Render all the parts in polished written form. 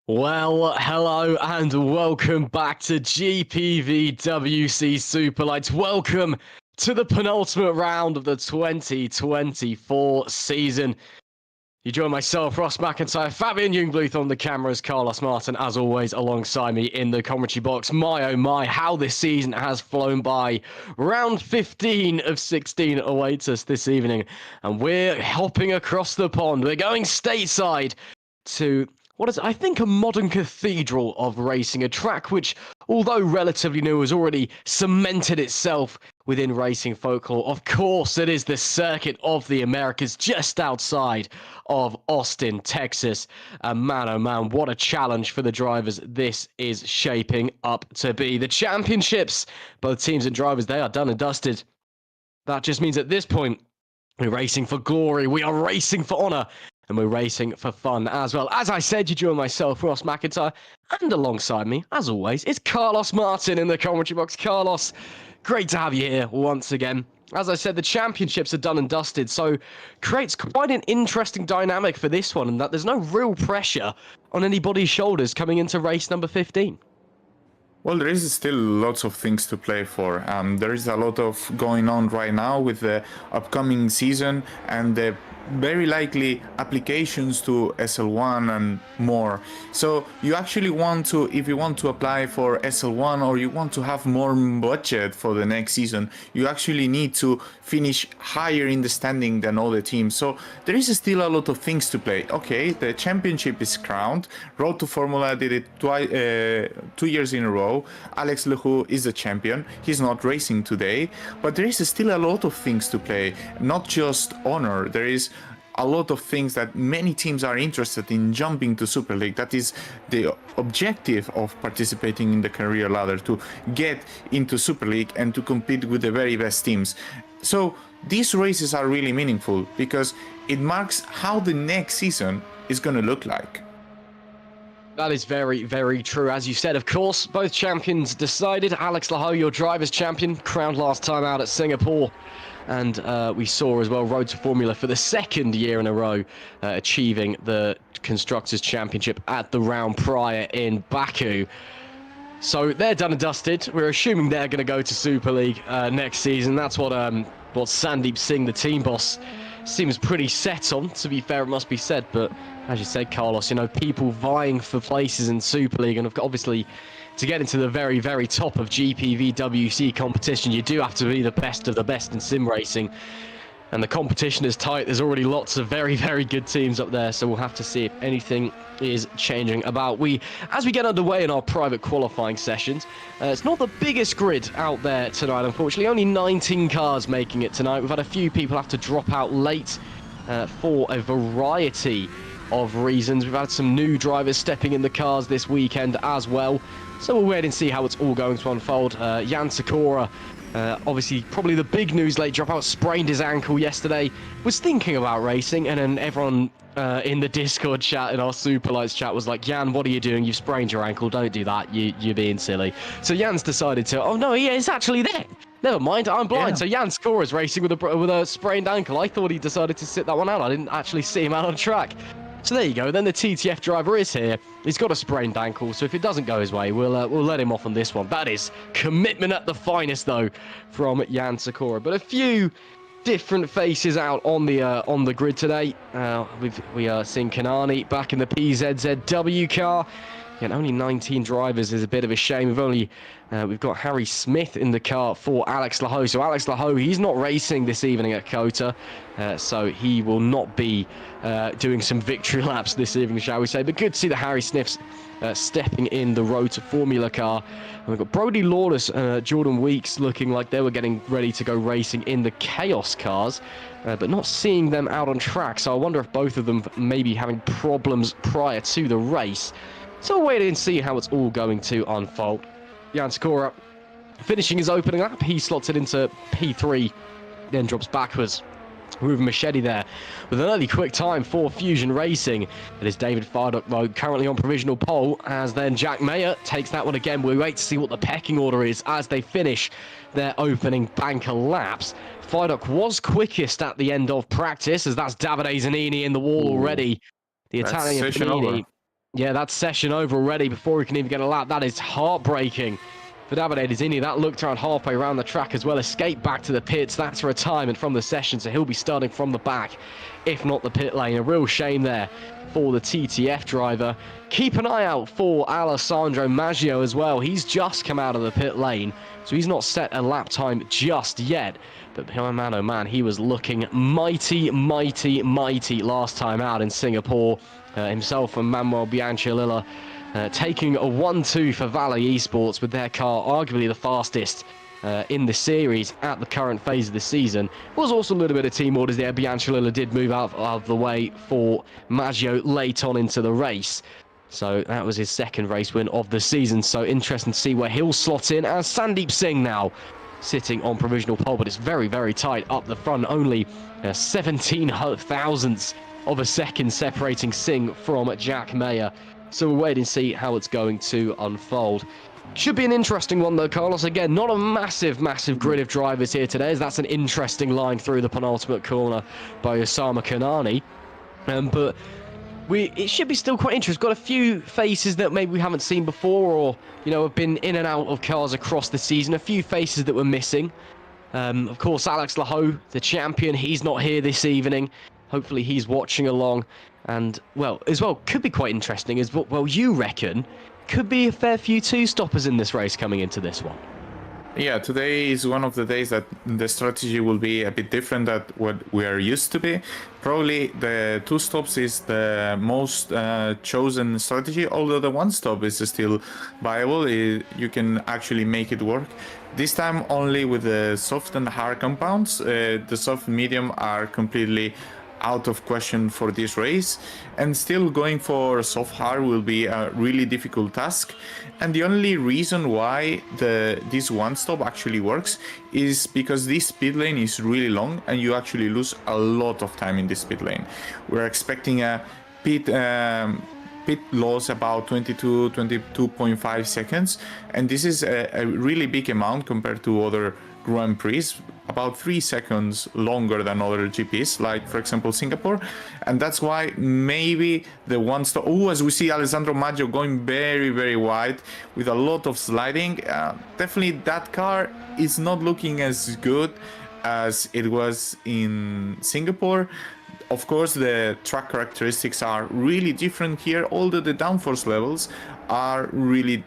Well, hello and welcome back to GPVWC Superlights. Welcome to the penultimate round of the 2024 season. You join myself, Ross McIntyre, Fabian Jungbluth on the cameras, Carlos Martin, as always, alongside me in the commentary box. My, oh my, how this season has flown by. Round 15 of 16 awaits us this evening, and we're hopping across the pond. We're going stateside to what is, I think, a modern cathedral of racing, a track which, although relatively new, has already cemented itself within racing folklore. Of course, it is the Circuit of the Americas, just outside of Austin, Texas. And man, oh man, what a challenge for the drivers this is shaping up to be. The championships, both teams and drivers, they are done and dusted. That just means at this point, we're racing for glory, we are racing for honour, and we're racing for fun as well. As I said, you join myself, Ross McIntyre, and alongside me, as always, is Carlos Martin in the commentary box. Carlos, great to have you here once again. As I said, the championships are done and dusted, so creates quite an interesting dynamic for this one, in that there's no real pressure on anybody's shoulders coming into race number 15. Well, there is still lots of things to play for. There is a lot of going on right now with the upcoming season and the very likely applications to SL1 and more. So you actually want to, if you want to apply for SL1 or you want to have more budget for the next season, you actually need to finish higher in the standing than all the teams. So there is still a lot of things to play. Okay, the championship is crowned. Road to Formula did it 2 years in a row. Alex Lehoux is the champion. He's not racing today, but there is still a lot of things to play. Not just honor. There is a lot of things that many teams are interested in jumping to Super League. That is the objective of participating in the career ladder, to get into Super League and to compete with the very best teams. So these races are really meaningful because it marks how the next season is going to look like. That is very, very true. As you said, of course, both champions decided. Alex Lehoux, your driver's champion, crowned last time out at Singapore. And we saw as well Road to Formula for the second year in a row, achieving the Constructors' Championship at the round prior in Baku. So they're done and dusted. We're assuming they're going to go to Super League next season. That's what Sandeep Singh, the team boss, seems pretty set on, to be fair, it must be said. But as you said, Carlos, you know, people vying for places in Super League, and obviously to get into the very, very top of GPVWC competition, you do have to be the best of the best in sim racing. And the competition is tight. There's already lots of very, very good teams up there, so we'll have to see if anything is changing about. As we get underway in our private qualifying sessions, it's not the biggest grid out there tonight, unfortunately. Only 19 cars making it tonight. We've had a few people have to drop out late for a variety of reasons. We've had some new drivers stepping in the cars this weekend as well. So we'll wait and see how it's all going to unfold. Jan Sakura, obviously probably the big news, late dropout, sprained his ankle yesterday, was thinking about racing, and then everyone in the Discord chat, in our Superlights chat, was like, Jan, what are you doing? You've sprained your ankle, don't do that, you're being silly. So Jan's decided to, oh no, yeah, it's actually there. Never mind, I'm blind. Yeah. So Jan Sakura's racing with a sprained ankle. I thought he decided to sit that one out. I didn't actually see him out on track. So there you go. Then the TTF driver is here. He's got a sprained ankle, so if it doesn't go his way, we'll let him off on this one. That is commitment at the finest, though, from Jan Sakura. But a few different faces out on the grid today. We are seeing Kanani back in the PZZW car. Again, only 19 drivers is a bit of a shame. We've got Harry Smith in the car for Alex Lehoux. So Alex Lehoux, he's not racing this evening at Kota, so he will not be doing some victory laps this evening, shall we say. But good to see that Harry Smith's stepping in the Road to Formula car. And we've got Brody Lawless and Jordan Weeks looking like they were getting ready to go racing in the Chaos cars, but not seeing them out on track. So I wonder if both of them may be having problems prior to the race. So we'll wait and see how it's all going to unfold. Jan Sakura finishing his opening lap. He slots it into P3, then drops backwards. Ruben Machete there with an early quick time for Fusion Racing. It is David Fardock, though, currently on provisional pole, as then Jack Mayer takes that one again. We wait to see what the pecking order is as they finish their opening banker laps. Fardock was quickest at the end of practice, as that's Davide Zanini in the wall already. The Italian Zanini Yeah, that's session over already before he can even get a lap. That is heartbreaking for Davide Dizini. That looked around halfway around the track as well. Escaped back to the pits. That's retirement from the session, so he'll be starting from the back, if not the pit lane. A real shame there for the TTF driver. Keep an eye out for Alessandro Maggio as well. He's just come out of the pit lane, so he's not set a lap time just yet. But oh man, he was looking mighty last time out in Singapore. Himself and Manuel Biancialilla taking a 1-2 for Valley Esports with their car arguably the fastest in the series at the current phase of the season. Was also a little bit of team orders there. Biancialilla did move out of the way for Maggio late on into the race. So that was his second race win of the season. So interesting to see where he'll slot in as Sandeep Singh now sitting on provisional pole, but it's very tight up the front. Only 17 thousandths of a second separating Singh from Jack Mayer. So we'll wait and see how it's going to unfold. Should be an interesting one though, Carlos. Again, not a massive grid of drivers here today, as that's an interesting line through the penultimate corner by Osama Kanani. But it should be still quite interesting. Got a few faces that maybe we haven't seen before, or have been in and out of cars across the season. A few faces that were missing. Of course, Alex Laho, the champion, he's not here this evening. Hopefully he's watching along. And, well, as well, could be quite interesting as well, you reckon, could be a fair few two-stoppers in this race coming into this one. Yeah, today is one of the days that the strategy will be a bit different than what we are used to be. Probably the two stops is the most chosen strategy, although the one stop is still viable. You can actually make it work. This time only with the soft and hard compounds. The soft and medium are completely out of question for this race, and still going for soft hard will be a really difficult task. And the only reason why this one stop actually works is because this pit lane is really long and you actually lose a lot of time in this pit lane. We're expecting a pit loss about 22.5 seconds, and this is a really big amount compared to other Grand Prix, about 3 seconds longer than other GPs, like for example Singapore. And that's why maybe the one stop, as we see Alessandro Maggio going very wide with a lot of sliding, definitely that car is not looking as good as it was in Singapore. Of course, the track characteristics are really different here, although the downforce levels are really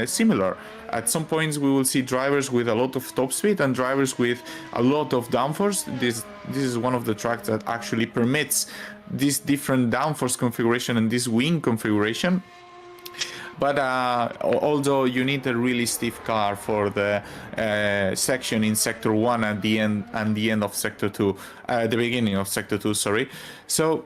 similar. At some points we will see drivers with a lot of top speed and drivers with a lot of downforce. This is one of the tracks that actually permits this different downforce configuration and this wing configuration. But although you need a really stiff car for the section in Sector 1 at the end of Sector 2, the beginning of Sector 2, sorry. So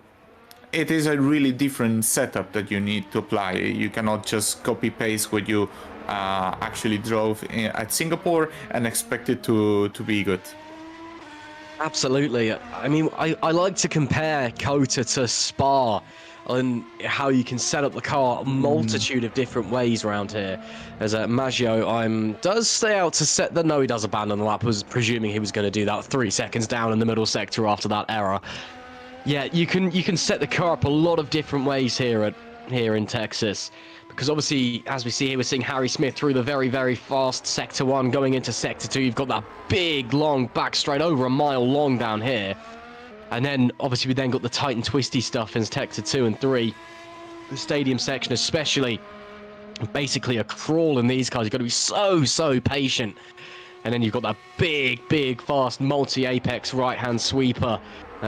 it is a really different setup that you need to apply. You cannot just copy paste what you actually drove at Singapore and expect it to be good. Absolutely. I mean, I like to compare COTA to Spa and how you can set up the car a multitude of different ways around here. As Maggio does stay out to set the... No, he does abandon the lap. I was presuming he was going to do that 3 seconds down in the middle sector after that error. Yeah, you can set the car up a lot of different ways here in Texas. Because obviously, as we see here, we're seeing Harry Smith through the very fast Sector 1 going into Sector 2. You've got that big, long back straight over a mile long down here. And then, obviously, we then got the tight and twisty stuff in Sector 2 and 3. The stadium section especially, basically a crawl in these cars. You've got to be so patient. And then you've got that big, fast multi-apex right-hand sweeper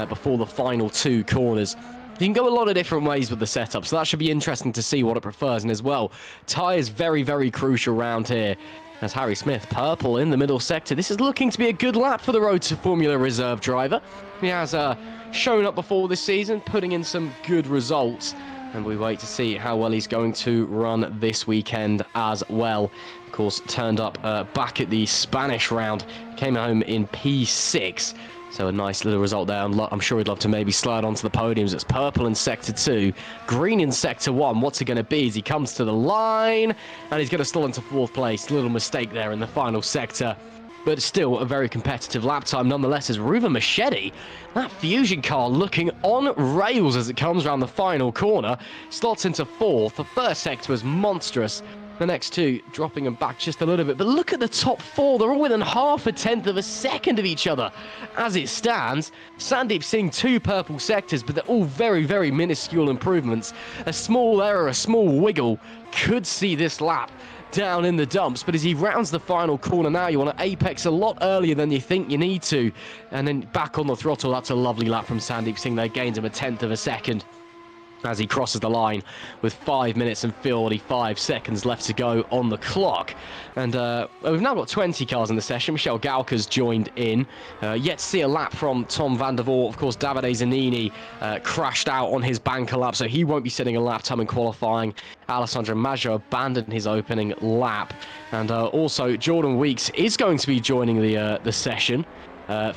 before the final 2 corners. You can go a lot of different ways with the setup, so that should be interesting to see what it prefers. And as well, tyres very crucial round here. As Harry Smith, purple in the middle sector. This is looking to be a good lap for the Road to Formula reserve driver. He has shown up before this season, putting in some good results. And we wait to see how well he's going to run this weekend as well. Of course, turned up back at the Spanish round. Came home in P6. So a nice little result there. I'm sure he'd love to maybe slide onto the podiums. It's purple in Sector 2, green in Sector 1. What's it going to be as he comes to the line? And he's going to stall into 4th place. A little mistake there in the final sector. but still a very competitive lap time nonetheless, as Ruben Machete, that Fusion car looking on rails as it comes around the final corner, slots into fourth. The first sector was monstrous, the next two dropping them back just a little bit, but look at the top four, they're all within half a tenth of a second of each other as it stands. Sandeep Singh 2 purple sectors, but they're all very, very minuscule improvements. A small error, a small wiggle could see this lap down in the dumps, but as he rounds the final corner now, you want to apex a lot earlier than you think you need to, and then back on the throttle. That's a lovely lap from Sandeep Singh. They gained him a tenth of a second as he crosses the line with 5 minutes and 45 seconds left to go on the clock. And we've now got 20 cars in the session. Michel Gauka's joined in. Yet to see a lap from Tom van der Voort. Of course, Davide Zanini crashed out on his banker lap, so he won't be setting a lap time in qualifying. Alessandro Maggio abandoned his opening lap. And also, Jordan Weeks is going to be joining the session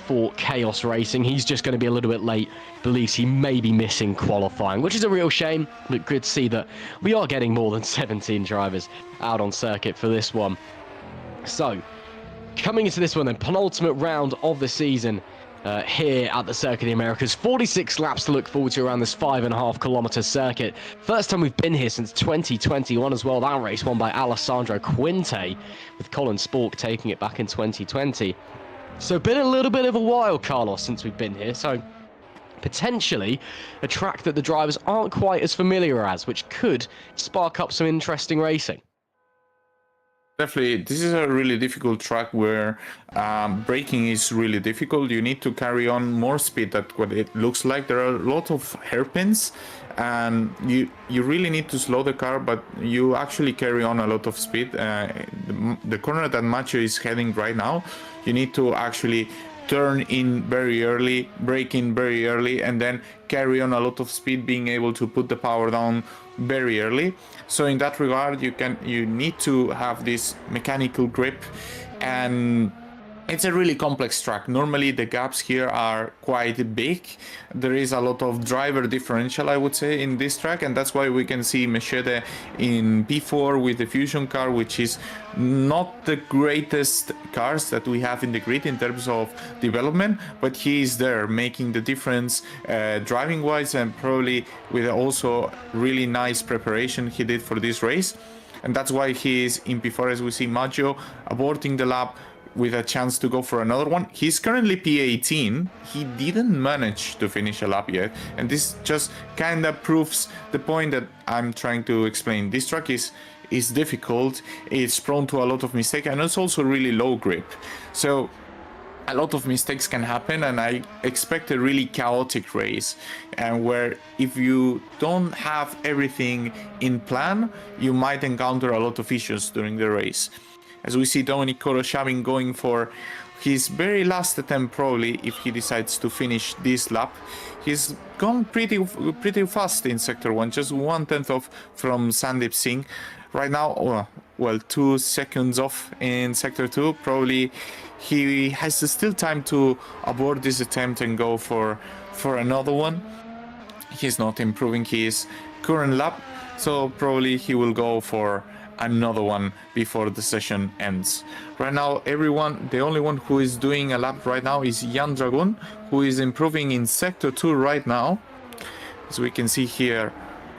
for Chaos Racing. He's just going to be a little bit late, believes he may be missing qualifying, which is a real shame, but good to see that we are getting more than 17 drivers out on circuit for this one. So, coming into this one then, penultimate round of the season here at the Circuit of the Americas. 46 laps to look forward to around this 5.5 kilometer circuit. First time we've been here since 2021 as well. That race won by Alessandro Quinte, with Colin Spork taking it back in 2020. So been a little bit of a while, Carlos, since we've been here, so potentially a track that the drivers aren't quite as familiar as, which could spark up some interesting racing. Definitely, this is a really difficult track where braking is really difficult. You need to carry on more speed than what it looks like. There are a lot of hairpins, and you really need to slow the car, but you actually carry on a lot of speed. The corner that Macho is heading right now, you need to actually turn in very early, brake in very early, and then carry on a lot of speed, being able to put the power down very early. So in that regard, you need to have this mechanical grip, and it's a really complex track. Normally the gaps here are quite big. There is a lot of driver differential, I would say, in this track, and that's why we can see Machete in P4 with the Fusion car, which is not the greatest cars that we have in the grid in terms of development, but he is there making the difference driving wise, and probably with also really nice preparation he did for this race. And that's why he is in P4, as we see Maggio aborting the lap with a chance to go for another one. He's currently P18. He didn't manage to finish a lap yet, and this just kind of proves the point that I'm trying to explain. This track is difficult, it's prone to a lot of mistakes, and it's also really low grip, so a lot of mistakes can happen, and I expect a really chaotic race, and where if you don't have everything in plan, you might encounter a lot of issues during the race. As we see Dominic Koroshavin going for his very last attempt, probably, if he decides to finish this lap. He's gone pretty fast in Sector 1, just 1/10 off from Sandeep Singh. Right now, well, 2 seconds off in Sector 2. Probably he has still time to abort this attempt and go for another one. He's not improving his current lap, so probably he will go for another one before the session ends. Right now, the only one who is doing a lap right now is Jan Dragun, who is improving in Sector 2 right now. As we can see here,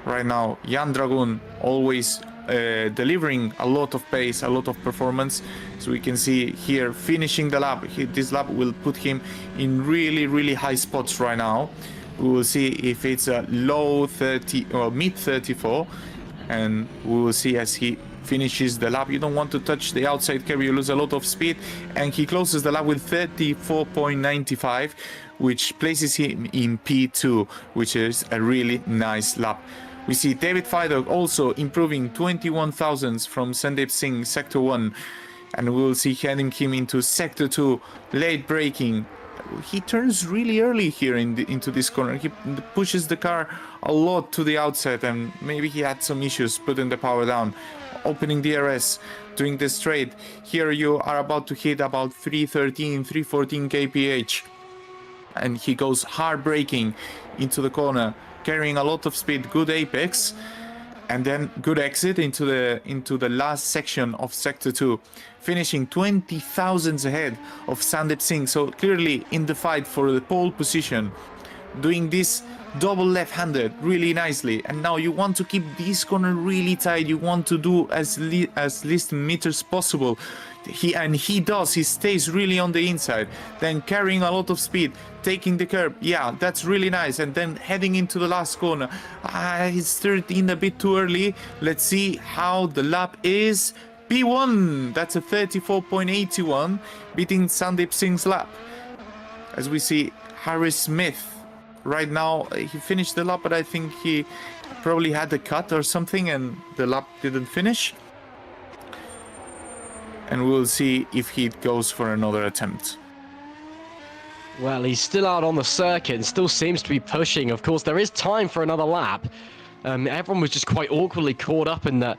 right now, Jan Dragun always delivering a lot of pace, a lot of performance. So we can see here finishing the lap. This lap will put him in really high spots right now. We will see if it's a low 30 or mid 34, and we will see as he finishes the lap. You don't want to touch the outside curve, you lose a lot of speed, and he closes the lap with 34.95, which places him in P2, which is a really nice lap. We see David Fidog also improving 21 thousandths from Sandeep Singh Sector 1, and we will see heading him into Sector 2, late braking. He turns really early here into this corner. He pushes the car a lot to the outside, and maybe he had some issues putting the power down. Opening DRS, doing the straight. Here you are about to hit about 313, 314 kph. And he goes hard braking into the corner, carrying a lot of speed, good apex. and then good exit into the last section of sector 2, finishing 20 thousandths ahead of Sandeep Singh. So clearly in the fight for the pole position, doing this double left-handed really nicely. And now you want to keep this corner really tight. You want to do as least meters possible. He does. He stays really on the inside, then carrying a lot of speed, taking the curb. Yeah, that's really nice. And then heading into the last corner. He's stirred in a bit too early. Let's see how the lap is. P1, that's a 34.81, beating Sandeep Singh's lap. As we see Harry Smith right now, he finished the lap, but I think he probably had a cut or something and the lap didn't finish. And we'll see if he goes for another attempt. Well, he's still out on the circuit and still seems to be pushing. Of course, there is time for another lap. Everyone was just quite awkwardly caught up in that.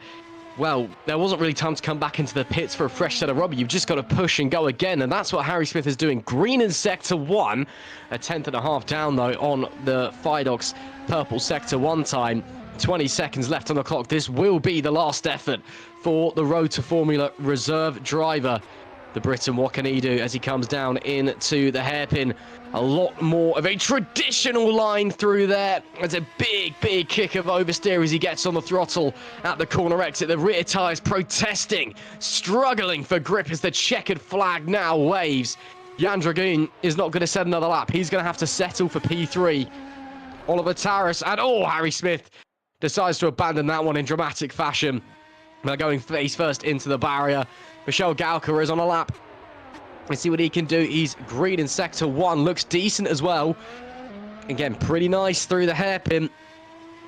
Well, there wasn't really time to come back into the pits for a fresh set of rubber. You've just got to push and go again, and that's what Harry Smith is doing. Green in Sector 1, a 10th.5 down, though, on the Fidox purple Sector 1 time. 20 seconds left on the clock. This will be the last effort for the Road to Formula reserve driver, the Briton. What can he do as he comes down into the hairpin? A lot more of a traditional line through there. There's a big kick of oversteer as he gets on the throttle at the corner exit. The rear tyres protesting, struggling for grip as the checkered flag now waves. Jan Dragoon is not going to set another lap. He's going to have to settle for P3. Oliver Taras and Harry Smith decides to abandon that one in dramatic fashion. They're going face first into the barrier. Michel Gauka is on a lap. Let's see what he can do. He's green in Sector 1. Looks decent as well. Again, pretty nice through the hairpin.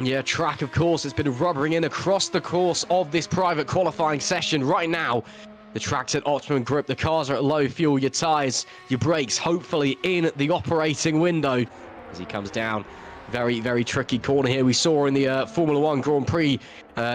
Yeah, track, of course, has been rubbering in across the course of this private qualifying session. Right now, the track's at optimum grip. The cars are at low fuel. Your tyres, your brakes, hopefully in the operating window as he comes down. Very tricky corner here. We saw in the Formula 1 Grand Prix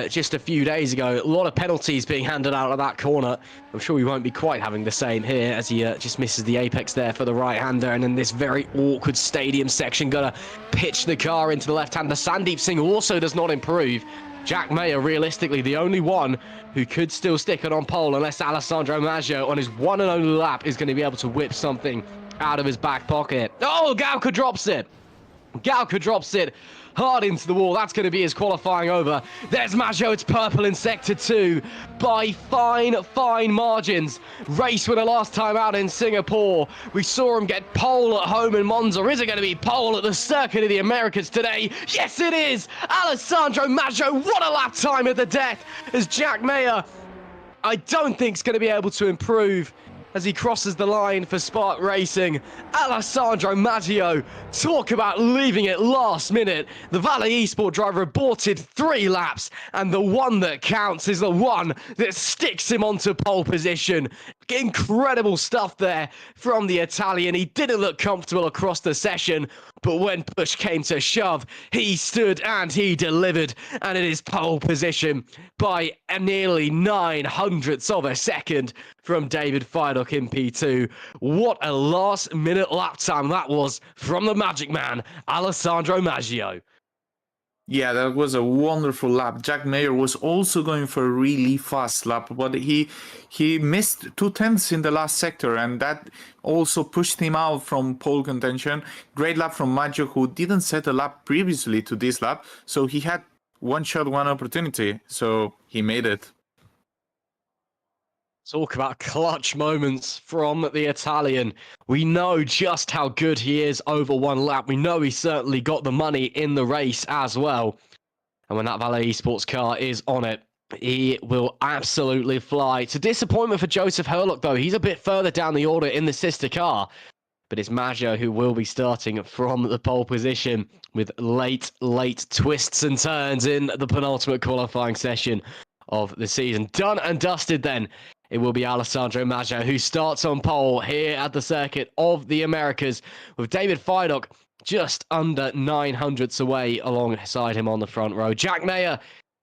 just a few days ago, a lot of penalties being handed out of that corner. I'm sure we won't be quite having the same here as he just misses the apex there for the right-hander. And then this very awkward stadium section, gonna pitch the car into the left-hander. Sandeep Singh also does not improve. Jack Mayer, realistically, the only one who could still stick it on pole unless Alessandro Maggio on his one and only lap is going to be able to whip something out of his back pocket. Oh, Gauka drops it. Gauka drops it hard into the wall. That's going to be his qualifying over. There's Maggio. It's purple in Sector 2 by fine margins. Race winner last time out in Singapore. We saw him get pole at home in Monza. Is it going to be pole at the Circuit of the Americas today? Yes, it is. Alessandro Maggio. What a lap time at the death as Jack Mayer, I don't think, is going to be able to improve as he crosses the line for Spark Racing. Alessandro Maggio, talk about leaving it last minute. The Valet Esport driver aborted 3 laps, and the one that counts is the one that sticks him onto pole position. Incredible stuff there from the Italian. He didn't look comfortable across the session, but when push came to shove, he stood and he delivered, and it is pole position by nearly 900ths of a second from David Feiduck in P2. What a last-minute lap time that was from the Magic Man, Alessandro Maggio. Yeah, that was a wonderful lap. Jack Mayer was also going for a really fast lap, but he missed 2/10 in the last sector, and that also pushed him out from pole contention. Great lap from Maggio, who didn't set a lap previously to this lap, so he had one shot, one opportunity, so he made it. Talk about clutch moments from the Italian. We know just how good he is over one lap. We know he certainly got the money in the race as well. And when that Valet Esports car is on it, he will absolutely fly. It's a disappointment for Joseph Herlock, though. He's a bit further down the order in the sister car. But it's Maggio who will be starting from the pole position with late twists and turns in the penultimate qualifying session of the season. Done and dusted then. It will be Alessandro Maggio who starts on pole here at the Circuit of the Americas, with David Feiduck just under 900ths away alongside him on the front row. Jack Mayer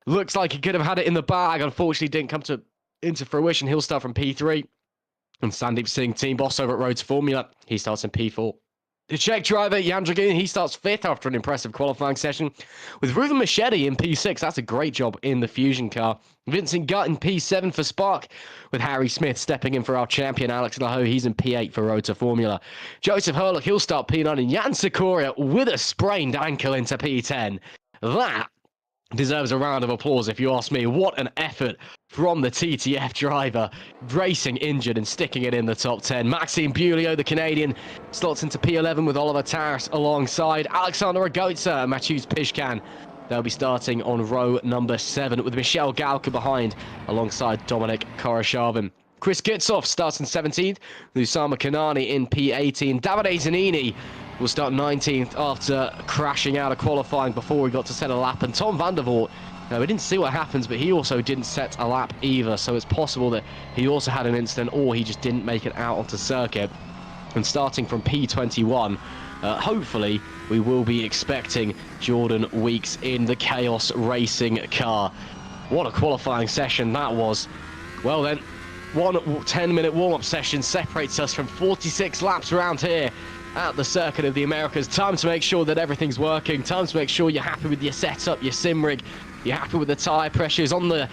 looks like he could have had it in the bag. Unfortunately, didn't come into fruition. He'll start from P3. And Sandeep Singh, team boss over at Road to Formula, he starts in P4. The Czech driver, Jan Dragoon, he starts 5th after an impressive qualifying session. With Ruben Machete in P6, that's a great job in the Fusion car. Vincent Gutt in P7 for Spark, with Harry Smith stepping in for our champion, Alex Laho. He's in P8 for Rotor Formula. Joseph Herlock, he'll start P9, and Jan Sikoria with a sprained ankle into P10. That deserves a round of applause, if you ask me. What an effort from the TTF driver, racing injured and sticking it in the top 10. Maxime Bulio, the Canadian, slots into P11 with Oliver Taras alongside Alexander Agotza and Matthews Pishkan. They'll be starting on row number 7 with Michel Galka behind, alongside Dominic Koroshavin. Chris Gitsoff starts in 17th, with Usama Kanani in P18. Davide Zanini will start 19th after crashing out of qualifying before he got to set a lap. And Tom van der Voort, we didn't see what happens, but he also didn't set a lap either. So it's possible that he also had an incident, or he just didn't make it out onto circuit. And starting from P21, hopefully we will be expecting Jordan Weeks in the Chaos Racing car. What a qualifying session that was. Well then, one 10-minute warm-up session separates us from 46 laps around here at the Circuit of the Americas. Time to make sure that everything's working. Time to make sure you're happy with your setup, your sim rig. You're happy with the tyre pressures on the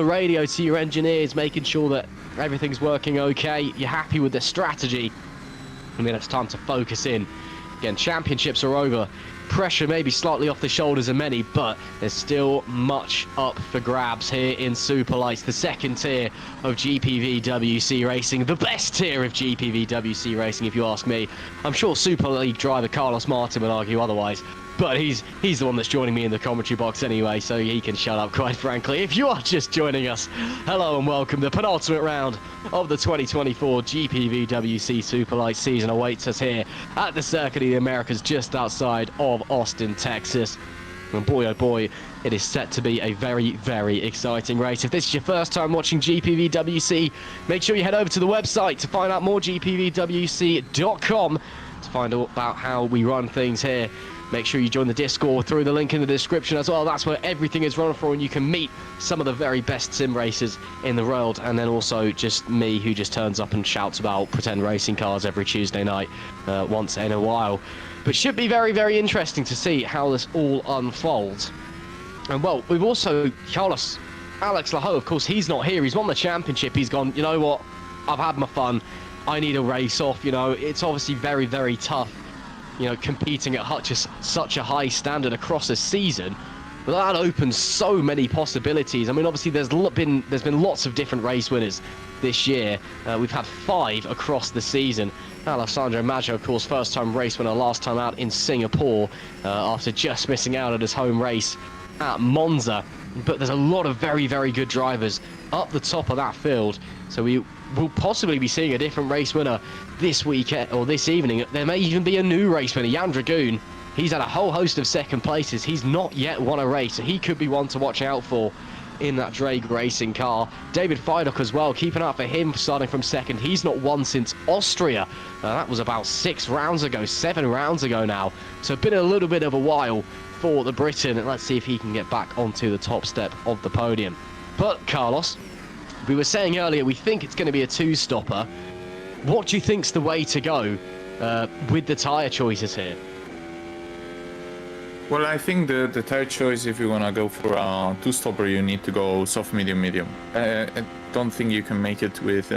radio to your engineers, making sure that everything's working okay. You're happy with the strategy. I mean, it's time to focus in. Again, championships are over. Pressure may be slightly off the shoulders of many, but there's still much up for grabs here in Superlights, the second tier of GPVWC racing, the best tier of GPVWC racing, if you ask me. I'm sure Super League driver Carlos Martin would argue otherwise, but he's the one that's joining me in the commentary box anyway, so he can shut up, quite frankly. If you are just joining us, hello and welcome. The penultimate round of the 2024 GPVWC Superlights season awaits us here at the Circuit of the Americas, just outside of Austin, Texas. And boy, oh boy, it is set to be a very, very exciting race. If this is your first time watching GPVWC, make sure you head over to the website to find out more, gpvwc.com, to find out about how we run things here. Make sure you join the Discord through the link in the description as well. That's where everything is run for, and you can meet some of the very best sim racers in the world. And then also just me, who just turns up and shouts about pretend racing cars every Tuesday night once in a while. But should be very, very interesting to see how this all unfolds. And well, we've also Alex Laho, of course, he's not here. He's won the championship. He's gone, you know what, I've had my fun. I need a race off. You know, it's obviously very, very tough, you know, competing at just such a high standard across a season. But that opens so many possibilities. I mean, obviously there's been lots of different race winners this year. We've had 5 across the season. Alessandro Maggio, of course, first time race winner last time out in Singapore, after just missing out at his home race at Monza. But there's a lot of very, very good drivers up the top of that field. So we will possibly be seeing a different race winner this weekend or this evening. There may even be a new race winner. Jan Dragoon, he's had a whole host of second places. He's not yet won a race, so he could be one to watch out for in that Drake Racing car. David Feidock as well, keep an eye out for him starting from second. He's not won since Austria. That was about 7 rounds ago now. So been a little bit of a while for the Briton, and let's see if he can get back onto the top step of the podium. But Carlos, we were saying earlier, we think it's going to be a 2-stopper. What do you think's the way to go with the tyre choices here? Well, I think the tire choice, if you want to go for a 2-stopper, you need to go soft, medium, medium. I don't think you can make it with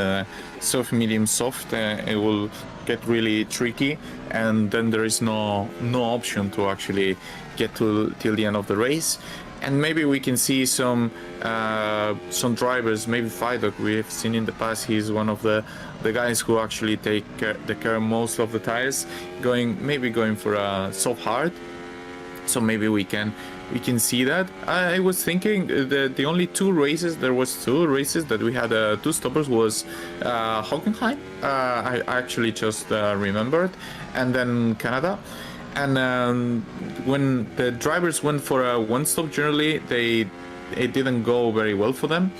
soft, medium, soft. It will get really tricky, and then there is no option to actually get till the end of the race. And maybe we can see some drivers, maybe Feidock, we have seen in the past, he's one of the guys who actually take the care of most of the tires, going for a soft hard. So maybe we can see that. I was thinking the only 2 races, there was 2 races that we had 2 stoppers was Hockenheim, I actually just remembered, and then Canada. And when the drivers went for a 1-stop, generally it didn't go very well for them.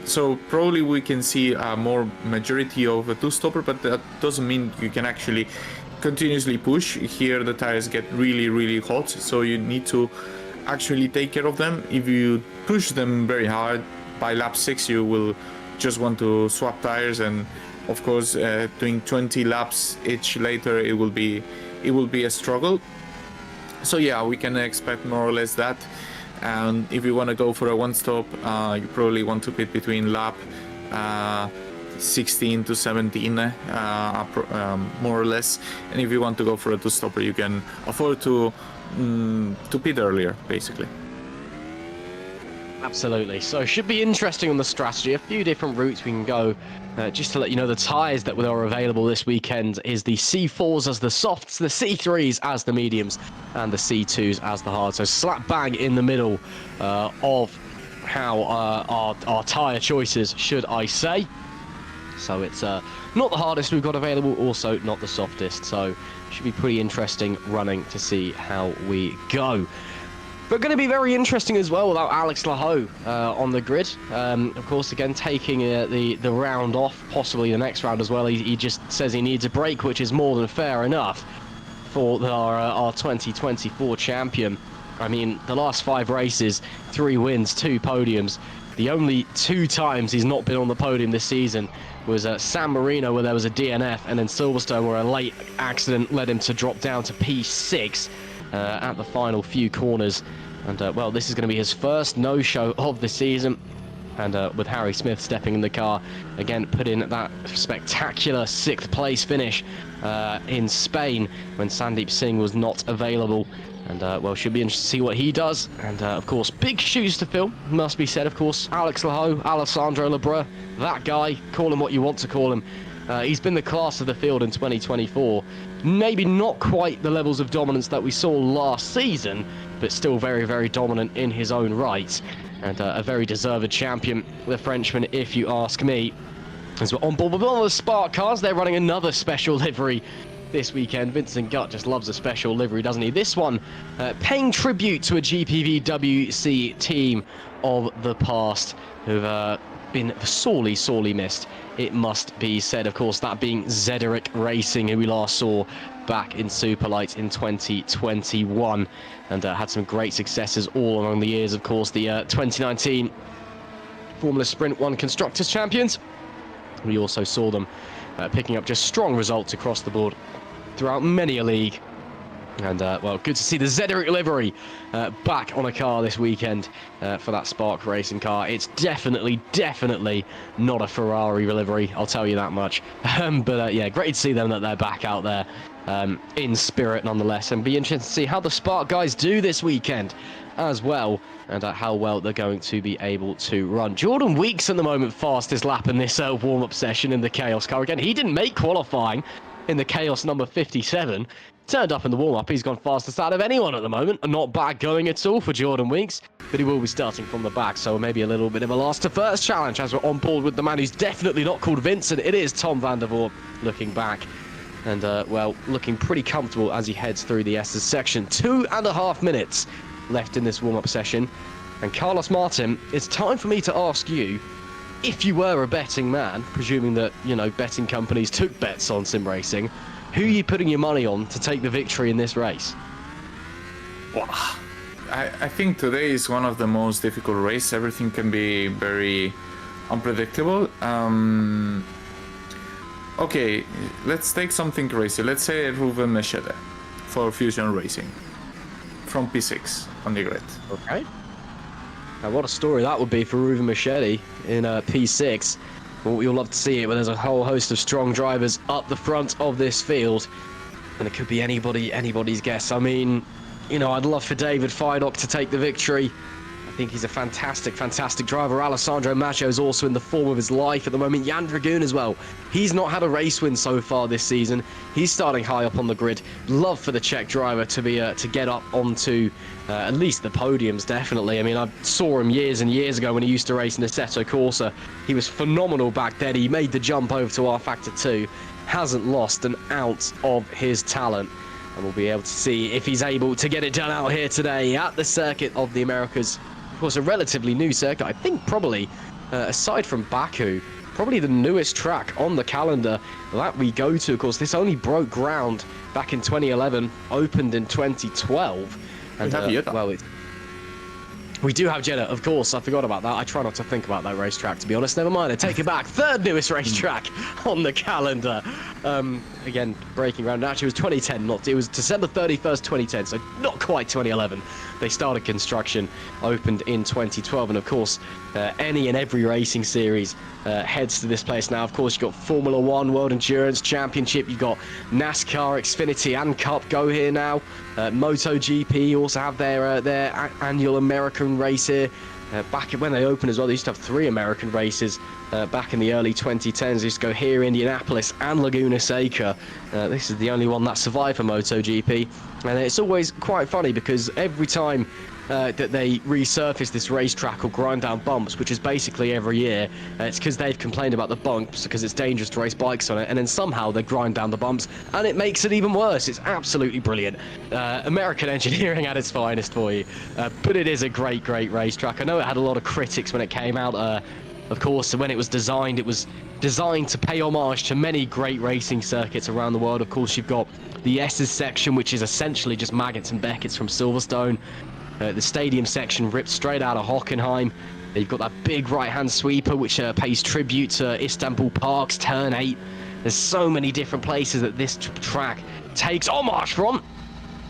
So probably we can see a more majority of a 2-stopper, but that doesn't mean you can actually continuously push. Here the tires get really, really hot, so you need to actually take care of them. If you push them very hard, by lap 6 you will just want to swap tires, and of course doing 20 laps each later, it will be a struggle. So yeah, we can expect more or less that. And if you want to go for a one stop, you probably want to pit between lap 16 to 17, more or less. And if you want to go for a two stopper, you can afford to pit earlier, basically. Absolutely. So should be interesting on the strategy. A few different routes we can go. Just to let you know, the tyres that are available this weekend is the C4s as the softs, the C3s as the mediums, and the C2s as the hards. So slap bang in the middle of how our tyre choices, should I say. So it's not the hardest we've got available, also not the softest. So should be pretty interesting running to see how we go. But going to be very interesting as well without Alex Laho on the grid. Of course, again, taking the round off, possibly the next round as well. He just says he needs a break, which is more than fair enough for our 2024 champion. I mean, the last 5 races, 3 wins, 2 podiums. The only 2 times he's not been on the podium this season was at San Marino, where there was a DNF, and then Silverstone, where a late accident led him to drop down to P6 at the final few corners. And well, this is going to be his first no-show of the season. And with Harry Smith stepping in the car, again, put in that spectacular 6th place finish in Spain when Sandeep Singh was not available. And well, should be interesting to see what he does. And of course, big shoes to fill, must be said, of course. Alex Laho, Alessandro Lebrun, that guy, call him what you want to call him. He's been the class of the field in 2024. Maybe not quite the levels of dominance that we saw last season, but still very, very dominant in his own right. And a very deserved champion, the Frenchman, if you ask me. As we're on board with one of the Spark cars, they're running another special livery this weekend. Vincent Gutt just loves a special livery, doesn't he? This one paying tribute to a GPVWC team of the past who've been sorely, sorely missed, it must be said. Of course, that being Zederick Racing, who we last saw back in Superlights in 2021, and had some great successes all along the years. Of course, the 2019 Formula Sprint 1 Constructors Champions. We also saw them picking up just strong results across the board throughout many a league. And well, good to see the Zederick livery back on a car this weekend for that Spark Racing car. It's definitely not a Ferrari livery, I'll tell you that much. But yeah, great to see them that they're back out there in spirit nonetheless, and be interested to see how the Spark guys do this weekend as well, and how well they're going to be able to run. Jordan Weeks at the moment fastest lap in this warm-up session in the Chaos car. Again, he didn't make qualifying in the Chaos number 57. Turned up in the warm-up. He's gone fastest out of anyone at the moment. Not bad going at all for Jordan Weeks, but he will be starting from the back, so maybe a little bit of a last to first challenge as we're on board with the man who's definitely not called Vincent. It is Tom van der Voort looking back, and well, looking pretty comfortable as he heads through the S's section. 2.5 minutes left in this warm-up session, and Carlos Martin, it's time for me to ask you, if you were a betting man, presuming that, you know, betting companies took bets on sim racing, who are you putting your money on to take the victory in this race? Well, I think today is one of the most difficult races. Everything can be very unpredictable. Okay, let's take something crazy. Let's say Ruben Mechede for Fusion Racing from P6 on the grid. Okay. Now, what a story that would be for Ruben Mechede in P6. Well, you'll love to see it, but there's a whole host of strong drivers up the front of this field, and it could be anybody's guess. I mean, you know, I'd love for David Feidock to take the victory. I think he's a fantastic driver. Alessandro Maggio is also in the form of his life at the moment. Jan Dragoon as well. He's not had a race win so far this season. He's starting high up on the grid. Love for the Czech driver to be to get up onto at least the podiums, definitely. I mean, I saw him years and years ago when he used to race in Assetto Corsa. He was phenomenal back then. He made the jump over to R Factor 2. Hasn't lost an ounce of his talent. And we'll be able to see if he's able to get it done out here today at the Circuit of the Americas. Of course, a relatively new circuit. I think probably, aside from Baku, probably the newest track on the calendar that we go to. Of course, this only broke ground back in 2011, opened in 2012. And well, We do have Jeddah, of course. I forgot about that. I try not to think about that racetrack, to be honest. Never mind. I take it back. Third newest racetrack on the calendar. Again, breaking ground. Actually, it was 2010. It was December 31st, 2010. So not quite 2011. They started construction, opened in 2012, and of course, any and every racing series heads to this place now. Of course, you've got Formula One, World Endurance Championship. You've got NASCAR, Xfinity, and Cup go here now. MotoGP also have their annual American race here. Back when they opened as well, they used to have 3 American races back in the early 2010s. They used to go here, Indianapolis, and Laguna Seca. This is the only one that survived for MotoGP. And it's always quite funny because every time that they resurface this racetrack or grind down bumps, which is basically every year, it's because they've complained about the bumps because it's dangerous to race bikes on it, and then somehow they grind down the bumps and it makes it even worse. It's absolutely brilliant. American engineering at its finest for you. But it is a great racetrack. I know it had a lot of critics when it came out. Of course, when it was designed to pay homage to many great racing circuits around the world. Of course, you've got the S's section, which is essentially just Maggots and Beckett's from Silverstone. The stadium section ripped straight out of Hockenheim. You've got that big right-hand sweeper, which pays tribute to Istanbul Park's Turn 8. There's so many different places that this track takes homage from.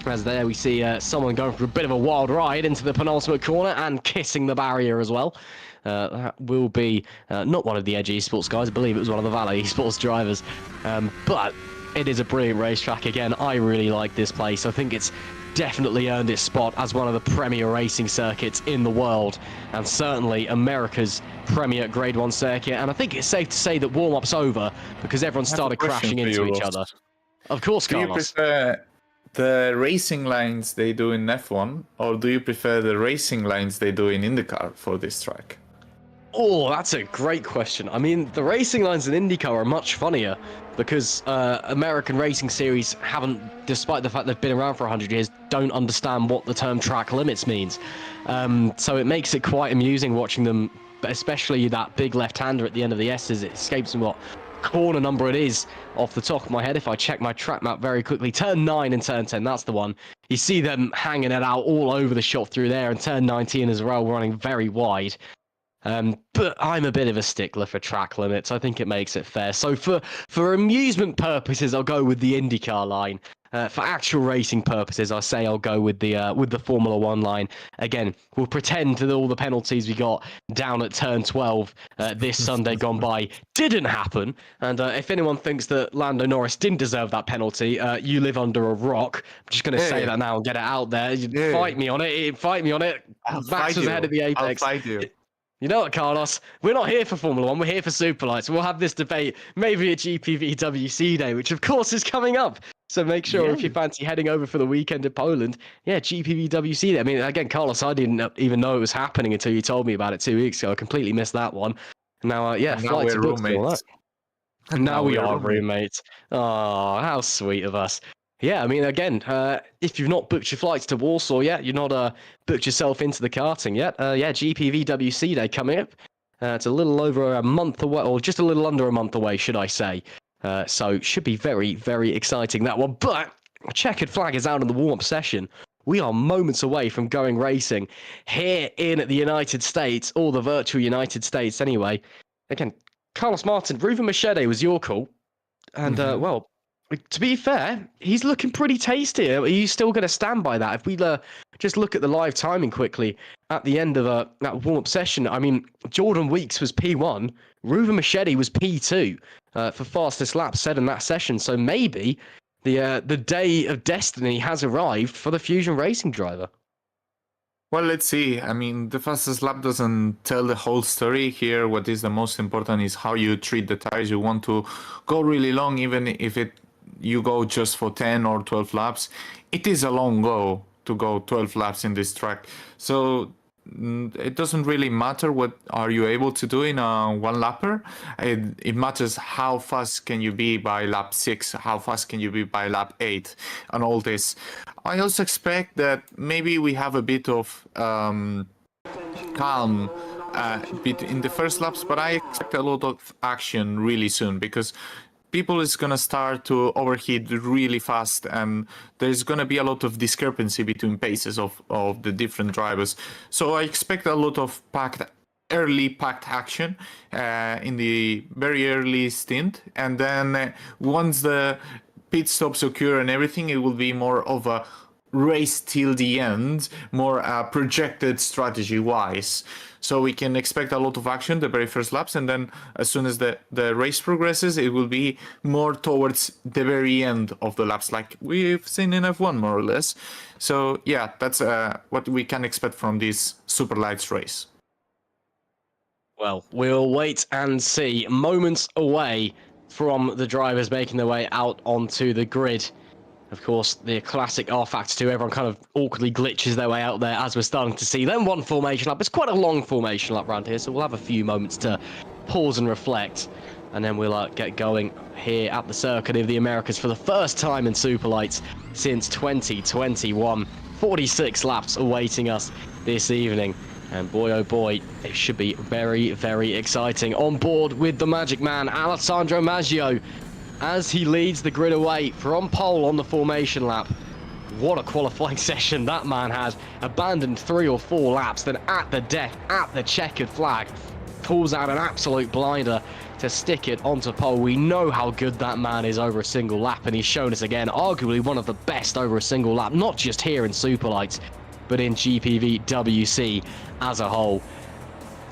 As there we see someone going for a bit of a wild ride into the penultimate corner and kissing the barrier as well. That will be not one of the Edge Esports guys. I believe it was one of the Valley Esports drivers. But it is a brilliant racetrack. Again, I really like this place. I think it's definitely earned its spot as one of the premier racing circuits in the world, and certainly America's premier Grade 1 circuit. And I think it's safe to say that warm-up's over because everyone started crashing into each other. Of course, Carlos. Do you prefer the racing lines they do in F1, or do you prefer the racing lines they do in IndyCar for this track? Oh, that's a great question. I mean, the racing lines in IndyCar are much funnier because American racing series haven't, despite the fact they've been around for 100 years, don't understand what the term track limits means. So it makes it quite amusing watching them, especially that big left-hander at the end of the S's. It escapes me what corner number it is off the top of my head. If I check my track map very quickly, turn 9 and turn 10, that's the one. You see them hanging it out all over the shop through there, and turn 19 as well, running very wide. But I'm a bit of a stickler for track limits. I think it makes it fair. So for amusement purposes, I'll go with the IndyCar line. For actual racing purposes, I say I'll go with the Formula One line. Again, we'll pretend that all the penalties we got down at turn 12 this Sunday gone by didn't happen. And if anyone thinks that Lando Norris didn't deserve that penalty, you live under a rock. I'm just going to say that now and get it out there. Fight me on it. Fight me on it. Max was ahead of the apex. I'll fight you. You know what, Carlos? We're not here for Formula One. We're here for Superlights. We'll have this debate maybe at GPVWC Day, which of course is coming up. So make sure if you fancy heading over for the weekend in Poland, GPVWC Day. I mean, again, Carlos, I didn't even know it was happening until you told me about it 2 weeks ago. I completely missed that one. Now, flights are booked and all that. And now we are roommates. Oh, how sweet of us. Yeah, I mean, again, if you've not booked your flights to Warsaw yet, you've not booked yourself into the karting yet, GPVWC Day coming up. It's a little over a month away, or just a little under a month away, should I say. So should be very, very exciting, that one. But checkered flag is out in the warm-up session. We are moments away from going racing here in the United States, or the virtual United States anyway. Again, Carlos Martin, Ruben Machete was your call. And, well, to be fair, he's looking pretty tasty. Are you still going to stand by that? If we just look at the live timing quickly at the end of that warm-up session, I mean, Jordan Weeks was P1, Ruben Machete was P2 for fastest lap set in that session. So maybe the day of destiny has arrived for the Fusion Racing driver. Well, let's see. I mean, the fastest lap doesn't tell the whole story here. What is the most important is how you treat the tires. You want to go really long, even if you go just for 10 or 12 laps. It is a long go to go 12 laps in this track. So it doesn't really matter what are you able to do in a one lapper. It matters how fast can you be by lap 6, how fast can you be by lap 8, and all this. I also expect that maybe we have a bit of calm bit in the first laps, but I expect a lot of action really soon, because people is gonna start to overheat really fast, and there's gonna be a lot of discrepancy between paces of the different drivers. So I expect a lot of early packed action in the very early stint, and then once the pit stops occur and everything, it will be more of a race till the end, more projected strategy wise. So we can expect a lot of action the very first laps, and then as soon as the race progresses, it will be more towards the very end of the laps, like we've seen in F1 more or less. So yeah, that's what we can expect from this Superlights race. Well, we'll wait and see. Moments away from the drivers making their way out onto the grid. Of course, the classic R-Factor 2, everyone kind of awkwardly glitches their way out there, as we're starting to see. Then one formation lap. It's quite a long formation lap around here, so we'll have a few moments to pause and reflect. And then we'll get going here at the Circuit of the Americas for the first time in Superlights since 2021. 46 laps awaiting us this evening. And boy, oh boy, it should be very, very exciting. On board with the Magic Man, Alessandro Maggio, as he leads the grid away from pole on the formation lap. What a qualifying session that man has. Abandoned 3 or 4 laps, then at the deck, at the checkered flag, pulls out an absolute blinder to stick it onto pole. We know how good that man is over a single lap, and he's shown us again, arguably one of the best over a single lap, not just here in Superlights, but in GPVWC as a whole.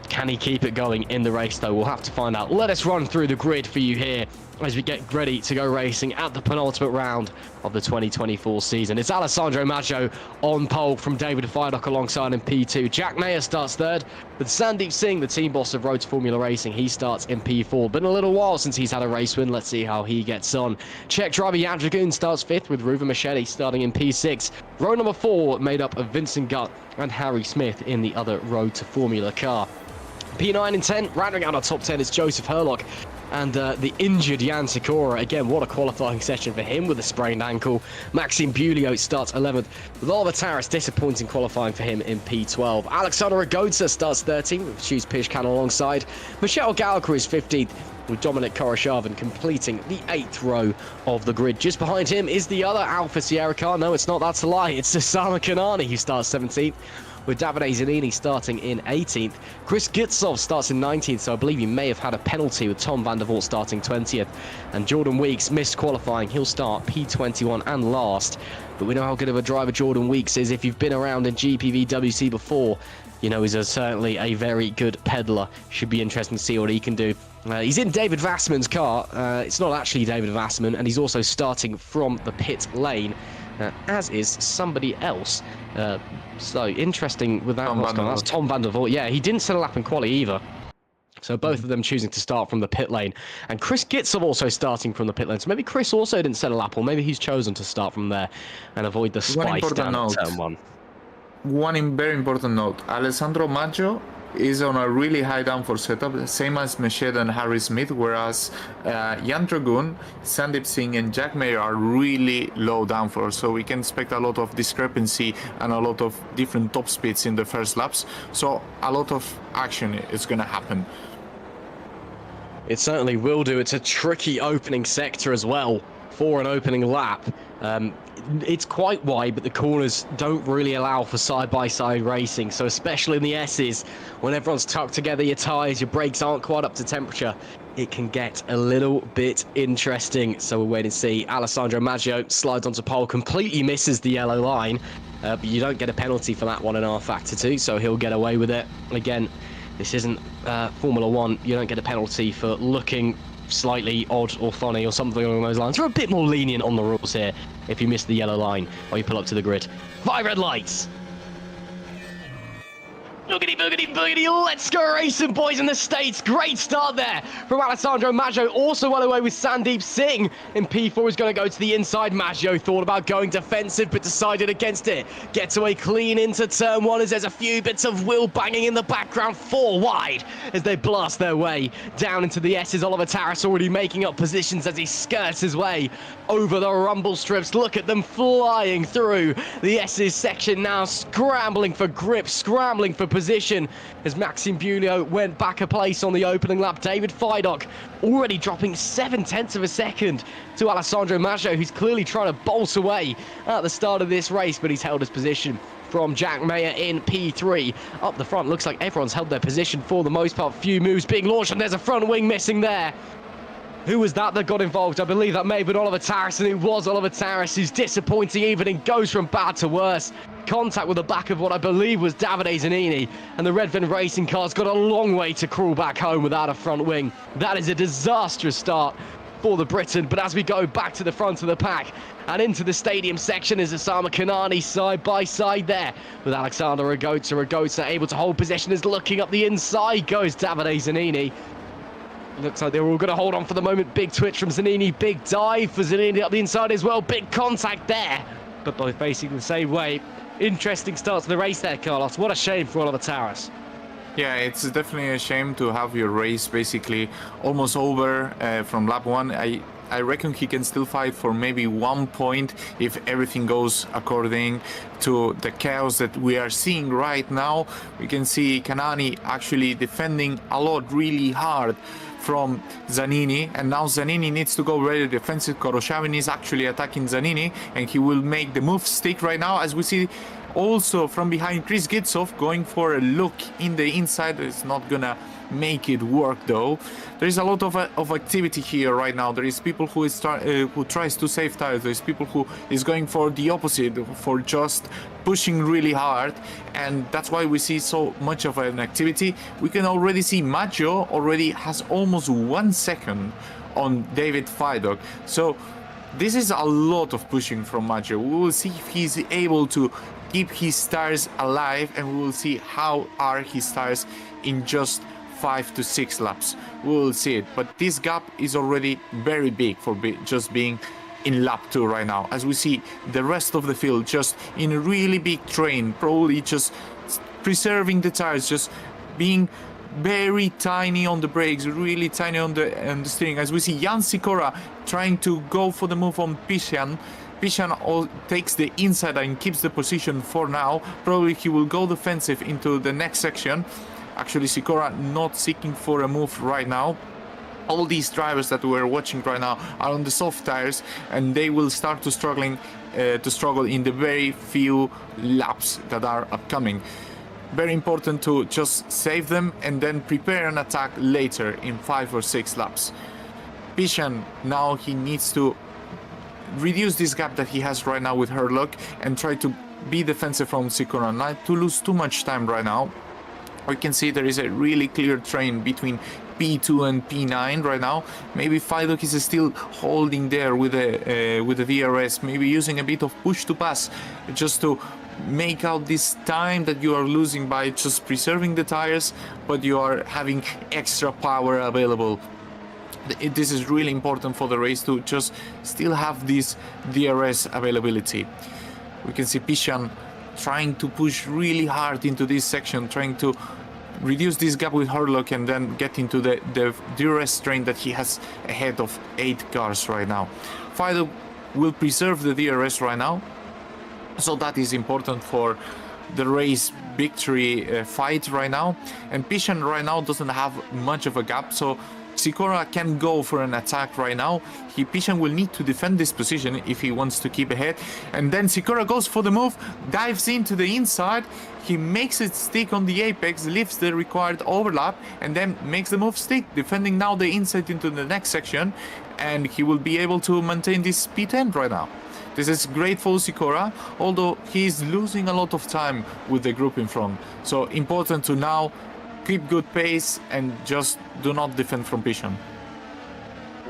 Can he keep it going in the race, though? We'll have to find out. Let us run through the grid for you here as we get ready to go racing at the penultimate round of the 2024 season. It's Alessandro Maggio on pole from David Feidock alongside in P2. Jack Mayer starts third, with Sandeep Singh, the team boss of Road to Formula Racing, he starts in P4. Been a little while since he's had a race win. Let's see how he gets on. Czech driver Jan Dragoon starts fifth, with Ruva Machete starting in P6. Row number 4 made up of Vincent Gutt and Harry Smith in the other Road to Formula car. P9 and 10, rounding out our top 10 is Joseph Herlock and the injured Jan Sikora. Again, what a qualifying session for him with a sprained ankle. Maxime Bulio starts 11th, with Oliver Tarras disappointing qualifying for him in P12. Alexander Ragoza starts 13th, with Shoes Pishkan alongside. Michelle Gallagher is 15th, with Dominic Koroshavin completing the 8th row of the grid. Just behind him is the other Alfa Sierra car. No, it's not, that's a lie. It's Osama Kanani who starts 17th, with Davide Zanini starting in 18th. Chris Gitsov starts in 19th, so I believe he may have had a penalty, with Tom van der Voort starting 20th. And Jordan Weeks missed qualifying. He'll start P21 and last. But we know how good of a driver Jordan Weeks is. If you've been around in GPVWC before, you know he's certainly a very good peddler. Should be interesting to see what he can do. He's in David Vassman's car. It's not actually David Vassman, and he's also starting from the pit lane, as is somebody else. So interesting with that. That's Tom van der Voort. Yeah, he didn't set a lap in quali either. So both of them choosing to start from the pit lane. And Chris Gitsov also starting from the pit lane. So maybe Chris also didn't set a lap, or maybe he's chosen to start from there and avoid the spice down at turn 1. One very important note. Alessandro Maggio is on a really high downforce setup, same as Machete and Harry Smith, whereas Jan Dragoon, Sandeep Singh and Jack Mayer are really low downforce, so we can expect a lot of discrepancy and a lot of different top speeds in the first laps, so a lot of action is going to happen. It certainly will do. It's a tricky opening sector as well for an opening lap. It's quite wide, but the corners don't really allow for side-by-side racing. So especially in the S's, when everyone's tucked together, your tyres, your brakes aren't quite up to temperature, it can get a little bit interesting. So we'll wait and see. Alessandro Maggio slides onto pole, completely misses the yellow line, but you don't get a penalty for that one in R-Factor 2, so he'll get away with it. Again, this isn't Formula 1. You don't get a penalty for looking slightly odd or funny or something along those lines. We're a bit more lenient on the rules here if you miss the yellow line or you pull up to the grid. 5 red lights. Boogity, boogity, boogity, let's go racing, boys in the States. Great start there from Alessandro Maggio. Also well away with Sandeep Singh in P4 is going to go to the inside. Maggio thought about going defensive, but decided against it. Gets away clean into turn 1 as there's a few bits of wheel banging in the background. 4 wide as they blast their way down into the S's. Oliver Tarras already making up positions as he skirts his way over the rumble strips. Look at them flying through the S's section now, scrambling for grip, scrambling for position as Maxime Bulio went back a place on the opening lap. David Fidok already dropping 0.7 of a second to Alessandro Maggio, who's clearly trying to bolt away at the start of this race, but he's held his position from Jack Mayer in P3. Up the front, looks like everyone's held their position for the most part. Few moves being launched, and there's a front wing missing there. Who was that got involved? I believe that may have been Oliver Tarras, and it was Oliver Tarras, whose disappointing evening goes from bad to worse. Contact with the back of what I believe was Davide Zanini, and the Redfin Racing car's got a long way to crawl back home without a front wing. That is a disastrous start for the Briton, but as we go back to the front of the pack and into the stadium section is Osama Kanani side by side there with Alexander Ragota. Ragota able to hold possession, is looking up the inside goes Davide Zanini. Looks like they're all going to hold on for the moment. Big twitch from Zanini, big dive for Zanini up the inside as well. Big contact there, but both facing the same way. Interesting start to the race there, Carlos. What a shame for Oliver Tarras. Yeah, it's definitely a shame to have your race basically almost over from lap 1. I reckon he can still fight for maybe 1 point if everything goes according to the chaos that we are seeing right now. We can see Kanani actually defending a lot, really hard from Zanini, and now Zanini needs to go very defensive. Koroshavin is actually attacking Zanini, and he will make the move stick right now, as we see also from behind Chris Gitsov going for a look in the inside. It's not gonna make it work though. There is a lot of activity here right now. There is people who tries to save tires. There is people who is going for the opposite, for just pushing really hard, and that's why we see so much of an activity. We can already see Maggio already has almost 1 second on David Fidok, so this is a lot of pushing from Maggio. We will see if he's able to keep his tires alive, and we will see how are his tires in just 5 to 6 laps. We will see it, but this gap is already very big for just being in lap 2 right now, as we see the rest of the field just in a really big train, probably just preserving the tires, just being very tiny on the brakes, really tiny on the steering, as we see Jan Sikora trying to go for the move on Pishan. Pishan takes the inside and keeps the position for now. Probably he will go defensive into the next section. Actually, Sikora not seeking for a move right now. All these drivers that we're watching right now are on the soft tires, and they will start to struggle in the very few laps that are upcoming. Very important to just save them and then prepare an attack later in 5 or 6 laps. Pishan, now he needs to reduce this gap that he has right now with Herlock and try to be defensive from Sikora, not to lose too much time right now. We can see there is a really clear train between P2 and P9 right now. Maybe Fidok is still holding there with the VRS, maybe using a bit of push to pass just to make out this time that you are losing by just preserving the tires, but you are having extra power available. This is really important for the race to just still have this DRS availability. We can see Pishan trying to push really hard into this section, trying to reduce this gap with Herlock and then get into the DRS train that he has ahead of 8 cars right now. Fido will preserve the DRS right now, so that is important for the race victory fight right now. And Pishan right now doesn't have much of a gap, so Sikora can go for an attack right now. Pishan will need to defend this position if he wants to keep ahead. And then Sikora goes for the move, dives into the inside. He makes it stick on the apex, lifts the required overlap, and then makes the move stick, defending now the inside into the next section. And he will be able to maintain this P10 right now. This is great for Sikora, although he is losing a lot of time with the group in front. So important to now keep good pace and just do not defend from Pishan.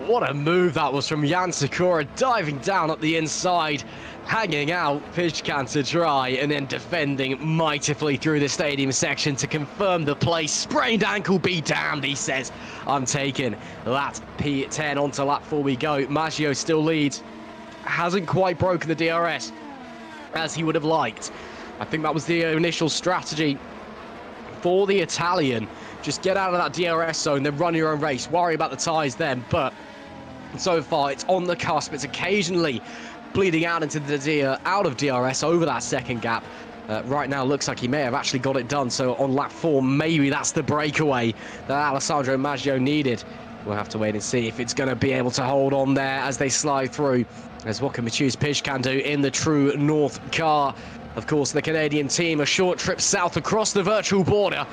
What a move that was from Jan Sikora, diving down at the inside, hanging out, pitch can to dry, and then defending mightifully through the stadium section to confirm the place. Sprained ankle be damned, he says. I'm taking that P10 onto lap 4 we go. Maggio still leads. Hasn't quite broken the DRS as he would have liked. I think that was the initial strategy for the Italian. Just get out of that DRS zone, then run your own race. Worry about the tyres then, but so far it's on the cusp. It's occasionally bleeding out into the out of DRS over that second gap, Right now, looks like he may have actually got it done. So on lap 4, maybe that's the breakaway that Alessandro Maggio needed. We'll have to wait and see if it's going to be able to hold on there as they slide through. As what can Mathieu's Pish can do in the True North car. Of course, the Canadian team, a short trip south across the virtual border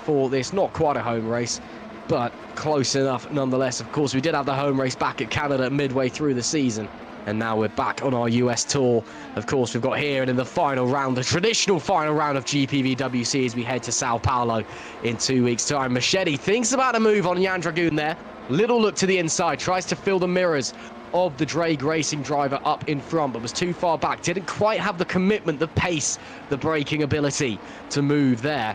for this, not quite a home race, but close enough nonetheless. Of course, we did have the home race back at Canada midway through the season. And now we're back on our US tour. Of course, we've got here and in the final round, the traditional final round of GPVWC as we head to Sao Paulo in 2 weeks' time. Machete thinks about a move on Jan Dragoon there. Little look to the inside, tries to fill the mirrors of the Drake Racing driver up in front, but was too far back. Didn't quite have the commitment, the pace, the braking ability to move there.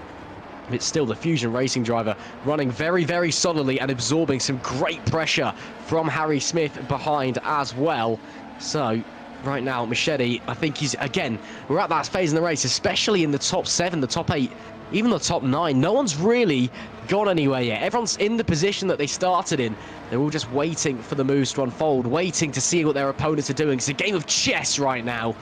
It's still the Fusion Racing driver running very, very solidly and absorbing some great pressure from Harry Smith behind as well. So right now, Machete, I think he's, again, we're at that phase in the race, especially in the top 7, the top 8, even the top 9. No one's really gone anywhere yet. Everyone's in the position that they started in. They're all just waiting for the moves to unfold, waiting to see what their opponents are doing. It's a game of chess right now.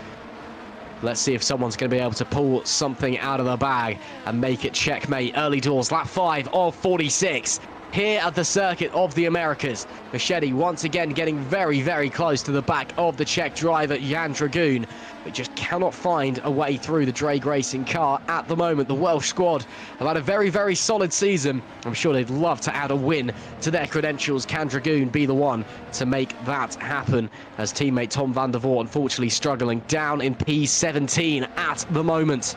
Let's see if someone's going to be able to pull something out of the bag and make it checkmate. Early doors, lap 5 of 46. Here at the circuit of the Americas. Machete once again getting very, very close to the back of the Czech driver, Jan Dragoon, but just cannot find a way through the Drake Racing car at the moment. The Welsh squad have had a very, very solid season. I'm sure they'd love to add a win to their credentials. Can Dragoon be the one to make that happen? As teammate Tom van der Voort unfortunately struggling down in P17 at the moment.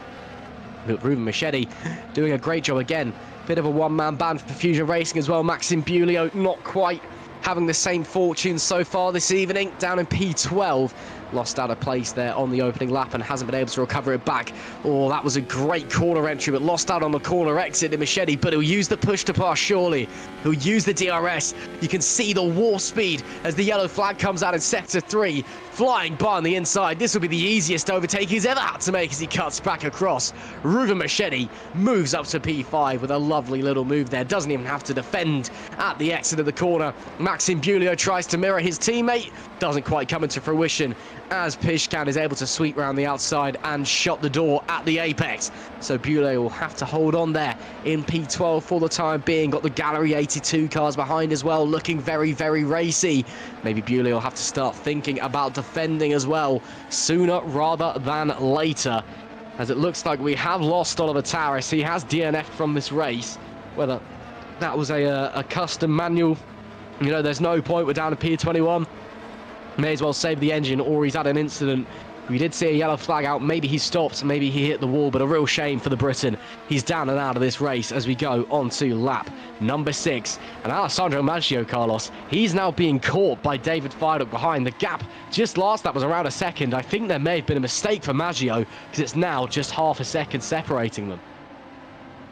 But Ruben Machete doing a great job again. Bit of a one-man band for Fusion Racing as well. Maxim Bulio not quite having the same fortune so far this evening, down in P12. Lost out of place there on the opening lap and hasn't been able to recover it back. Oh, that was a great corner entry, but lost out on the corner exit in Machete, but he'll use the push to pass surely. He'll use the DRS. You can see the warp speed as the yellow flag comes out in sector 3, flying by on the inside. This will be the easiest overtake he's ever had to make as he cuts back across. Ruben Machete moves up to P5 with a lovely little move there. Doesn't even have to defend at the exit of the corner. Maxim Bulio tries to mirror his teammate. Doesn't quite come into fruition as Pishkan is able to sweep around the outside and shut the door at the apex. So Bulio will have to hold on there in P12 for the time being. Got the Gallery 82 cars behind as well, looking very, very racy. Maybe Bulio will have to start thinking about defending as well, sooner rather than later. As it looks like we have lost Oliver Towers. He has DNF'd from this race. Whether that was a custom manual, you know, there's no point. We're down to P21. May as well save the engine, or he's had an incident. We did see a yellow flag out. Maybe he stopped, maybe he hit the wall, but a real shame for the Briton. He's down and out of this race as we go on to lap number 6. And Alessandro Maggio, Carlos, he's now being caught by David Fiduk behind. The gap just last lap was around a second. I think there may have been a mistake for Maggio because it's now just half a second separating them.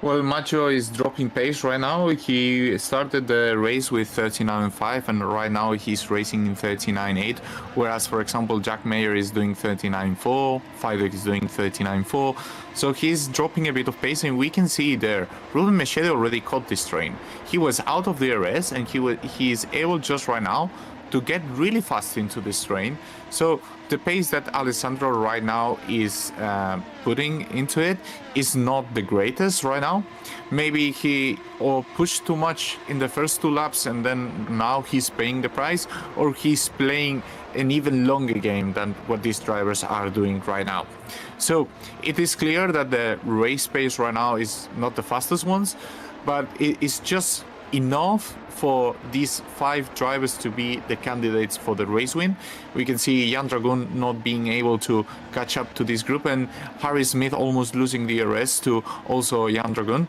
Well, Maggio is dropping pace right now. He started the race with 39.5 and right now he's racing in 39.8. Whereas, for example, Jack Mayer is doing 39.4, Fiduk is doing 39.4. So he's dropping a bit of pace and we can see there, Ruben Machete already caught this train. He was out of the RS and he is able just right now to get really fast into this train. So the pace that Alessandro right now is putting into it is not the greatest right now. Maybe he pushed too much in the first 2 laps and then now he's paying the price, or he's playing an even longer game than what these drivers are doing right now. So it is clear that the race pace right now is not the fastest ones, but it is just enough for these 5 drivers to be the candidates for the race win. We can see Jan Dragoon not being able to catch up to this group and Harry Smith almost losing the RS to also Jan Dragoon.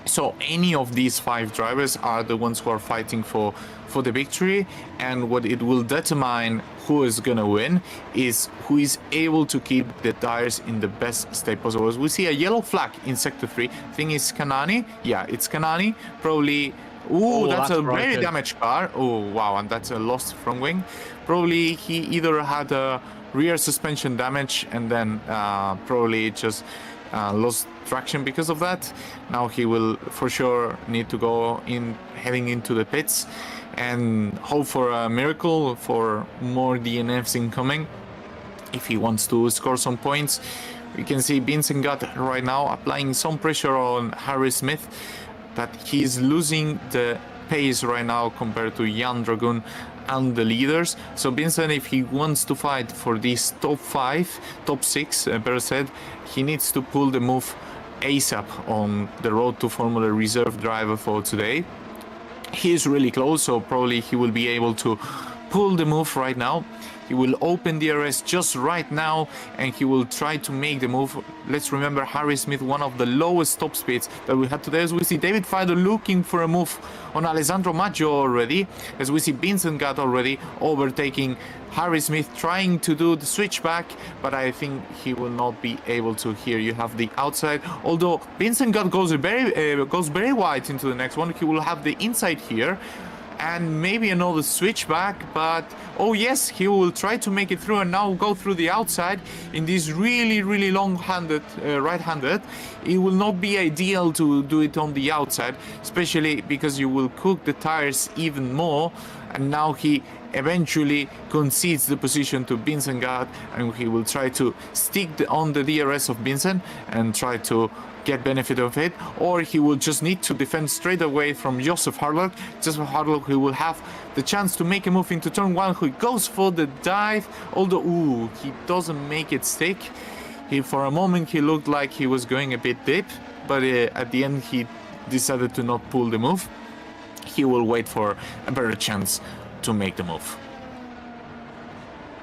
So any of these 5 drivers are the ones who are fighting for the victory, and what it will determine who is gonna win is who is able to keep the tires in the best state possible. As we see a yellow flag in sector 3. I think it's Kanani. Yeah, it's Kanani. Probably. Ooh, that's a very damaged car. Oh, wow, and that's a lost front wing. Probably he either had a rear suspension damage and then probably just lost traction because of that. Now he will for sure need to go in, heading into the pits and hope for a miracle, for more DNFs incoming if he wants to score some points. We can see Vincent Gutt right now applying some pressure on Harry Smith, that he's losing the pace right now compared to Jan Dragoon and the leaders. So Vincent, if he wants to fight for this top 5, top 6, better said, he needs to pull the move ASAP on the road to Formula Reserve driver for today. He is really close, so probably he will be able to pull the move right now. He will open DRS just right now and he will try to make the move. Let's remember Harry Smith, one of the lowest top speeds that we had today, as we see David Fidel looking for a move on Alessandro Maggio already, as we see Vincent Gutt already overtaking Harry Smith, trying to do the switchback, but I think he will not be able to. Here you have the outside, although Vincent Gutt goes very wide into the next one. He will have the inside here and maybe another switchback, but oh yes, he will try to make it through and now go through the outside in this really long-handed right-handed. It will not be ideal to do it on the outside, especially because you will cook the tires even more. And now he eventually concedes the position to Vincent Gutt, and he will try to stick on the DRS of Vincent and try to get benefit of it, or he will just need to defend straight away from Joseph Harlock. Joseph Harlock, who will have the chance to make a move into turn 1, who goes for the dive, although he doesn't make it stick. For a moment he looked like he was going a bit deep, but at the end he decided to not pull the move. He will wait for a better chance to make the move.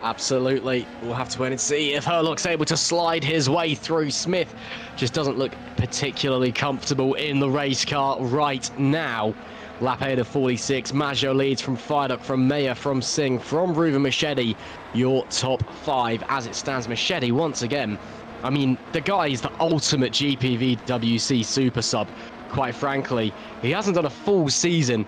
Absolutely. We'll have to wait and see if Herlock's able to slide his way through. Smith just doesn't look particularly comfortable in the race car right now. Lap ahead of 46. Maggio leads from Fidok, from Meyer, from Singh, from Ruven Machete. Your top 5 as it stands. Machete, once again, I mean, the guy is the ultimate GPVWC super sub. Quite frankly, he hasn't done a full season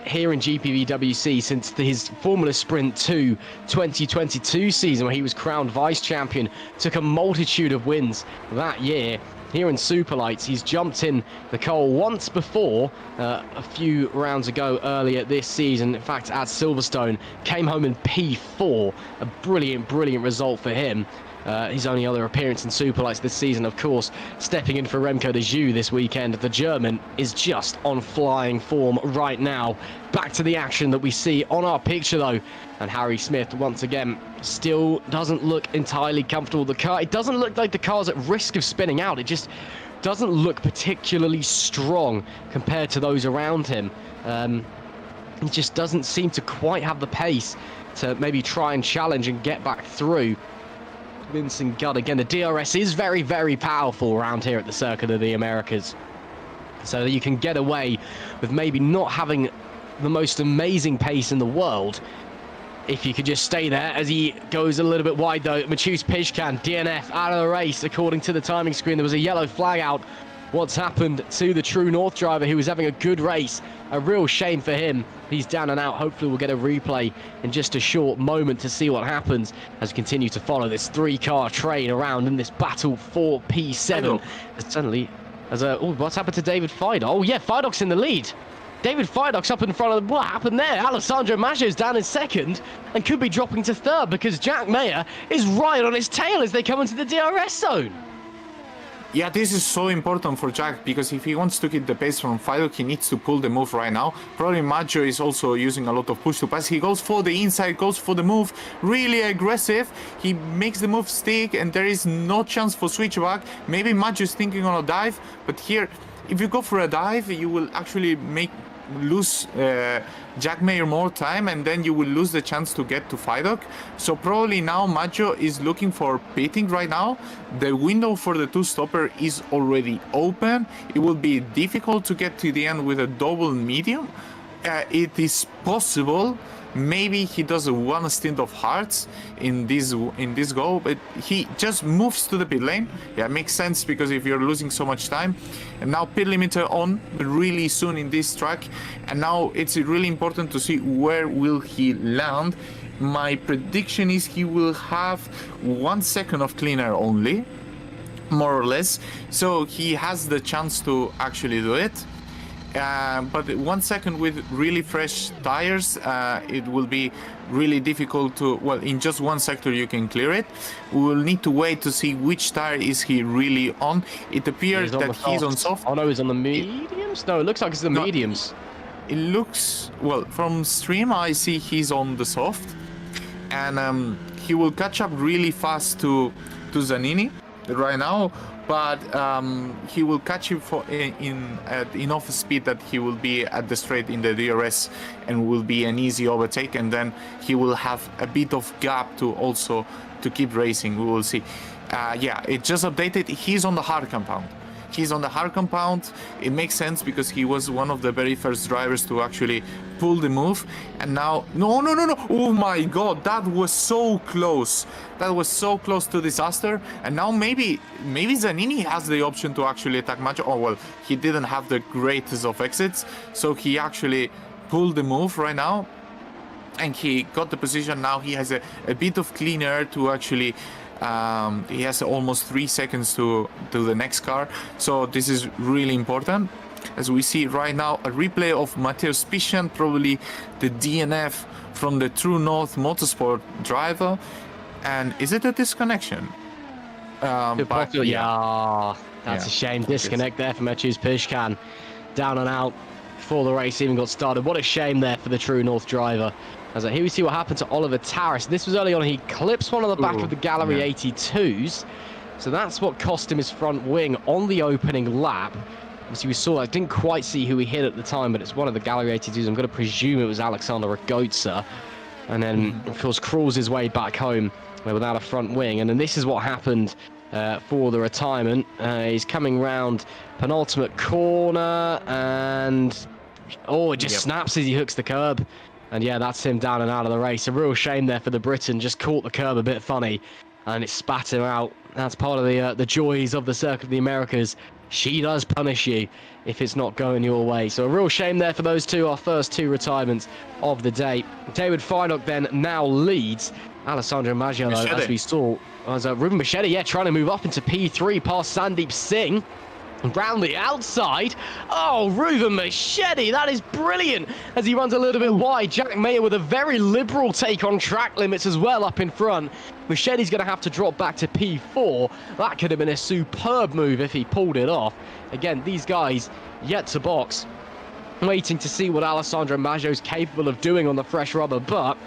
here in GPVWC since his Formula Sprint 2 2022 season, where he was crowned vice champion, took a multitude of wins that year. Here in Superlights, he's jumped in the coal once before, a few rounds ago earlier this season. In fact, at Silverstone, came home in P4, a brilliant result for him. His only other appearance in Superlights this season, of course, stepping in for Remco de Joux this weekend. The German is just on flying form right now. Back to the action that we see on our picture, though. And Harry Smith, once again, still doesn't look entirely comfortable with the car. It doesn't look like the car's at risk of spinning out. It just doesn't look particularly strong compared to those around him. He just doesn't seem to quite have the pace to maybe try and challenge and get back through. Vincent Gutt, again, the DRS is very powerful around here at the Circuit of the Americas, so that you can get away with maybe not having the most amazing pace in the world if you could just stay there. As he goes a little bit wide, though, Matheus Pishkan, DNF, out of the race. According to the timing screen, there was a yellow flag out. What's happened to the True North driver, who was having a good race? A real shame for him. He's down and out. Hopefully we'll get a replay in just a short moment to see what happens as we continue to follow this 3-car train around in this battle for P7. Suddenly, what's happened to David Fidok? Oh yeah, Fidok's in the lead. David Fidok's up in front of them. What happened there? Alessandro Maggio's down in second and could be dropping to third because Jack Mayer is right on his tail as they come into the DRS zone. Yeah, this is so important for Jack, because if he wants to get the pace from Fidok, he needs to pull the move right now. Probably Maggio is also using a lot of push to pass. He goes for the inside, goes for the move, really aggressive. He makes the move stick and there is no chance for switchback. Maybe Maggio is thinking on a dive, but here, if you go for a dive, you will actually lose Jack Mayer more time, and then you will lose the chance to get to Fidok. So probably now Maggio is looking for pitting right now. The window for the 2-stopper is already open. It will be difficult to get to the end with a double medium. It is possible. Maybe he does one stint of hearts in this go, but he just moves to the pit lane. Yeah, makes sense, because if you're losing so much time. And now pit limiter on really soon in this track, and now it's really important to see where will he land. My prediction is he will have 1 second of clean air only, more or less, so he has the chance to actually do it. but 1 second with really fresh tires, it will be really difficult to, well, in just one sector you can clear it. We will need to wait to see which tire is he really on. It appears that he's on soft. Oh no, he's on the mediums? No, it looks like it's the mediums. It looks, well, from stream I see he's on the soft, and he will catch up really fast to Zanini right now, but he will catch him at enough speed that he will be at the straight in the DRS and will be an easy overtake, and then he will have a bit of gap to also to keep racing. We will see. Yeah, it just updated. He's on the hard compound. He's on the hard compound. It makes sense because he was one of the very first drivers to actually pull the move. And now, no. Oh my God, that was so close. That was so close to disaster. And now maybe Zanini has the option to actually attack Maggio. Oh, well, he didn't have the greatest of exits. So he actually pulled the move right now. And he got the position. Now he has a bit of clean air to actually... he has almost 3 seconds to the next car, so this is really important. As we see right now, a replay of Mateusz Pishan, probably the DNF from the True North Motorsport driver. And is it a disconnection? Yeah, that's a shame. Disconnect there for Mateusz Pishan. Down and out before the race even got started. What a shame there for the True North driver. As here we see what happened to Oliver Tarras. This was early on. He clips one on the back of the Gallery 82s. So that's what cost him his front wing on the opening lap. Obviously, we saw that. I didn't quite see who he hit at the time, but it's one of the Gallery 82s. I'm going to presume it was Alexander Ragotsa. And then, of course, crawls his way back home without a front wing. And then this is what happened for the retirement. He's coming round penultimate corner, and... oh, it just snaps as he hooks the curb. And yeah, that's him down and out of the race. A real shame there for the Briton. Just caught the curb a bit funny, and it spat him out. That's part of the joys of the Circuit of the Americas. She does punish you if it's not going your way. So a real shame there for those two, our first two retirements of the day. David Frynock then now leads. Alessandro Maggio, though, as we saw, was Ruben Bichetti, trying to move up into P3 past Sandeep Singh. Round the outside. Oh, Ruben Bichetti, that is brilliant as he runs a little bit wide. Jack Mayer with a very liberal take on track limits as well up in front. Bichetti's going to have to drop back to P4. That could have been a superb move if he pulled it off. Again, these guys yet to box, waiting to see what Alessandro Maggio's capable of doing on the fresh rubber, but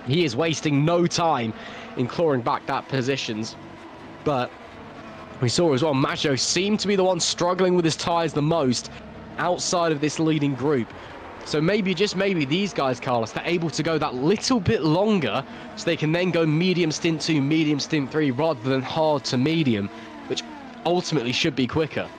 he is wasting no time in clawing back that positions. But we saw as well, Maggio seemed to be the one struggling with his tyres the most outside of this leading group. So maybe, just maybe, these guys, Carlos, they're able to go that little bit longer so they can then go medium stint 2, medium stint 3 rather than hard to medium, which ultimately should be quicker.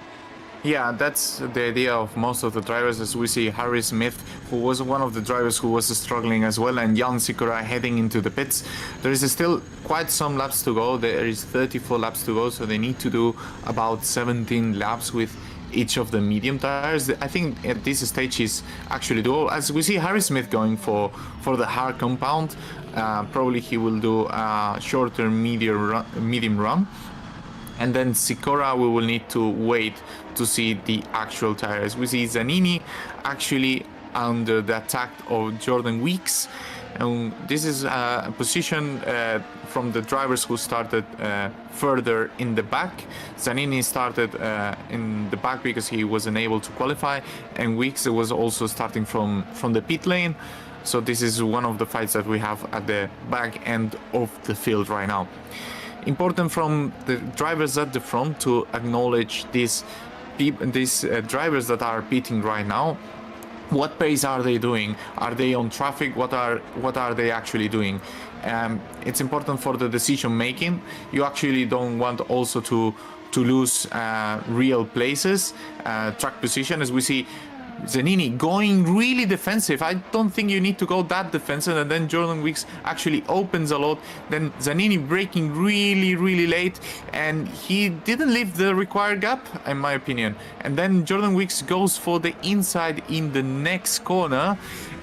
Yeah, that's the idea of most of the drivers, as we see Harry Smith, who was one of the drivers who was struggling as well, and Jan Sikora heading into the pits. There is still quite some laps to go. There is 34 laps to go, so they need to do about 17 laps with each of the medium tires. I think at this stage is actually doable. As we see Harry Smith going for the hard compound, probably he will do a shorter medium run. And then Sikora, we will need to wait to see the actual tires. We see Zanini actually under the attack of Jordan Weeks. And this is a position from the drivers who started further in the back. Zanini started in the back because he wasn't able to qualify, and Weeks was also starting from the pit lane. So this is one of the fights that we have at the back end of the field right now. Important from the drivers at the front to acknowledge these drivers that are pitting right now. What pace are they doing? Are they on traffic? What are they actually doing? It's important for the decision making. You actually don't want also to lose real places, track position, as we see Zanini going really defensive. I don't think you need to go that defensive, and then Jordan Weeks actually opens a lot. Then Zanini braking really late, and he didn't leave the required gap, in my opinion. And then Jordan Weeks goes for the inside in the next corner,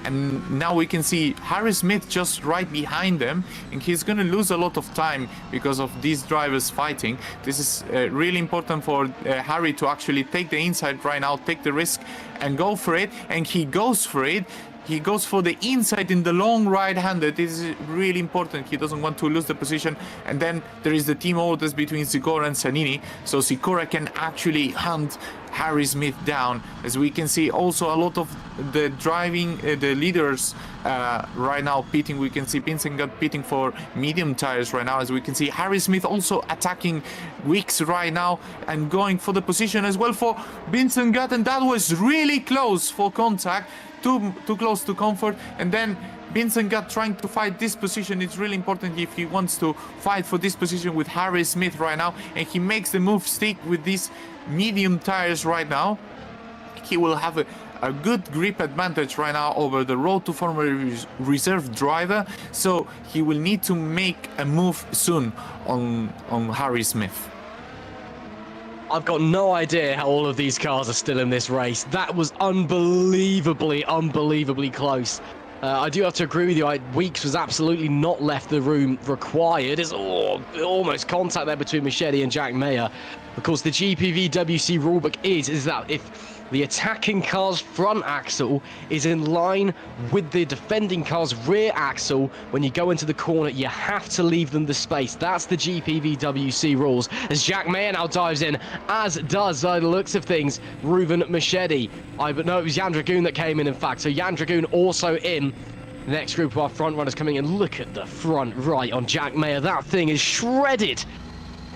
and now we can see Harry Smith just right behind them, and he's gonna lose a lot of time because of these drivers fighting. This is really important for Harry to actually take the inside right now, take the risk and go for it, and he goes for it. He goes for the inside in the long right-hander. This is really important. He doesn't want to lose the position. And then there is the team orders between Sikora and Sanini. So Sikora can actually hunt Harry Smith down. As we can see, also a lot of the driving, the leaders right now pitting. We can see Vincent Gutt pitting for medium tires right now. As we can see, Harry Smith also attacking Wicks right now and going for the position as well for Vincent Gutt. And that was really close for contact. Too close to comfort, and then Vincent Gutt trying to fight this position. It's really important if he wants to fight for this position with Harry Smith right now, and he makes the move stick with these medium tires right now. He will have a good grip advantage right now over the Road to Formula Reserve driver, so he will need to make a move soon on Harry Smith. I've got no idea how all of these cars are still in this race. That was unbelievably close. I do have to agree with you. Weeks was absolutely not left the room required. It's almost contact there between Machete and Jack Mayer. Of course, the GPVWC rulebook is that if the attacking car's front axle is in line with the defending car's rear axle, when you go into the corner, you have to leave them the space. That's the GPVWC rules. As Jack Mayer now dives in, as does, by the looks of things, Reuven Machete. But no, it was Jan Dragoon that came in fact. So Jan Dragoon also in. The next group of our front runners coming in. Look at the front right on Jack Mayer. That thing is shredded.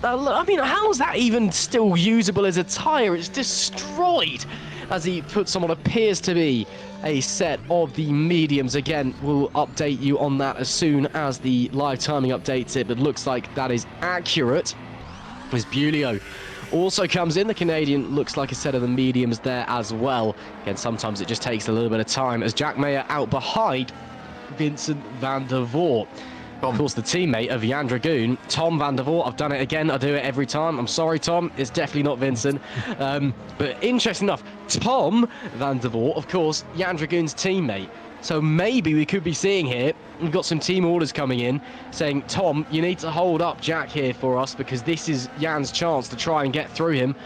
I mean, how is that even still usable as a tyre? It's destroyed as he puts on what appears to be a set of the mediums. Again, we'll update you on that as soon as the live timing updates it, but looks like that is accurate. As Bulio also comes in, the Canadian looks like a set of the mediums there as well. Again, sometimes it just takes a little bit of time as Jack Mayer out behind Vincent van der Voort. Of course, the teammate of Jan Dragoon, Tom van der Voort. I've done it again. I do it every time. I'm sorry, Tom. It's definitely not Vincent. But interesting enough, Tom van der Voort, of course, Jan Dragoon's teammate. So maybe we could be seeing here, we've got some team orders coming in saying, Tom, you need to hold up Jack here for us because this is Jan's chance to try and get through him.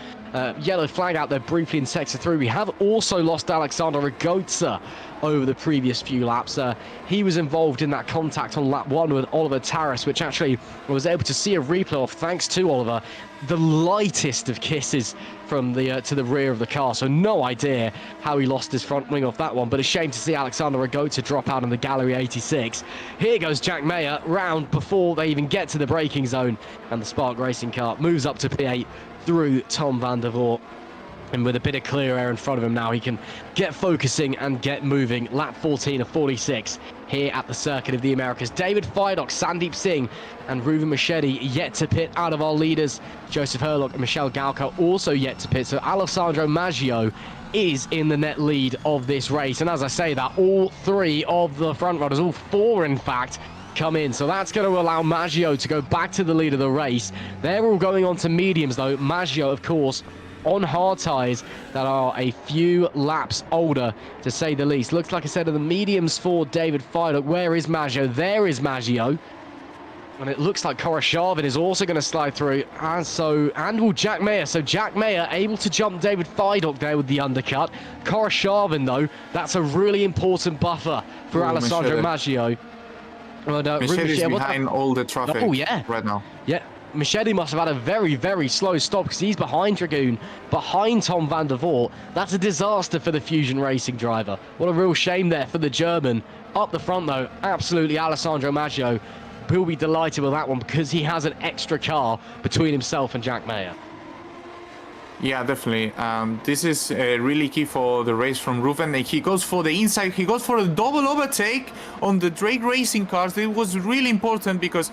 Yellow flag out there briefly in sector 3. We have also lost Alexander Ragotza over the previous few laps. He was involved in that contact on lap 1 with Oliver Taras, which actually I was able to see a replay of, thanks to Oliver. The lightest of kisses from the to the rear of the car, so no idea how he lost his front wing off that one, but a shame to see Alexander Ragotza drop out in the Gallery 86. Here goes Jack Mayer round before they even get to the braking zone, and the Spark Racing car moves up to P8 through Tom van der Voort. And with a bit of clear air in front of him now, he can get focusing and get moving. Lap 14 of 46 here at the Circuit of the Americas. David Fidok, Sandeep Singh and Reuven Machete yet to pit out of our leaders. Joseph Herlock and Michelle Galco also yet to pit. So Alessandro Maggio is in the net lead of this race. And as I say that, all three of the front runners, all four in fact, come in. So that's going to allow Maggio to go back to the lead of the race. They're all going on to mediums though. Maggio, of course, on hard tyres that are a few laps older, to say the least. Looks like a set of the mediums for David Fidok. Where is Maggio? There is Maggio. And it looks like Koroshavin is also going to slide through. And will Jack Mayer. So Jack Mayer able to jump David Fidok there with the undercut. Koroshavin, though, that's a really important buffer for Alessandro Maggio. Machete is behind all the traffic right now. Yeah. Machete must have had a very, very slow stop because he's behind Dragoon, behind Tom van der Voort. That's a disaster for the Fusion Racing driver. What a real shame there for the German. Up the front, though, absolutely Alessandro Maggio will be delighted with that one because he has an extra car between himself and Jack Mayer. Yeah, definitely. This is really key for the race from Reuven. He goes for the inside. He goes for a double overtake on the Drake Racing cars. It was really important because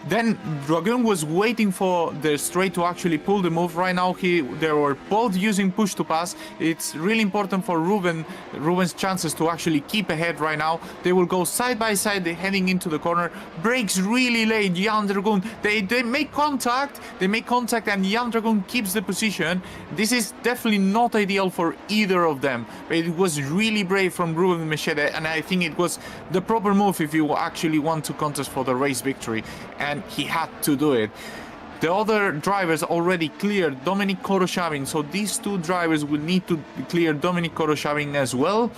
Then Dragoon was waiting for the straight to actually pull the move. Right now they were both using push to pass. It's really important for Ruben's chances to actually keep ahead right now. They will go side by side, they're heading into the corner. Brakes really late. Jan Dragoon, they make contact. And Jan Dragoon keeps the position. This is definitely not ideal for either of them. But it was really brave from Ruben Machete, and I think it was the proper move if you actually want to contest for the race victory. And he had to do it. The other drivers already cleared Dominic Koroshavin, so these two drivers will need to clear Dominic Koroshavin as well,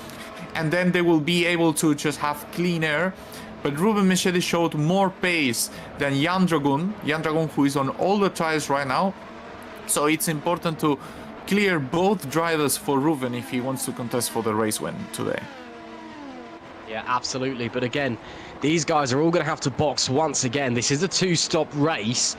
and then they will be able to just have clean air. But Ruben Machete showed more pace than Jan Dragoon, who is on all the tires right now, so it's important to clear both drivers for Ruben if he wants to contest for the race win today. Yeah, absolutely. But again, these guys are all going to have to box once again. This is a two-stop race.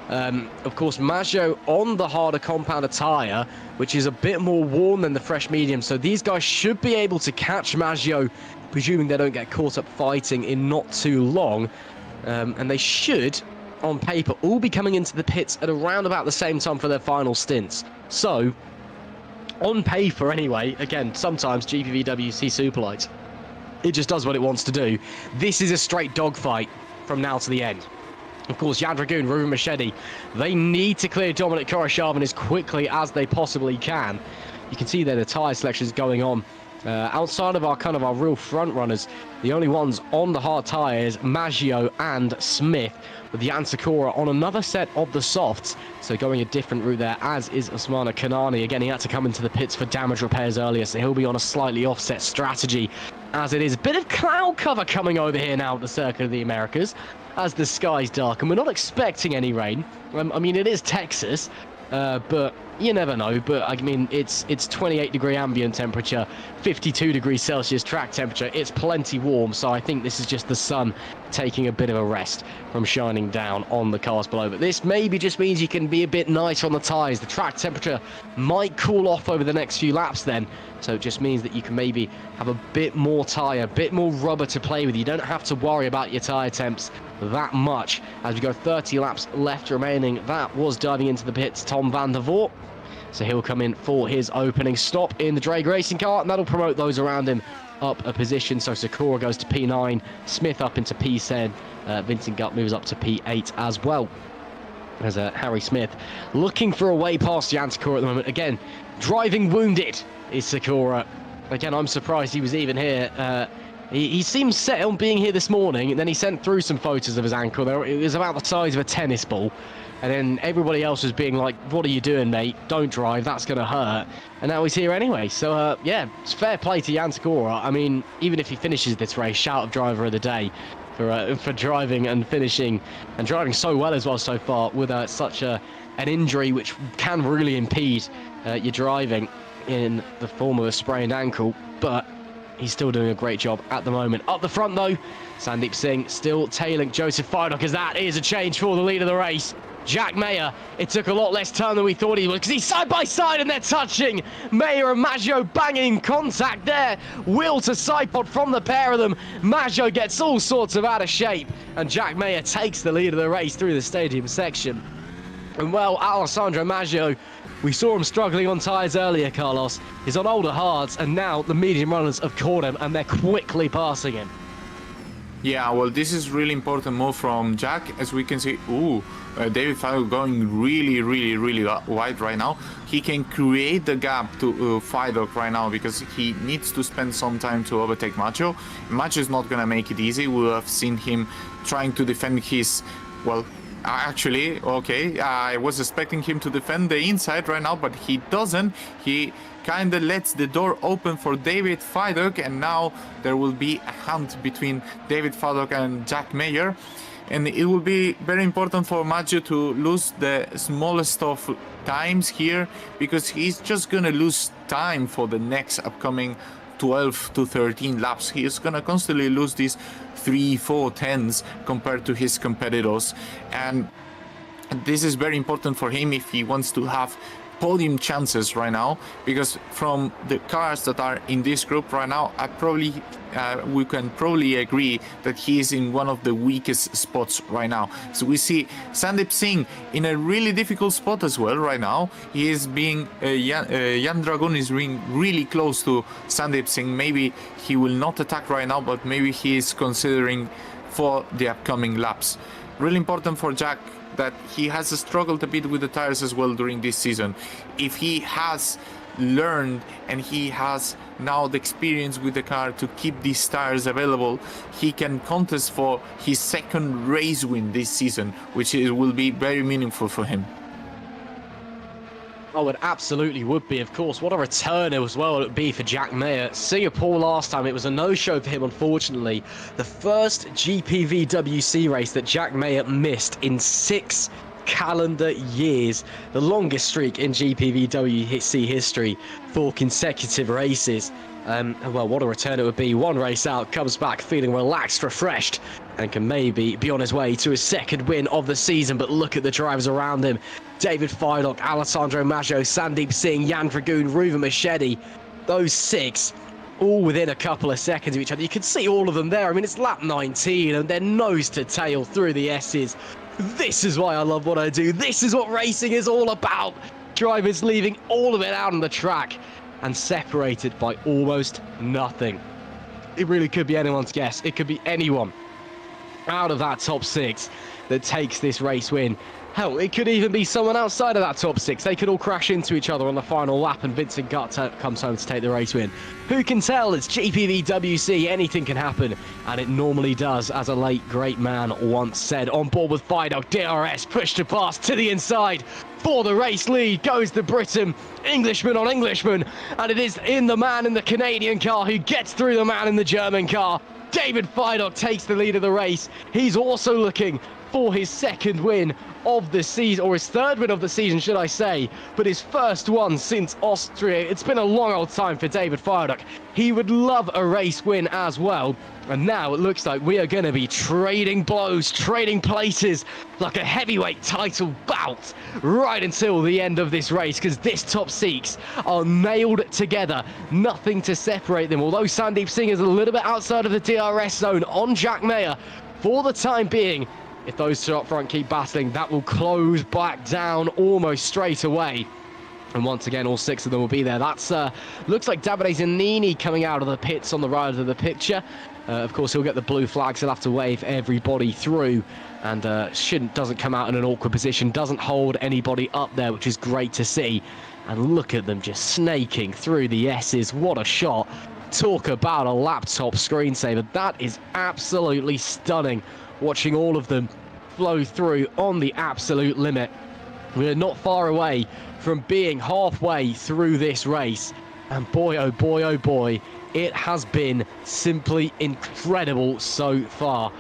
Of course, Maggio on the harder compounder tyre, which is a bit more worn than the fresh medium. So these guys should be able to catch Maggio, presuming they don't get caught up fighting in not too long. And they should, on paper, all be coming into the pits at around about the same time for their final stints. So, on paper anyway, again, sometimes GPVWC Superlights, it just does what it wants to do. This is a straight dogfight from now to the end. Of course, Jan Dragoon, Ruben Machete, they need to clear Dominic Koroshavin as quickly as they possibly can. You can see there the tyre selection is going on. Outside of our real front runners, the only ones on the hard tyres, Maggio and Smith, with Jan Sakura on another set of the softs, so going a different route there, as is Osmana Kanani. Again, he had to come into the pits for damage repairs earlier, so he'll be on a slightly offset strategy, as it is. A bit of cloud cover coming over here now at the Circuit of the Americas, as the skies darken. We're not expecting any rain. I mean, it is Texas, but you never know. But I mean, it's 28-degree ambient temperature, 52 degrees Celsius track temperature. It's plenty warm, so I think this is just the sun taking a bit of a rest from shining down on the cars below. But this maybe just means you can be a bit nice on the tyres. The track temperature might cool off over the next few laps then, so it just means that you can maybe have a bit more tyre, a bit more rubber to play with. You don't have to worry about your tyre temps that much as we go 30 laps left remaining. That was diving into the pits, Tom van der Voort. So he'll come in for his opening stop in the drag racing car, and that'll promote those around him up a position. So Sakura goes to P9, Smith up into P10, Vincent Gutt moves up to P8 as well. As Harry Smith looking for a way past Jan Sakura at the moment. Again, driving wounded is Sakura. Again, I'm surprised he was even here. He seems set on being here this morning, and then he sent through some photos of his ankle. It was about the size of a tennis ball. And then everybody else was being like, what are you doing, mate? Don't drive, that's going to hurt. And now he's here anyway. So, yeah, it's fair play to Jan Sakura. I mean, even if he finishes this race, shout of driver of the day for driving and finishing, and driving so well as well so far with such an injury which can really impede your driving in the form of a sprained ankle. But he's still doing a great job at the moment. Up the front, though, Sandeep Singh still tailing Joseph Fidok, as that is a change for the lead of the race. Jack Mayer, it took a lot less time than we thought he would, because he's side by side and they're touching. Mayer and Maggio banging contact there. Wheel to side pod from the pair of them. Maggio gets all sorts of out of shape, and Jack Mayer takes the lead of the race through the stadium section. And well, Alessandro Maggio, we saw him struggling on tyres earlier, Carlos. He's on older hards, and now the medium runners have caught him, and they're quickly passing him. Yeah, well, this is really important move from Jack, as we can see. David Fidok going really wide right now. He can create the gap to Fidok right now, because he needs to spend some time to overtake Maggio. Maggio is not gonna make it easy. We have seen him trying to defend his, well, actually, okay, I was expecting him to defend the inside right now, but he doesn't. He kind of lets the door open for David Fidok, and now there will be a hunt between David Fidok and Jack Mayer. And it will be very important for Maggio to lose the smallest of times here, because he's just gonna lose time for the next upcoming 12 to 13 laps. He is gonna constantly lose these 3-4 tenths compared to his competitors, and this is very important for him if he wants to have podium chances right now, because from the cars that are in this group right now, we can probably agree that he is in one of the weakest spots right now. So we see Sandeep Singh in a really difficult spot as well right now. He is being Jan Dragun is being really close to Sandeep Singh. Maybe he will not attack right now, but maybe he is considering for the upcoming laps. Really important for Jack that he has struggled a bit with the tires as well during this season. If he has learned and he has now the experience with the car to keep these tires available, he can contest for his second race win this season, which will be very meaningful for him. Oh, it absolutely would be, of course. What a return as well it would be for Jack Mayer. Singapore last time, it was a no-show for him, unfortunately. The first GPVWC race that Jack Mayer missed in 6 calendar years. The longest streak in GPVWC history for consecutive races. Well, what a return it would be. One race out, comes back feeling relaxed, refreshed, and can maybe be on his way to his second win of the season. But look at the drivers around him. David Feidock, Alessandro Maggio, Sandeep Singh, Jan Dragun, Ruven Machedi. Those 6, all within a couple of seconds of each other. You can see all of them there. I mean, it's lap 19, and they're nose to tail through the S's. This is why I love what I do. This is what racing is all about. Drivers leaving all of it out on the track and separated by almost nothing. It really could be anyone's guess. It could be anyone out of that top 6 that takes this race win. Hell, it could even be someone outside of that top 6. They could all crash into each other on the final lap and Vincent Gutt comes home to take the race win. Who can tell? It's GPVWC. Anything can happen. And it normally does, as a late great man once said. On board with Feidock, DRS pushed to pass to the inside. For the race lead goes the Briton. Englishman on Englishman. And it is in the man in the Canadian car who gets through the man in the German car. David Feidock takes the lead of the race. He's also looking for his second win of the season, or his third win of the season, should I say, but his first one since Austria. It's been a long old time for David Feidock. He would love a race win as well. And now it looks like we are going to be trading blows, trading places, like a heavyweight title bout right until the end of this race, because this top 6 are nailed together. Nothing to separate them. Although Sandeep Singh is a little bit outside of the DRS zone on Jack Mayer for the time being. If those two up front keep battling, that will close back down almost straight away. And once again, all 6 of them will be there. That's looks like Davide Zanini coming out of the pits on the right of the picture. Of course, he'll get the blue flags. He'll have to wave everybody through. And doesn't come out in an awkward position. Doesn't hold anybody up there, which is great to see. And look at them just snaking through the S's. What a shot. Talk about a laptop screensaver. That is absolutely stunning. Watching all of them flow through on the absolute limit. We're not far away from being halfway through this race. And boy, oh boy, oh boy, it has been simply incredible so far.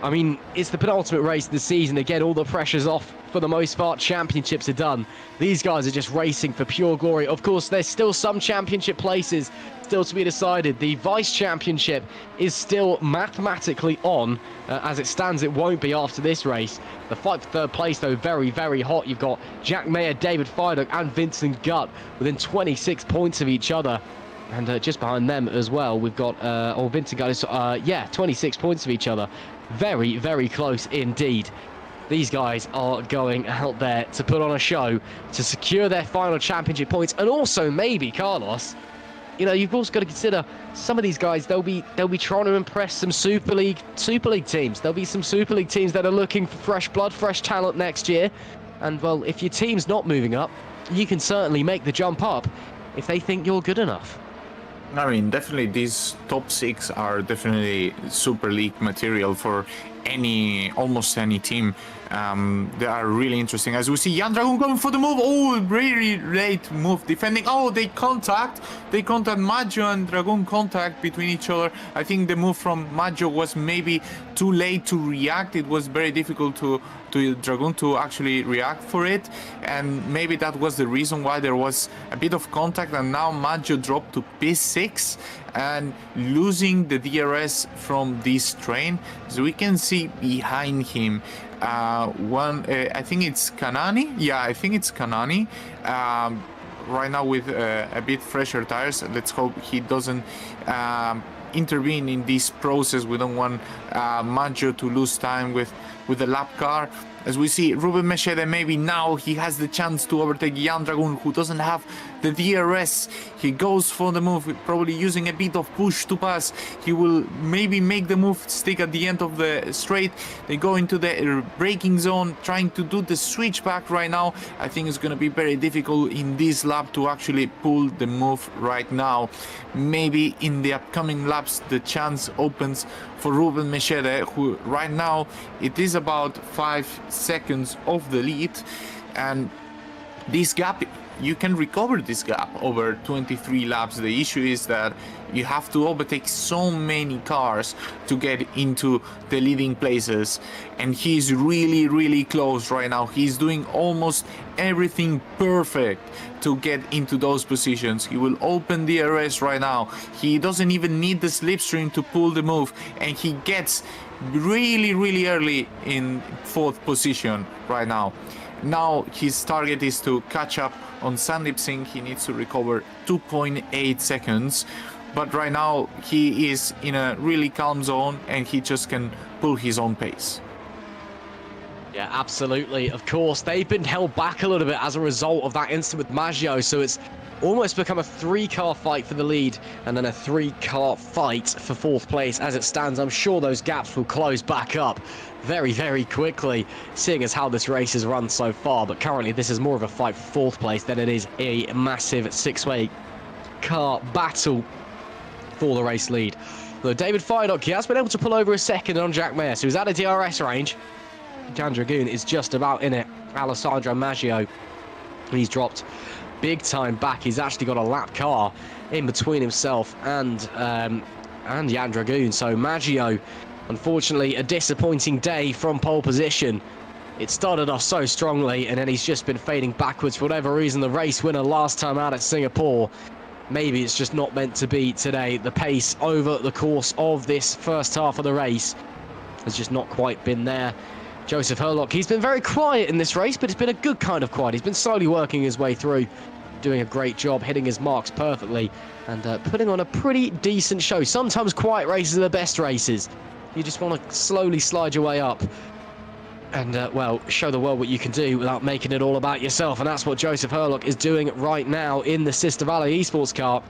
I mean, it's the penultimate race of the season. Again, all the pressure's off for the most part. Championships are done. These guys are just racing for pure glory. Of course, there's still some championship places still to be decided. The vice championship is still mathematically on. As it stands, it won't be after this race. The fight for third place, though, very, very hot. You've got Jack Mayer, David Feidock, and Vincent Gutt within 26 points of each other. And just behind them as well, we've got, Vincent Gutt is, 26 points of each other. Very, very close indeed. These guys are going out there to put on a show, to secure their final championship points, and also maybe, Carlos, you know, you've also got to consider some of these guys. They'll be trying to impress some Super League teams. There'll be some Super League teams that are looking for fresh blood, fresh talent next year. And well, if your team's not moving up, you can certainly make the jump up if they think you're good enough. I mean, definitely these top 6 are definitely Super League material for almost any team. They are really interesting. As we see Jan Dragun going for the move. Oh, very late move defending. Oh, they contact Maggio and Dragun contact between each other. I think the move from Maggio was maybe too late to react. It was very difficult to Dragun to actually react for it, and maybe that was the reason why there was a bit of contact. And now Maggio dropped to P6, and losing the DRS from this train. So we can see behind him I think it's Kanani. Yeah, I think it's Kanani. Right now with a bit fresher tires. Let's hope he doesn't intervene in this process. We don't want Maggio to lose time with the lap car. As we see, Ruben Mechede, maybe now he has the chance to overtake Jan Dragoon, who doesn't have the DRS. He goes for the move, probably using a bit of push to pass. He will maybe make the move stick at the end of the straight. They go into the braking zone, trying to do the switch back right now. I think it's going to be very difficult in this lap to actually pull the move right now. Maybe in the upcoming laps, the chance opens for Ruben Mechede, who right now it is about 5 seconds off the lead, and this gap, you can recover this gap over 23 laps. The issue is that you have to overtake so many cars to get into the leading places, and he's really close right now. He's doing almost everything perfect to get into those positions. He will open the DRS right now. He doesn't even need the slipstream to pull the move, and he gets really early in 4th position right now. Now his target is to catch up on Sandeep Singh. He needs to recover 2.8 seconds, but right now he is in a really calm zone and he just can pull his own pace. Yeah, absolutely. Of course, they've been held back a little bit as a result of that incident with Maggio, so it's almost become a 3-car fight for the lead and then a 3-car fight for 4th place. As it stands, I'm sure those gaps will close back up very quickly, seeing as how this race has run so far. But currently this is more of a fight for 4th place than it is a massive 6-way car battle for the race lead. Though David Feidock, he has been able to pull over a second on Jack Mayer, so he's at a DRS range. Jan Dragoon is just about in it. Alessandro Maggio, he's dropped big time back. He's actually got a lap car in between himself and Jan Dragoon. So Maggio, unfortunately, a disappointing day from pole position. It started off so strongly and then he's just been fading backwards for whatever reason. The race winner last time out at Singapore, maybe it's just not meant to be today. The pace over the course of this first half of the race has just not quite been there. Joseph Herlock, he's been very quiet in this race, but it's been a good kind of quiet. He's been slowly working his way through, doing a great job, hitting his marks perfectly, and putting on a pretty decent show. Sometimes quiet races are the best races. You just want to slowly slide your way up and, well, show the world what you can do without making it all about yourself. And that's what Joseph Herlock is doing right now in the Sister Valley Esports car.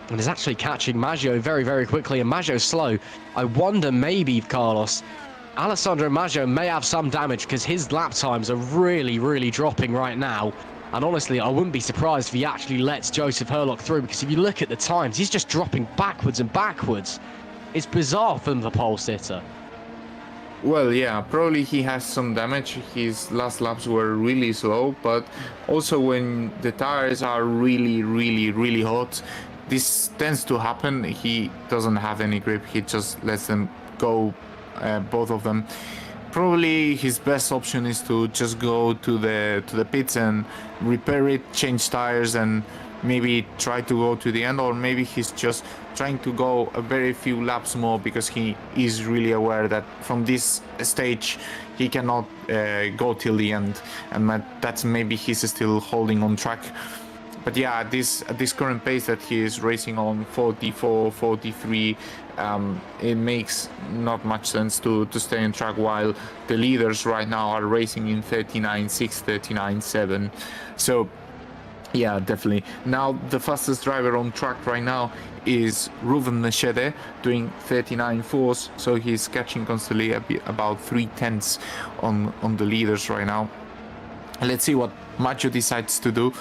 And is actually catching Maggio very quickly, and Maggio's slow. I wonder maybe, Carlos, Alessandro Maggio may have some damage because his lap times are really dropping right now. And honestly, I wouldn't be surprised if he actually lets Joseph Herlock through, because if you look at the times, he's just dropping backwards and backwards. It's bizarre from the pole sitter. Well, yeah, probably he has some damage. His last laps were really slow, but also when the tires are really hot, this tends to happen. He doesn't have any grip. He just lets them go, both of them. Probably his best option is to just go to the pits and repair it, change tires, and maybe try to go to the end, or maybe he's just trying to go a very few laps more because he is really aware that from this stage he cannot go till the end, and that's maybe he's still holding on track. But yeah, at this current pace that he is racing on, 44, 43, it makes not much sense to stay on track, while the leaders right now are racing in 39.6, 39.7. So yeah, definitely. Now the fastest driver on track right now is Ruben Mechede, doing 39.4s, so he's catching constantly about 3/10 on the leaders right now. Let's see what Maggio decides to do.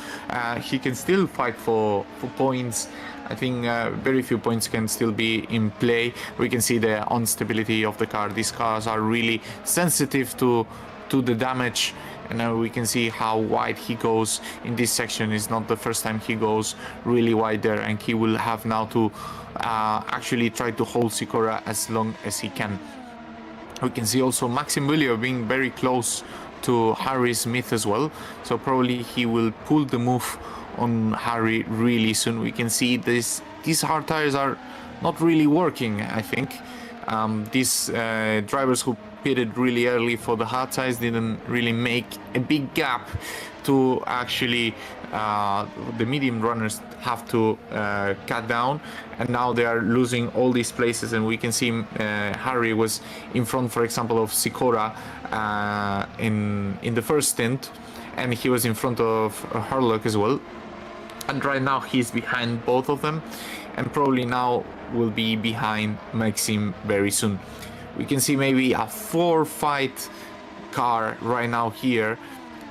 He can still fight for points. I think very few points can still be in play. We can see the instability of the car. These cars are really sensitive to the damage, and now we can see how wide he goes in this section. It's not the first time he goes really wide there, and he will have now to actually try to hold Sikora as long as he can. We can see also Maximilio being very close to Harry Smith as well, so probably he will pull the move on Harry really soon. We can see these hard tires are not really working, I think. These drivers who pitted really early for the hard tires didn't really make a big gap to actually the medium runners have to cut down, and now they are losing all these places. And we can see Harry was in front, for example, of Sikora in the first stint, and he was in front of Herlock as well, and right now he's behind both of them, and probably now will be behind Maxim very soon. We can see maybe a 4-fight car right now here.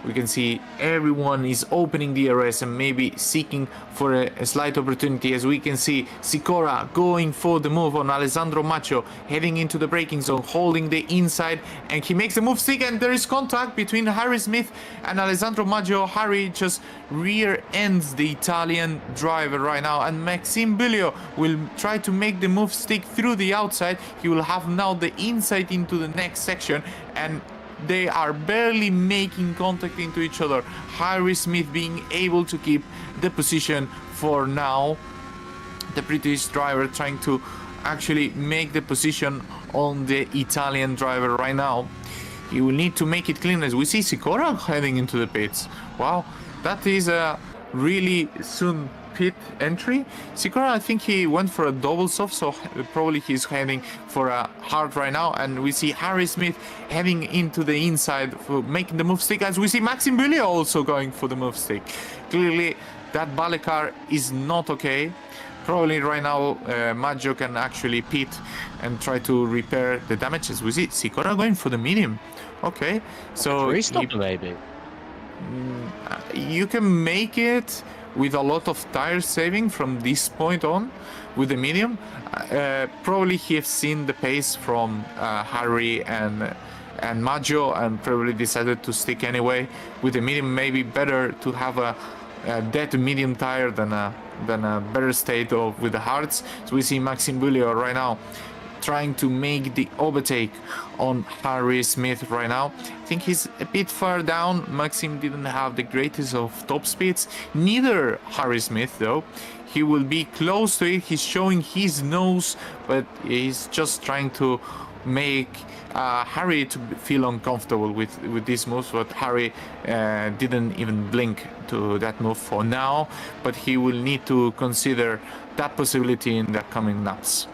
We can see everyone is opening DRS and maybe seeking for a slight opportunity, as we can see Sikora going for the move on Alessandro Macho, heading into the braking zone, holding the inside, and he makes the move stick, and there is contact between Harry Smith and Alessandro Maggio. Harry just rear ends the Italian driver right now, and Maxime Bulliot will try to make the move stick through the outside. He will have now the inside into the next section, and they are barely making contact into each other. Harry Smith being able to keep the position for now. The British driver trying to actually make the position on the Italian driver right now. He will need to make it clean, as we see Sikora heading into the pits. Wow, that is a really soon pit entry. Sikora, I think he went for a double soft, so probably he's heading for a hard right now. And we see Harry Smith heading into the inside for making the move stick, as we see Maxime Bulliot also going for the move stick. Clearly that Bale car is not okay. Probably right now Maggio can actually pit and try to repair the damages. We see Sikora going for the medium. Okay, so maybe you can make it with a lot of tire saving from this point on with the medium. Probably he has seen the pace from Harry and Maggio, and probably decided to stick anyway with the medium. Maybe better to have a dead medium tire than a better state of with the hards. So we see Maxime Bulliot right now trying to make the overtake on Harry Smith right now. I think he's a bit far down. Maxime didn't have the greatest of top speeds, neither Harry Smith though. He will be close to it. He's showing his nose, but he's just trying to make Harry to feel uncomfortable with this move. But Harry didn't even blink to that move for now, but he will need to consider that possibility in the coming laps.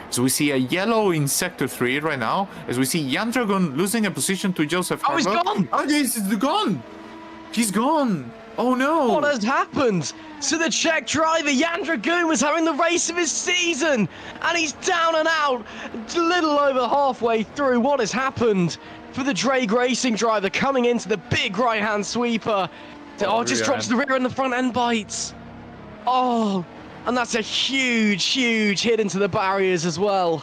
So we see a yellow in Sector 3 right now, as we see Jan Dragon losing a position to Joseph Harlock. Oh, he's gone! Oh, he's gone! He's gone! Oh no! What has happened? So the Czech driver Jan Dragoon was having the race of his season, and he's down and out, a little over halfway through. What has happened for the Drake Racing driver coming into the big right-hand sweeper? Oh, just drops the rear and the front end bites. Oh, and that's a huge, huge hit into the barriers as well.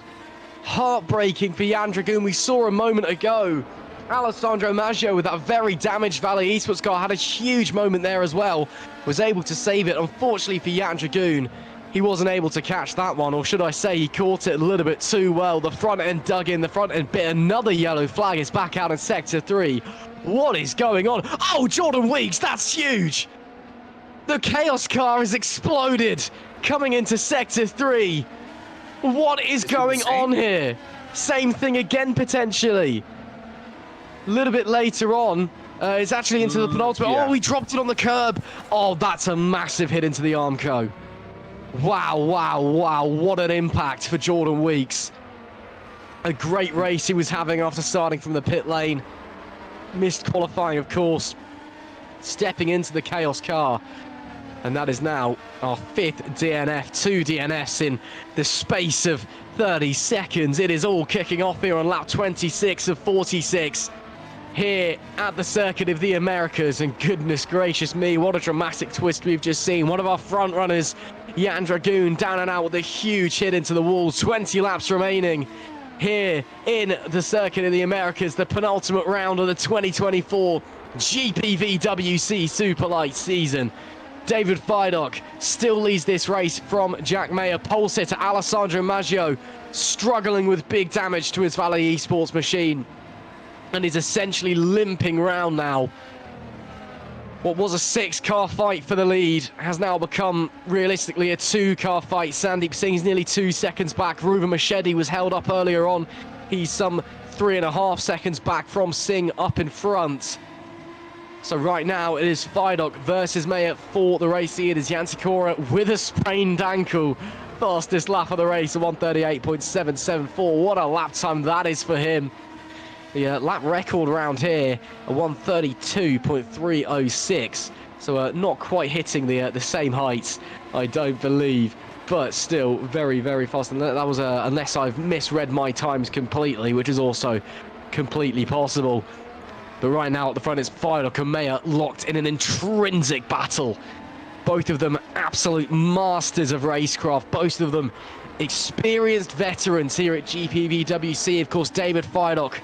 Heartbreaking for Jan Dragoon. We saw a moment ago Alessandro Maggio with that very damaged Valley Esports car had a huge moment there as well. Was able to save it. Unfortunately for Jan Dragoon, he wasn't able to catch that one, or should I say he caught it a little bit too well. The front end dug in, the front end bit. Another yellow flag is back out in Sector 3. What is going on? Oh, Jordan Weeks, that's huge! The Chaos car has exploded coming into Sector 3. What is going on here? Same thing again, potentially. A little bit later on, it's actually into the penultimate. Yeah. Oh, he dropped it on the curb. Oh, that's a massive hit into the Armco. Wow, wow, wow. What an impact for Jordan Weeks. A great race he was having after starting from the pit lane. Missed qualifying, of course. Stepping into the Chaos car. And that is now our 5th DNF, 2 DNFs in the space of 30 seconds. It is all kicking off here on lap 26 of 46 here at the Circuit of the Americas. And goodness gracious me, what a dramatic twist we've just seen. One of our front runners, Jan Dragoon, down and out with a huge hit into the wall. 20 laps remaining here in the Circuit of the Americas, the penultimate round of the 2024 GPVWC Superlights season. David Feidock still leads this race from Jack Mayer. Pole sitter Alessandro Maggio struggling with big damage to his Valley Esports machine and is essentially limping round now. What was a 6-car fight for the lead has now become realistically a 2-car fight. Sandeep Singh's nearly 2 seconds back. Ruben Machedi was held up earlier on. He's some 3.5 seconds back from Singh up in front. So right now it is Fidok versus Mayer for the race. It is Yansikora with a sprained ankle. Fastest lap of the race, a 138.774. What a lap time that is for him. The lap record around here, a 132.306. So not quite hitting the same heights, I don't believe. But still very, very fast. And that was, unless I've misread my times completely, which is also completely possible. But right now at the front, it's Fidok and Mayer locked in an intrinsic battle. Both of them absolute masters of racecraft. Both of them experienced veterans here at GPVWC. Of course, David Fidok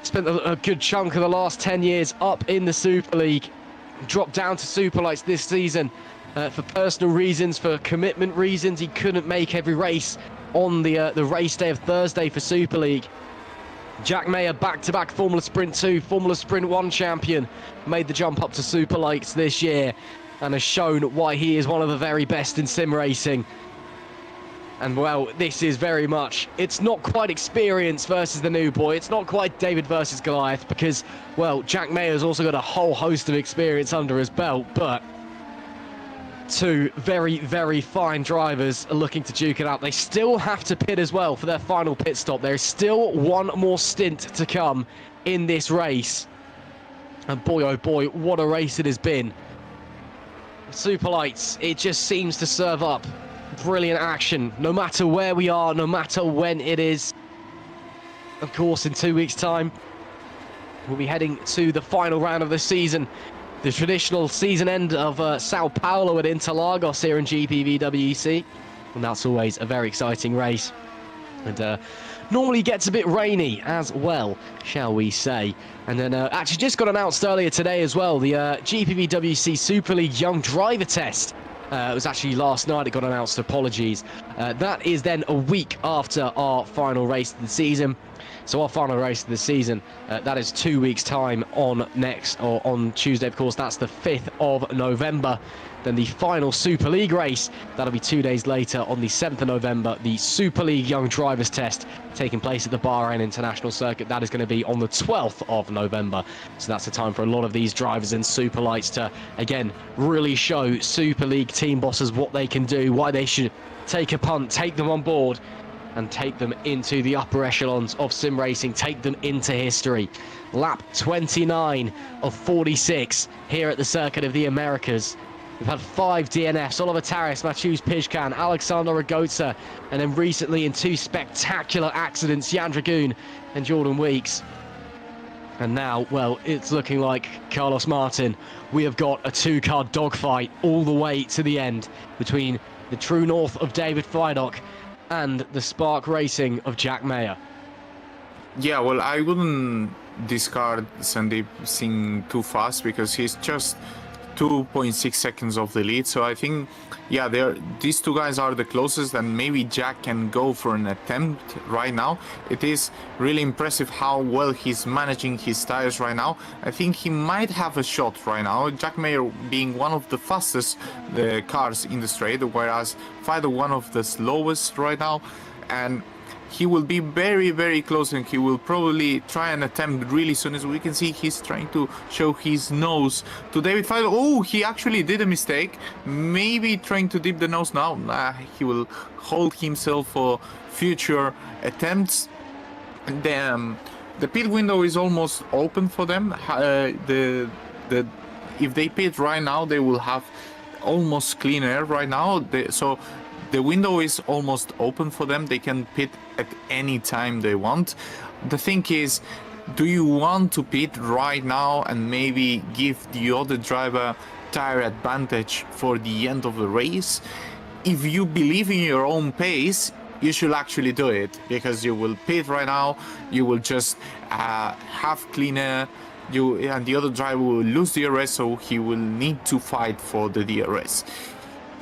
spent a good chunk of the last 10 years up in the Super League. Dropped down to Superlights this season for personal reasons, for commitment reasons. He couldn't make every race on the race day of Thursday for Super League. Jack Mayer, back-to-back Formula Sprint 2, Formula Sprint 1 champion, made the jump up to Superlights this year and has shown why he is one of the very best in sim racing. And well, this is very much, it's not quite experience versus the new boy. It's not quite David versus Goliath because, well, Jack Mayer's also got a whole host of experience under his belt, but two very, very fine drivers are looking to duke it out. They still have to pit as well for their final pit stop. There is still one more stint to come in this race. And boy, oh boy, what a race it has been. Superlights, it just seems to serve up brilliant action, no matter where we are, no matter when it is. Of course, in 2 weeks' time, we'll be heading to the final round of the season. The traditional season end of Sao Paulo at Interlagos here in GPVWC. And that's always a very exciting race. And normally gets a bit rainy as well, shall we say. And then actually just got announced earlier today as well, the GPVWC Super League Young Driver Test. It was actually last night it got announced, apologies. That is then a week after our final race of the season. So our final race of the season, that is 2 weeks' time on Tuesday, of course, that's the 5th of November. Then the final Super League race, that'll be 2 days later on the 7th of November, the Super League Young Drivers Test taking place at the Bahrain International Circuit. That is going to be on the 12th of November. So that's the time for a lot of these drivers in Superlights to, again, really show Super League team bosses what they can do, why they should take a punt, take them on board, and take them into the upper echelons of sim racing, take them into history. Lap 29 of 46 here at the Circuit of the Americas. We've had 5 DNFs, Oliver Taris, Matthews Pijkan, Alexander Ragotza, and then recently in 2 spectacular accidents, Jan Dragoon and Jordan Weeks. And now, well, it's looking like Carlos Martin. We have got a 2-car dogfight all the way to the end between the true north of David Fidok and the Spark Racing of Jack Mayer. Yeah, well, I wouldn't discard Sandeep Singh too fast because he's just 2.6 seconds off the lead. So I think, yeah, these two guys are the closest, and maybe Jack can go for an attempt right now. It is really impressive how well he's managing his tires right now. I think he might have a shot right now. Jack Mayer being one of the fastest cars in the straight, whereas Fido one of the slowest right now. And he will be very, very close, and he will probably try and attempt really soon. As we can see, he's trying to show his nose to David Fido. Oh, he actually did a mistake. Maybe trying to dip the nose now. He will hold himself for future attempts. The pit window is almost open for them. If they pit right now, they will have almost clean air right now. So the window is almost open for them. They can pit at any time they want. The thing is, do you want to pit right now and maybe give the other driver tire advantage for the end of the race? If you believe in your own pace, you should actually do it, because you will pit right now, you will just have clean air, and the other driver will lose DRS, so he will need to fight for the DRS.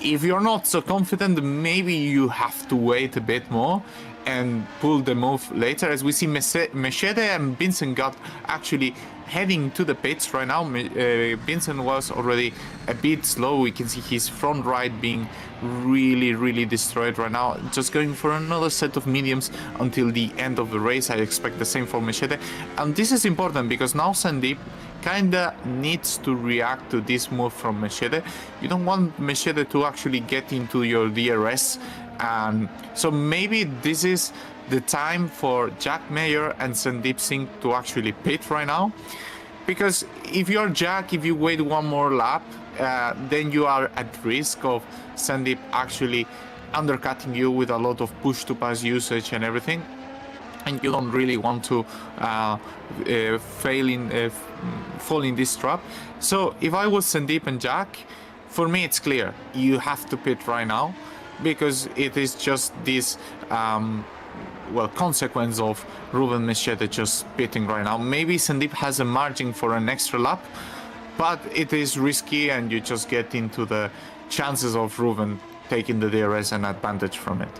If you're not so confident, maybe you have to wait a bit more and pull the move later. As we see, Machete and Vincent got actually heading to the pits right now. Vincent was already a bit slow. We can see his front right being really destroyed right now. Just going for another set of mediums until the end of the race. I expect the same for Machete. And this is important because now Sandeep kinda needs to react to this move from Machete. You don't want Machete to actually get into your DRS, and so maybe this is the time for Jack Mayer and Sandeep Singh to actually pit right now, because if you're Jack, if you wait one more lap, then you are at risk of Sandeep actually undercutting you with a lot of push to pass usage and everything. And you don't really want to fall in this trap. So if I was Sandeep and Jack, for me it's clear, you have to pit right now, because it is just this consequence of Ruben Machete just pitting right now. Maybe Sandeep has a margin for an extra lap, but it is risky and you just get into the chances of Ruben taking the DRS and advantage from it.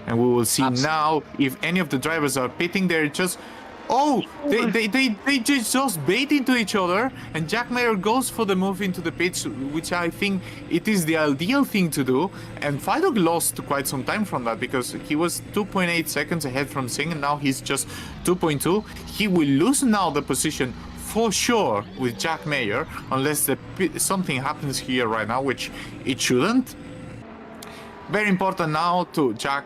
And we will see now if any of the drivers are pitting. They're just, they just bait into each other, and Jack Mayer goes for the move into the pits, which I think it is the ideal thing to do. And Fidok lost quite some time from that, because he was 2.8 seconds ahead from Singh, and now he's just 2.2. He will lose now the position for sure with Jack Mayer, unless something happens here right now, which it shouldn't. Very important now to Jack.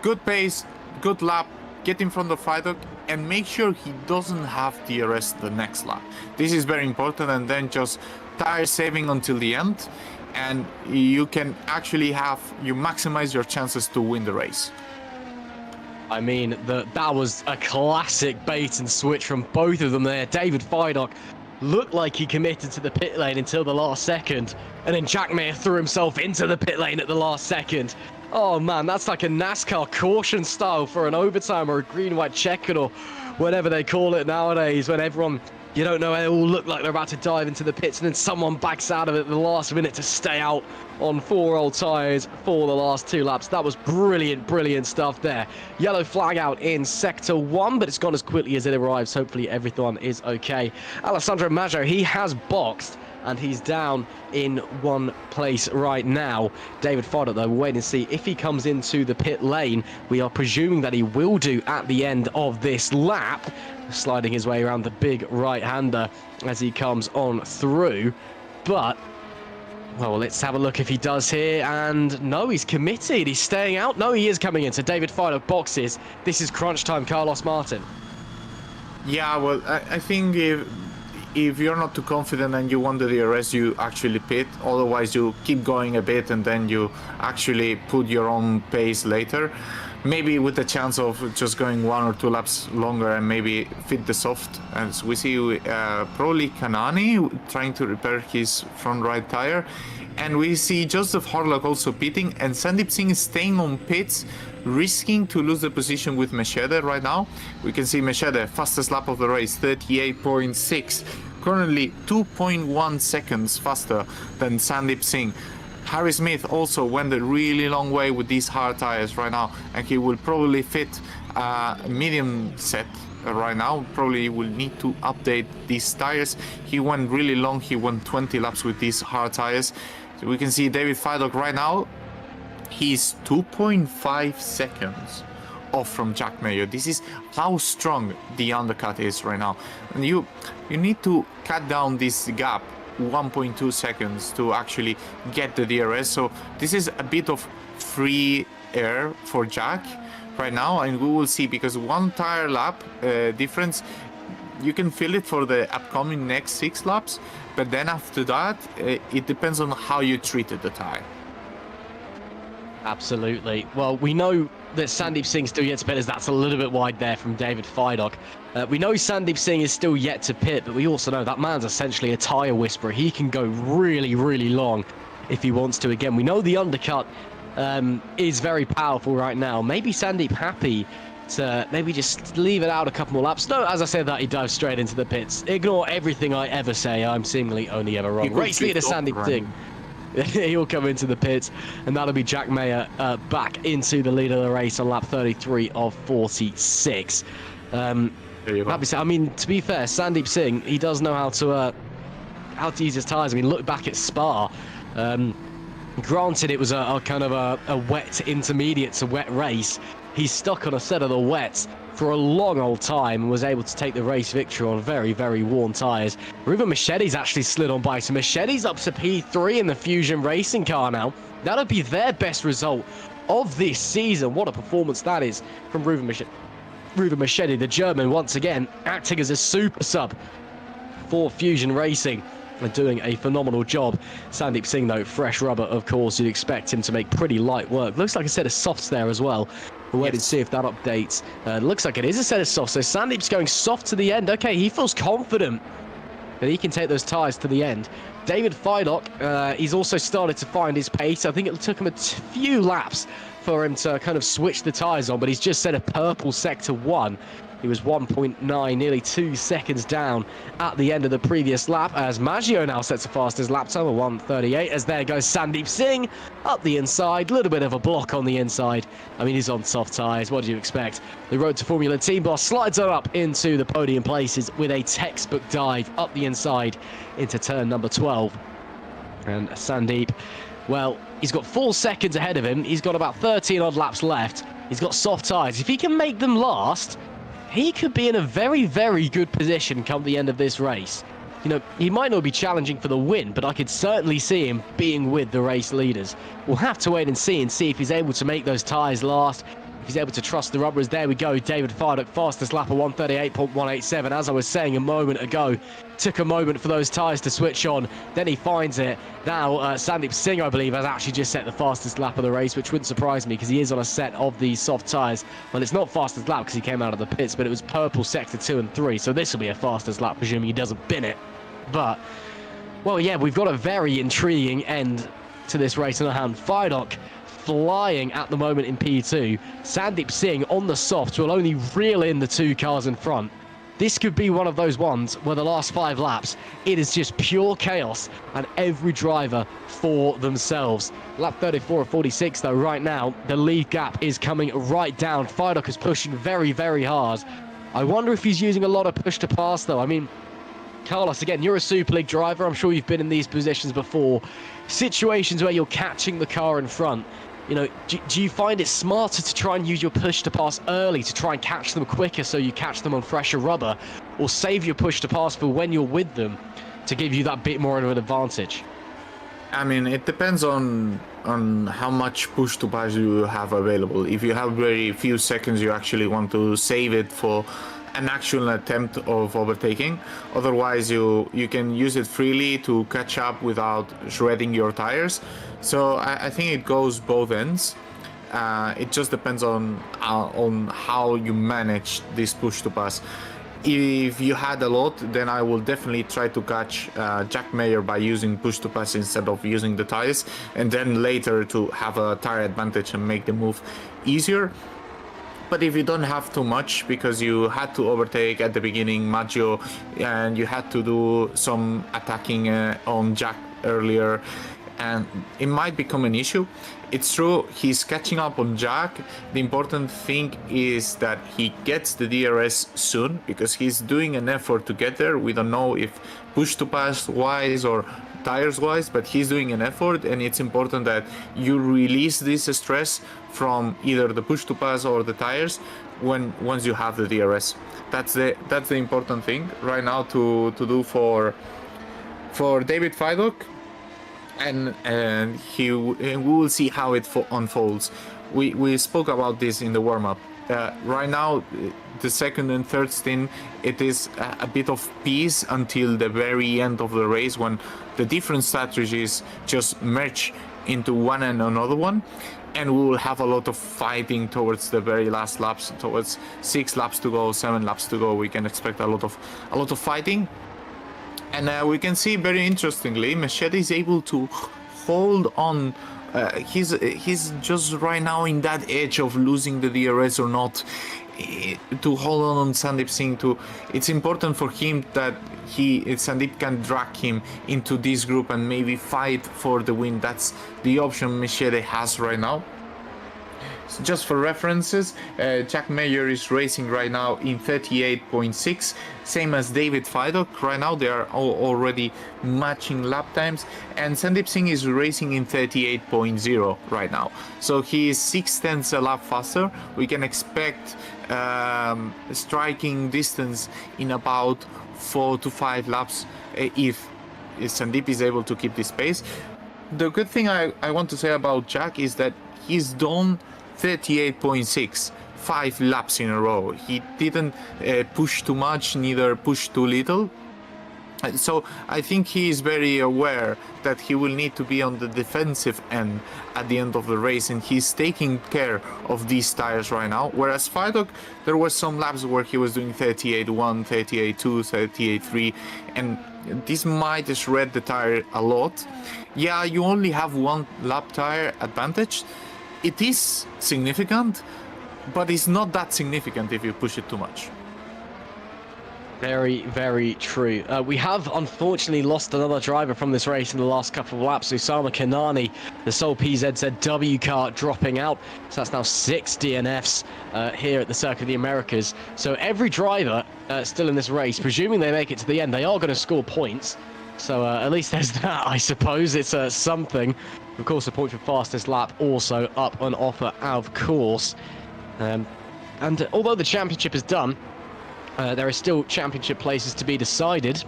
Good pace, good lap, get in front of Fidok, and make sure he doesn't have DRS the next lap. This is very important, and then just tire saving until the end, and you can actually you maximize your chances to win the race. I mean, that was a classic bait and switch from both of them there. David Fidok looked like he committed to the pit lane until the last second, and then Jack Mayer threw himself into the pit lane at the last second. Oh man, that's like a NASCAR caution style for an overtime or a green-white checkered or whatever they call it nowadays, when everyone, you don't know, they all look like they're about to dive into the pits, and then someone backs out of it at the last minute to stay out on 4 old tyres for the last 2 laps. That was brilliant stuff there. Yellow flag out in Sector 1, but it's gone as quickly as it arrives. Hopefully everyone is okay. Alessandro Maggio, he has boxed, and he's down in 1 place right now. David Fidok, though, we'll wait and see if he comes into the pit lane. We are presuming that he will do at the end of this lap, sliding his way around the big right-hander as he comes on through. But, well, let's have a look if he does here. And no, he's committed. He's staying out. No, he is coming in. So David Fidok boxes. This is crunch time, Carlos Martin. Yeah, well, I think if you're not too confident and you want the DRS, you actually pit. Otherwise, you keep going a bit and then you actually put your own pace later. Maybe with the chance of just going 1 or 2 laps longer and maybe fit the soft. As we see probably Kanani trying to repair his front right tire. And we see Joseph Harlock also pitting, and Sandeep Singh is staying on pits, risking to lose the position with Machete right now. We can see Machete, fastest lap of the race, 38.6. Currently 2.1 seconds faster than Sandeep Singh. Harry Smith also went a really long way with these hard tires right now, and he will probably fit a medium set right now. Probably will need to update these tires. He went really long, he went 20 laps with these hard tires. So we can see David Fidok right now, he's 2.5 seconds off from Jack Mayer. This is how strong the undercut is right now. And you need to cut down this gap 1.2 seconds to actually get the DRS. So this is a bit of free air for Jack right now, and we will see, because 1 tire lap difference, you can feel it for the upcoming next 6 laps, but then after that it depends on how you treated the tire. Absolutely. Well, we know that Sandeep Singh still yet to pit, as that's a little bit wide there from David Fidok. We know Sandeep Singh is still yet to pit, but we also know that man's essentially a tyre whisperer. He can go really long if he wants to. Again, we know the undercut is very powerful right now. Maybe Sandeep happy to maybe just leave it out a couple more laps. No, as I said that, he dives straight into the pits. Ignore everything I ever say. I'm seemingly only ever wrong. Race leader Sandeep Singh. He'll come into the pits, and that'll be Jack Mayer back into the lead of the race on lap 33 of 46. There you go. I mean, to be fair, Sandeep Singh, he does know how to use his tyres. I mean, look back at Spa. Granted, it was a kind of a wet intermediate to wet race. He's stuck on a set of the wets for a long old time and was able to take the race victory on very, very worn tyres. Ruben Machete's actually slid on by, so Machete's up to P3 in the Fusion racing car now. That'll be their best result of this season. What a performance that is from Ruben Machete. Ruben Machete, the German, once again acting as a super sub for Fusion Racing and doing a phenomenal job. Sandeep Singh, though, fresh rubber, of course. You'd expect him to make pretty light work. Looks like a set of softs there as well. We'll wait and see if that updates. Looks like it is a set of softs. So Sandeep's going soft to the end. Okay, he feels confident that he can take those tyres to the end. David Feidock, he's also started to find his pace. I think it took him a few laps for him to kind of switch the tyres on, but he's just set a purple sector 1. He was 1.9, nearly 2 seconds down at the end of the previous lap, as Maggio now sets the fastest lap time of 1:38, as there goes Sandeep Singh up the inside. Little bit of a block on the inside. I mean, he's on soft tyres. What do you expect? The Road to Formula team boss slides on up into the podium places with a textbook dive up the inside into turn number 12. And Sandeep, well, he's got 4 seconds ahead of him. He's got about 13 odd laps left. He's got soft tyres. If he can make them last, he could be in a very, very good position come the end of this race. You know, he might not be challenging for the win, but I could certainly see him being with the race leaders. We'll have to wait and see if he's able to make those tyres last, if he's able to trust the rubbers. There we go, David Feidock, fastest lap of 1:38.187. As I was saying a moment ago, took a moment for those tyres to switch on, then he finds it. Now, Sandeep Singh, I believe, has actually just set the fastest lap of the race, which wouldn't surprise me because he is on a set of these soft tyres. Well, it's not fastest lap because he came out of the pits, but it was purple sector 2 and 3, so this will be a fastest lap, presuming he doesn't bin it. But, well, yeah, we've got a very intriguing end to this race on our hand. Feidock flying at the moment in P2. Sandeep Singh on the softs will only reel in the 2 cars in front. This could be one of those ones where the last 5 laps, it is just pure chaos and every driver for themselves. Lap 34 of 46, though, right now, the lead gap is coming right down. Feidock is pushing very, very hard. I wonder if he's using a lot of push to pass, though. I mean, Carlos, again, you're a Super League driver. I'm sure you've been in these positions before. Situations where you're catching the car in front. You know, do you find it smarter to try and use your push to pass early to try and catch them quicker so you catch them on fresher rubber, or save your push to pass for when you're with them to give you that bit more of an advantage? I mean, it depends on how much push to pass you have available. If you have very few seconds, you actually want to save it for an actual attempt of overtaking. Otherwise, you can use it freely to catch up without shredding your tires. So I think it goes both ends. It just depends on how you manage this push to pass. If you had a lot, then I will definitely try to catch Jack Mayer by using push to pass instead of using the tires, and then later to have a tire advantage and make the move easier. But if you don't have too much, because you had to overtake at the beginning Maggio and you had to do some attacking on Jack earlier, and it might become an issue. It's true, he's catching up on Jack. The important thing is that he gets the DRS soon, because he's doing an effort to get there. We don't know if push to pass wise or tires wise, but he's doing an effort, and it's important that you release this stress from either the push to pass or the tires once you have the DRS. That's the important thing right now to do for David Feidock. And we will see how it unfolds. We spoke about this in the warm-up. Right now, the second and third stint, it is a bit of peace until the very end of the race, when the different strategies just merge into one and another one, and we will have a lot of fighting towards the very last laps. Towards 6 laps to go, 7 laps to go, we can expect a lot of fighting. And we can see, very interestingly, Machete is able to hold on. He's just right now in that edge of losing the DRS or not, to hold on Sandeep Singh. It's important for him that Sandeep can drag him into this group and maybe fight for the win. That's the option Machete has right now. So just for references, Jack Mayer is racing right now in 38.6, same as David Fidok. Right now they are already matching lap times, and Sandeep Singh is racing in 38.0 right now. So he is 0.6 a lap faster. We can expect striking distance in about 4 to 5 laps if Sandeep is able to keep this pace. The good thing I want to say about Jack is that he's done 38.6 5 laps in a row. He didn't push too much, neither push too little. So I think he is very aware that he will need to be on the defensive end at the end of the race, and he's taking care of these tires right now. Whereas Fidok, there were some laps where he was doing 38.1, 38.2, 38.3, and this might shred the tire a lot. Yeah, you only have 1 lap tire advantage. It is significant, but it's not that significant if you push it too much. Very, very true. We have unfortunately lost another driver from this race in the last couple of laps. Usama Kanani, the sole PZZW car, dropping out. So that's now 6 DNFs here at the Circuit of the Americas. So every driver still in this race, presuming they make it to the end, they are going to score points. So at least there's that, I suppose. It's something. Of course, the point for fastest lap also up on offer, of course. And although the championship is done, there are still championship places to be decided.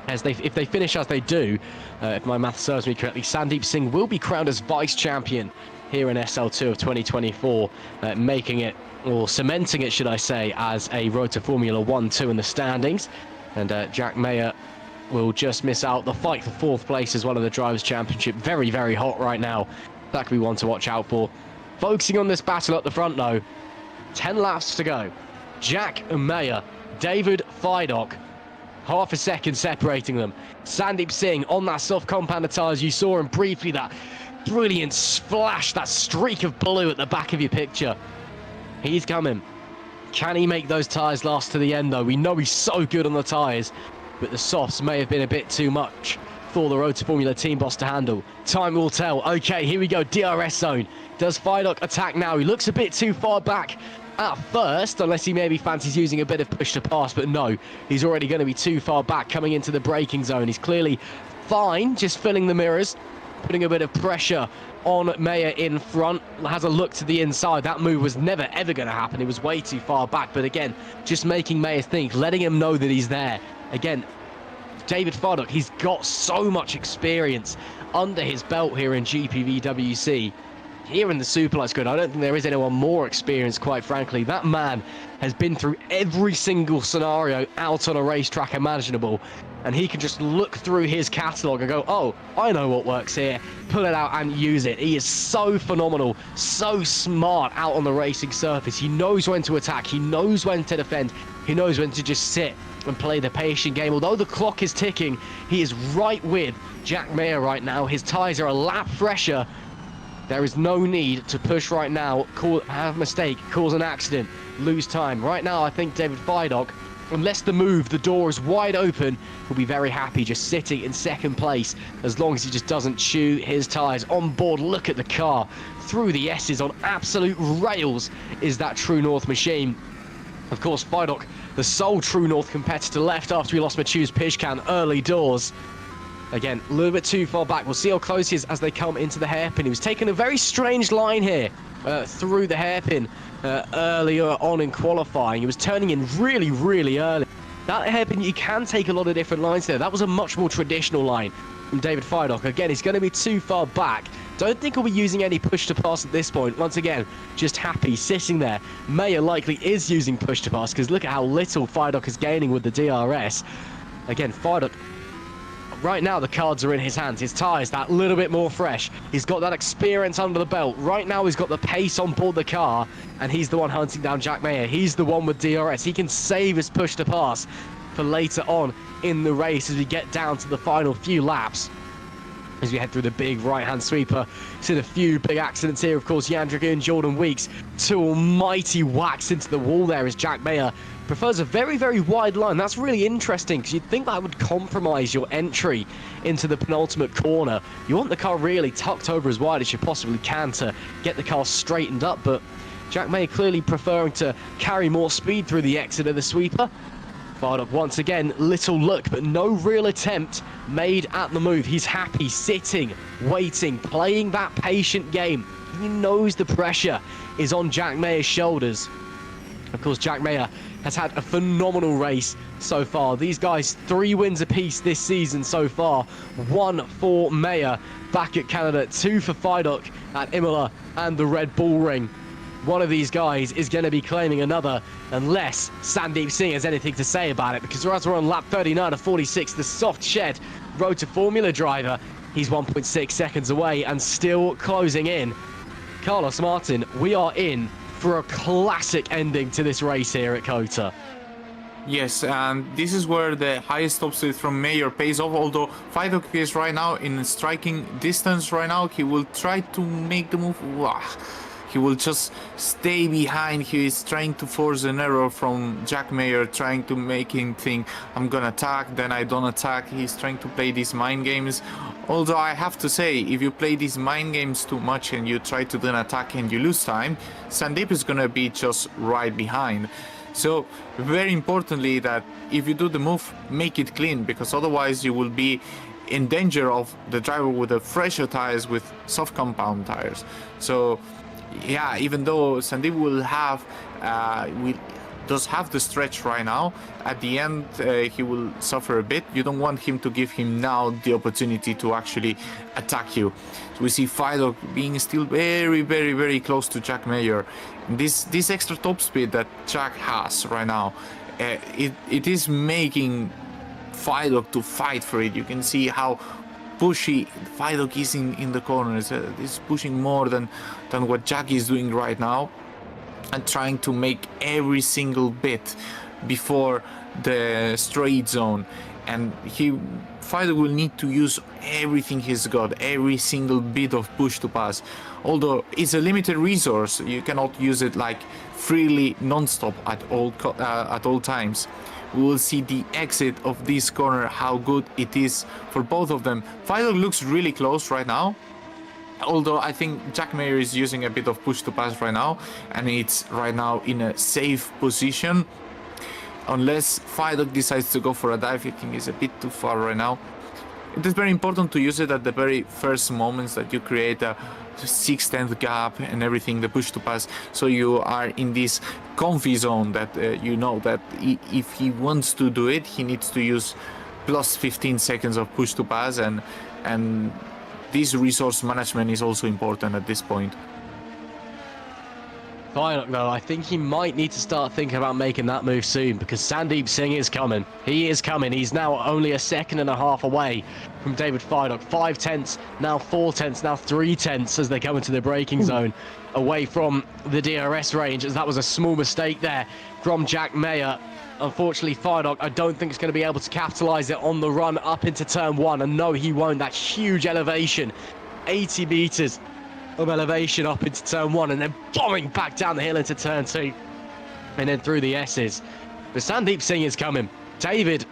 If they finish as they do, if my math serves me correctly, Sandeep Singh will be crowned as vice champion here in SL2 of 2024, making it, or cementing it, should I say, as a Road to Formula 1-2 in the standings. And Jack Mayer will just miss out. The fight for 4th place as well in the Drivers' Championship. Very, very hot right now. That could be one to watch out for. Focusing on this battle at the front, though. 10 laps to go. Jack Mayer, David Fidok, half a second separating them. Sandeep Singh on that soft compounded tyres. You saw him briefly, that brilliant splash, that streak of blue at the back of your picture. He's coming. Can he make those tyres last to the end, though? We know he's so good on the tyres, but the softs may have been a bit too much for the Road to Formula team boss to handle. Time will tell. Okay, here we go, DRS zone. Does Fidok attack now? He looks a bit too far back at first, unless he maybe fancies using a bit of push to pass, but no, he's already going to be too far back coming into the braking zone. He's clearly fine, just filling the mirrors, putting a bit of pressure on Mayer in front. Has a look to the inside. That move was never ever going to happen. It was way too far back, but again, just making Mayer think, letting him know that he's there. Again, David Fidok, he's got so much experience under his belt here in GPVWC. Here in the Superlights grid, I don't think there is anyone more experienced, quite frankly. That man has been through every single scenario out on a racetrack imaginable, and he can just look through his catalogue and go, oh, I know what works here, pull it out and use it. He is so phenomenal, so smart out on the racing surface. He knows when to attack, he knows when to defend, he knows when to just sit and play the patient game. Although the clock is ticking, he is right with Jack Mayer right now. His tyres are a lap fresher. There is no need to push right now, have a mistake, cause an accident, lose time. Right now, I think David Fidok, unless the door is wide open, will be very happy just sitting in 2nd place, as long as he just doesn't chew his tyres. On board, look at the car. Through the S's on absolute rails is that True North machine. Of course, Fidok, the sole True North competitor, left after he lost Mathieu's Pishkan early doors. Again, a little bit too far back. We'll see how close he is as they come into the hairpin. He was taking a very strange line here through the hairpin earlier on in qualifying. He was turning in really, really early. That hairpin, you can take a lot of different lines there. That was a much more traditional line from David Fidok. Again, he's going to be too far back. Don't think he'll be using any push to pass at this point. Once again, just happy sitting there. Mayer likely is using push to pass, because look at how little Fidok is gaining with the DRS. Again, Fidok, right now the cards are in his hands. His tyres that little bit more fresh. He's got that experience under the belt. Right now he's got the pace on board the car, and he's the one hunting down Jack Mayer. He's the one with DRS. He can save his push to pass for later on in the race as we get down to the final few laps. as we head through the big right-hand sweeper. Seen a few big accidents here, of course. Jan Dragoon and Jordan Weeks, two almighty whacks into the wall there as Jack Mayer prefers a very, very wide line. That's really interesting because you'd think that would compromise your entry into the penultimate corner. You want the car really tucked over as wide as you possibly can to get the car straightened up, but Jack Mayer clearly preferring to carry more speed through the exit of the sweeper. Fired up once again, little look, but no real attempt made at the move. He's happy, sitting, waiting, playing that patient game. He knows the pressure is on Jack Mayer's shoulders. Of course, Jack Mayer has had a phenomenal race so far. These guys, 3 wins apiece this season so far. 1 for Mayer back at Canada, 2 for Fidok at Imola and the Red Bull Ring. One of these guys is going to be claiming another unless Sandeep Singh has anything to say about it, because as we're on lap 39 of 46, the soft shed Road to Formula driver, he's 1.6 seconds away and still closing in. Carlos Martin, we are in for a classic ending to this race here at COTA. Yes, and this is where the highest top speed from Mayer pays off, although Fidok is right now in striking distance right now. He will try to make the move. He will just stay behind. He is trying to force an error from Jack Mayer, trying to make him think, I'm gonna attack, then I don't attack. He's trying to play these mind games. Although I have to say, if you play these mind games too much and you try to do an attack and you lose time, Sandeep is gonna be just right behind. So very importantly that if you do the move, make it clean, because otherwise you will be in danger of the driver with the fresher tires with soft compound tires. So yeah, even though Sandeep will have does have the stretch right now, at the end he will suffer a bit. You don't want him to give him now the opportunity to actually attack you. So we see Fidok being still very, very, very close to Jack Mayer. This extra top speed that Jack has right now, it is making Fidok to fight for it. You can see how pushy Fidok is in the corners. He's pushing more than what Jack is doing right now, and trying to make every single bit before the straight zone. And Fidok will need to use everything he's got, every single bit of push to pass. Although it's a limited resource, you cannot use it like freely non-stop at all times. We will see the exit of this corner, how good it is for both of them. Fidok looks really close right now, although I think Jack Mayer is using a bit of push to pass right now, and it's right now in a safe position. Unless Fidok decides to go for a dive, I think it's a bit too far right now. It is very important to use it at the very first moments that you create a 6/10 gap and everything, the push to pass, so you are in this comfy zone that you know that if he wants to do it, he needs to use plus 15 seconds of push to pass, and this resource management is also important at this point. Fidok, though, I think he might need to start thinking about making that move soon, because Sandeep Singh is coming. He is coming. He's now only a second and a half away from David Fidok. 5 tenths, now 4 tenths, now 3 tenths as they come into the braking zone away from the DRS range, as that was a small mistake there from Jack Mayer. Unfortunately, Fidok, I don't think is going to be able to capitalize it on the run up into turn 1, and no, he won't. That huge elevation, 80 meters of elevation up into turn 1, and then bombing back down the hill into turn 2 and then through the S's. But Sandeep Singh is coming. David,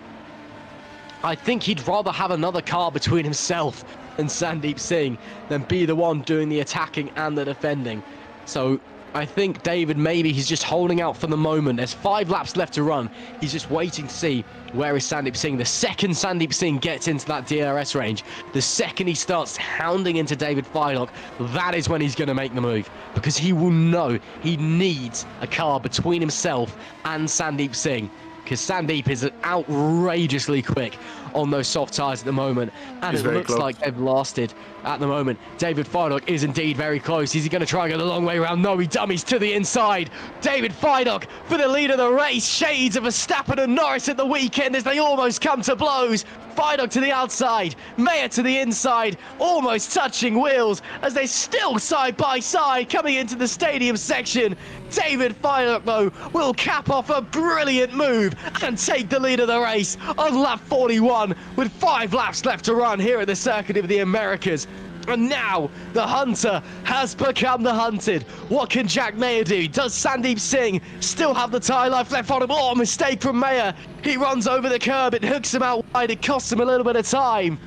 I think he'd rather have another car between himself and Sandeep Singh than be the one doing the attacking and the defending. So I think David, maybe he's just holding out for the moment. There's 5 laps left to run. He's just waiting to see where is Sandeep Singh. The second Sandeep Singh gets into that DRS range, the second he starts hounding into David Fidok, that is when he's going to make the move, because he will know he needs a car between himself and Sandeep Singh, because Sandeep is outrageously quick on those soft tyres at the moment, and it looks like they've lasted at the moment. David Fidok is indeed very close. Is he going to try and go the long way around? No, he dummies to the inside. David Fidok for the lead of the race. Shades of Verstappen and Norris at the weekend as they almost come to blows. Fidok to the outside, Mayer to the inside, almost touching wheels as they're still side by side coming into the stadium section. David Feilock, though, will cap off a brilliant move and take the lead of the race on lap 41 with 5 laps left to run here at the Circuit of the Americas. And now the hunter has become the hunted. What can Jack Mayer do? Does Sandeep Singh still have the tyre life left on him? Oh, mistake from Mayer. He runs over the curb. It hooks him out wide. It costs him a little bit of time.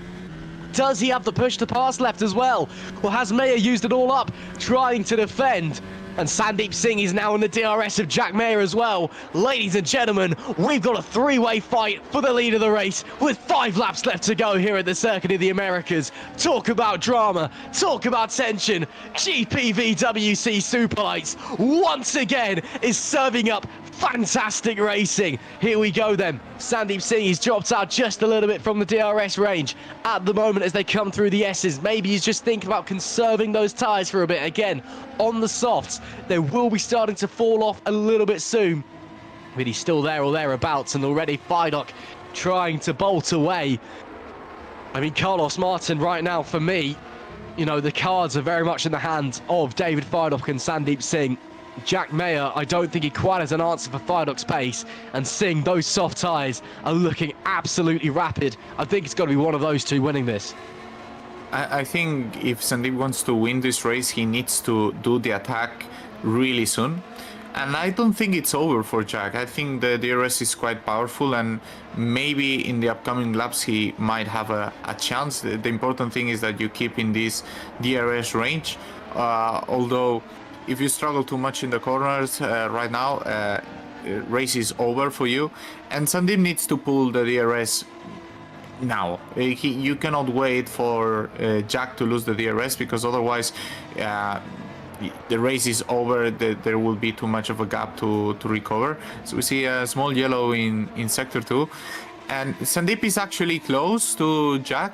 Does he have the push to pass left as well? Or has Mayer used it all up trying to defend? And Sandeep Singh is now in the DRS of Jack Mayer as well. Ladies and gentlemen, we've got a 3-way fight for the lead of the race with 5 laps left to go here at the Circuit of the Americas. Talk about drama, talk about tension. GPVWC Superlights once again is serving up fantastic racing. Here we go then. Sandeep Singh, he's dropped out just a little bit from the DRS range at the moment as they come through the S's. Maybe he's just thinking about conserving those tyres for a bit. Again, on the softs, they will be starting to fall off a little bit soon. But he's still there or thereabouts, and already Feilock trying to bolt away. I mean, Carlos Martin right now, for me, you know, the cards are very much in the hands of David Feilock and Sandeep Singh. Jack Mayer, I don't think he quite has an answer for Feilock's pace, and Singh, those soft tyres are looking absolutely rapid. I think it's got to be one of those two winning this. I think if Sandeep wants to win this race, he needs to do the attack really soon. And I don't think it's over for Jack. I think the DRS is quite powerful, and maybe in the upcoming laps he might have a chance. The important thing is that you keep in this DRS range. Although if you struggle too much in the corners right now, race is over for you. And Sandeep needs to pull the DRS now. You cannot wait for Jack to lose the DRS, because otherwise the race is over. There will be too much of a gap to recover. So we see a small yellow in sector 2, and Sandeep is actually close to Jack.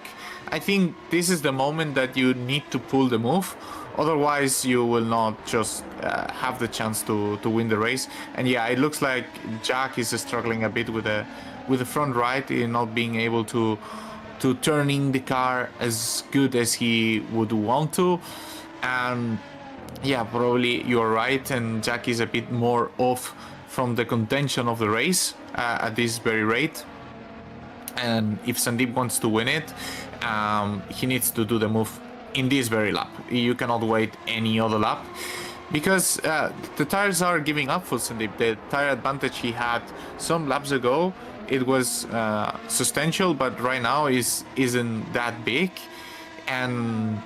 I think this is the moment that you need to pull the move. Otherwise, you will not just have the chance to win the race. And yeah, it looks like Jack is struggling a bit with the front right, in not being able to turn in the car as good as he would want to. And yeah, probably you're right, and Jack is a bit more off from the contention of the race at this very rate. And if Sandeep wants to win it, he needs to do the move in this very lap. You cannot wait any other lap, because the tires are giving up for Sandeep. The tire advantage he had some laps ago, it was substantial, but right now isn't that big, and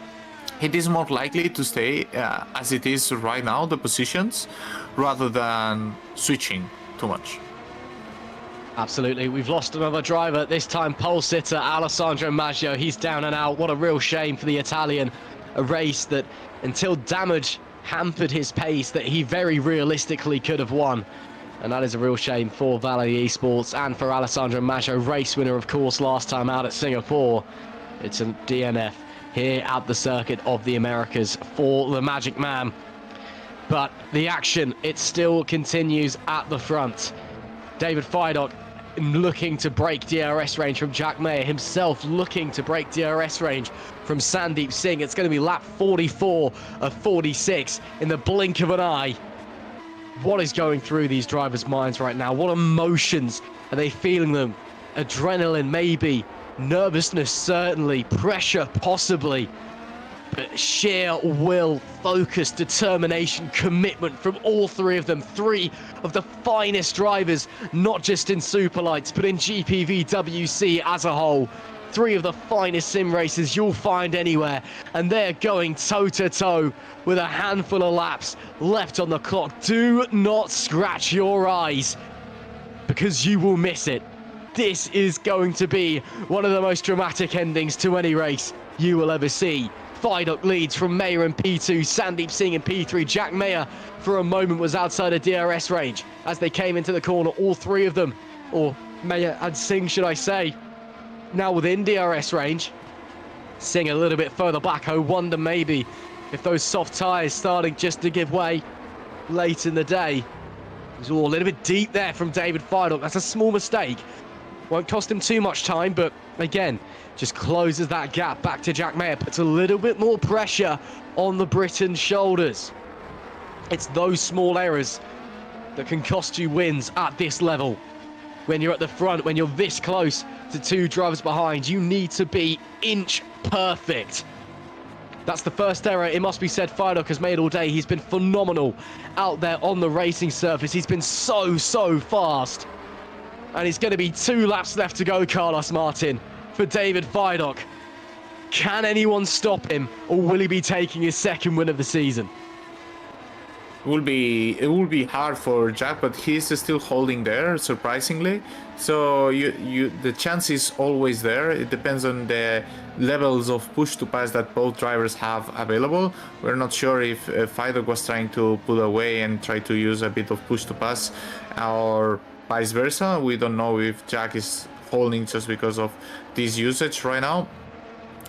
it is more likely to stay as it is right now, the positions, rather than switching too much. Absolutely. We've lost another driver, this time pole sitter Alessandro Maggio. He's down and out. What a real shame for the Italian. A race that, until damage hampered his pace, that he very realistically could have won. And that is a real shame for Valley Esports and for Alessandro Maggio, race winner, of course, last time out at Singapore. It's a DNF here at the Circuit of the Americas for the Magic Man. But the action, it still continues at the front. David Feilock looking to break DRS range from Jack Mayer, himself looking to break DRS range from Sandeep Singh. It's going to be lap 44 of 46 in the blink of an eye. What is going through these drivers' minds right now? What emotions are they feeling them? Adrenaline, maybe. Nervousness, certainly. Pressure, possibly. But sheer will, focus, determination, commitment from all three of them. Three of the finest drivers, not just in Superlights, but in GPVWC as a whole. Three of the finest sim races you'll find anywhere. And they're going toe-to-toe with a handful of laps left on the clock. Do not scratch your eyes, because you will miss it. This is going to be one of the most dramatic endings to any race you will ever see. Feilock leads from Mayer in P2, Sandeep Singh in P3. Jack Mayer, for a moment, was outside of DRS range. As they came into the corner, all three of them, or Mayer and Singh, should I say, now within DRS range. Singh a little bit further back. I wonder maybe if those soft tyres starting just to give way late in the day. It was all a little bit deep there from David Feilock. That's a small mistake. Won't cost him too much time, but again, just closes that gap back to Jack Mayer, puts a little bit more pressure on the Britain's shoulders. It's those small errors that can cost you wins at this level. When you're at the front, when you're this close to 2 drivers behind, you need to be inch perfect. That's the first error, it must be said, Fabian has made all day. He's been phenomenal out there on the racing surface. He's been so fast. And it's going to be 2 laps left to go, Carlos Martin, for David Fabian. Can anyone stop him, or will he be taking his 2nd win of the season? It will be hard for Jack, but he's still holding there, surprisingly. So the chance is always there. It depends on the levels of push to pass that both drivers have available. We're not sure if Fabian was trying to pull away and try to use a bit of push to pass, or vice versa. We don't know if Jack is holding just because of this usage right now.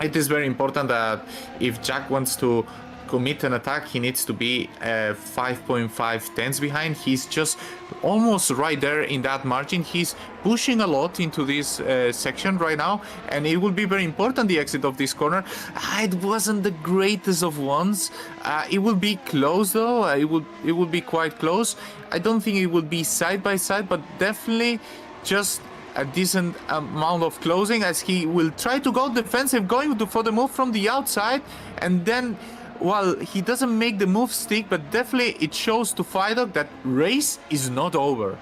It is very important that if Jack wants to commit an attack, he needs to be 5.5 tenths behind. He's just almost right there in that margin. He's pushing a lot into this section right now, and it will be very important, the exit of this corner. It wasn't the greatest of ones. It will be close though. It will be quite close. I don't think it will be side by side, but definitely just a decent amount of closing, as he will try to go defensive, going for the move from the outside, and then, well, he doesn't make the move stick, but definitely it shows to Fabian that race is not over.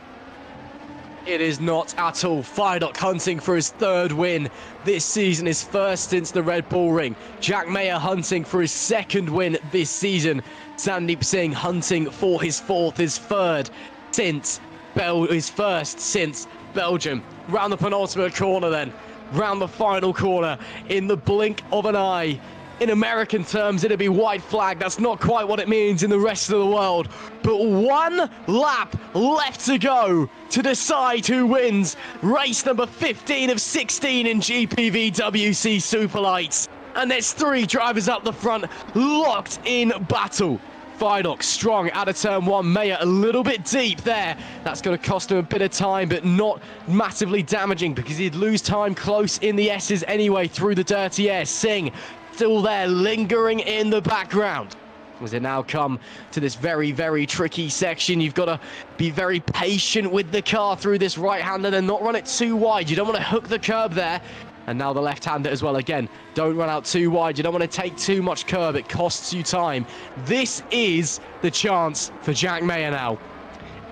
It is not at all. Fabian hunting for his 3rd win this season, his 1st since the Red Bull Ring. Jack Mayer hunting for his 2nd win this season. Sandeep Singh hunting for his 4th, his 3rd since his 1st since Belgium. Round the penultimate corner then. Round the final corner in the blink of an eye. In American terms, it'd be white flag. That's not quite what it means in the rest of the world. But 1 lap left to go to decide who wins race number 15 of 16 in GPVWC Superlights. And there's 3 drivers up the front, locked in battle. Fabian strong out of turn 1. Mayer a little bit deep there. That's going to cost him a bit of time, but not massively damaging, because he'd lose time close in the S's anyway through the dirty air. Singh still there, lingering in the background. As they now come to this very tricky section, you've got to be very patient with the car through this right-hander and not run it too wide. You don't want to hook the curb there. And now the left-hander as well. Again, don't run out too wide. You don't want to take too much curb. It costs you time. This is the chance for Jack Mayer now.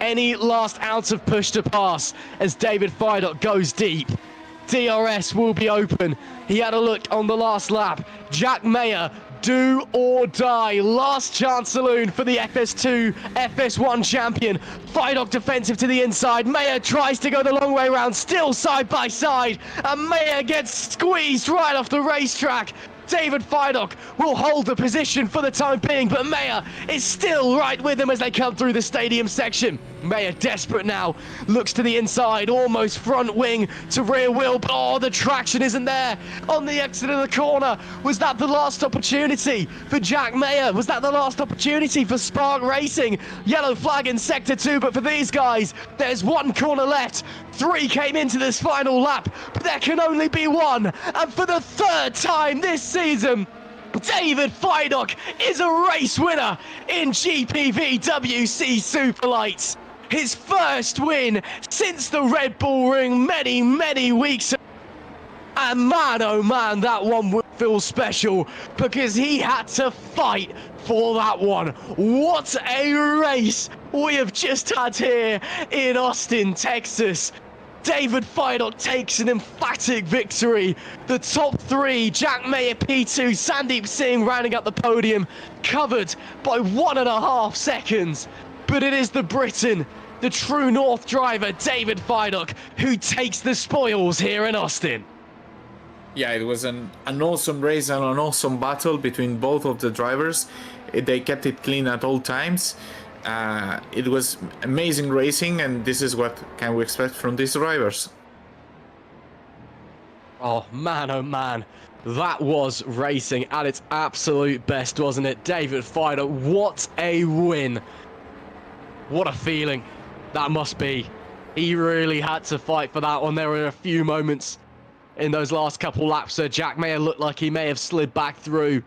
Any last ounce of push to pass as David Fabian goes deep. DRS will be open. He had a look on the last lap. Jack Mayer, do or die. Last chance saloon for the FS2, FS1 champion. Fabian defensive to the inside. Mayer tries to go the long way around, still side by side. And Mayer gets squeezed right off the racetrack. David Fabian will hold the position for the time being, but Mayer is still right with him as they come through the stadium section. Mayer desperate now, looks to the inside, almost front wing to rear wheel, but oh, the traction isn't there on the exit of the corner. Was that the last opportunity for Jack Mayer? Was that the last opportunity for Spark Racing? Yellow flag in sector 2, but for these guys, there's 1 corner left. 3 came into this final lap, but there can only be 1. And for the 3rd time this season, David Fabian is a race winner in GPVWC Superlights. His 1st win since the Red Bull Ring many weeks ago. And man, oh man, that one would feel special because he had to fight for that one. What a race we have just had here in Austin, Texas. David Fabian takes an emphatic victory. The top 3, Jack Mayer P2, Sandeep Singh rounding up the podium, covered by 1.5 seconds. But it is the Briton, the true North driver, David Fabian, who takes the spoils here in Austin. Yeah, it was an awesome race and an awesome battle between both of the drivers. They kept it clean at all times. It was amazing racing, and this is what can we expect from these drivers. Oh man, that was racing at its absolute best, wasn't it? David Fabian, what a win. What a feeling that must be. He really had to fight for that one. There were a few moments in those last couple laps where Jack Mayer looked like he may have slid back through.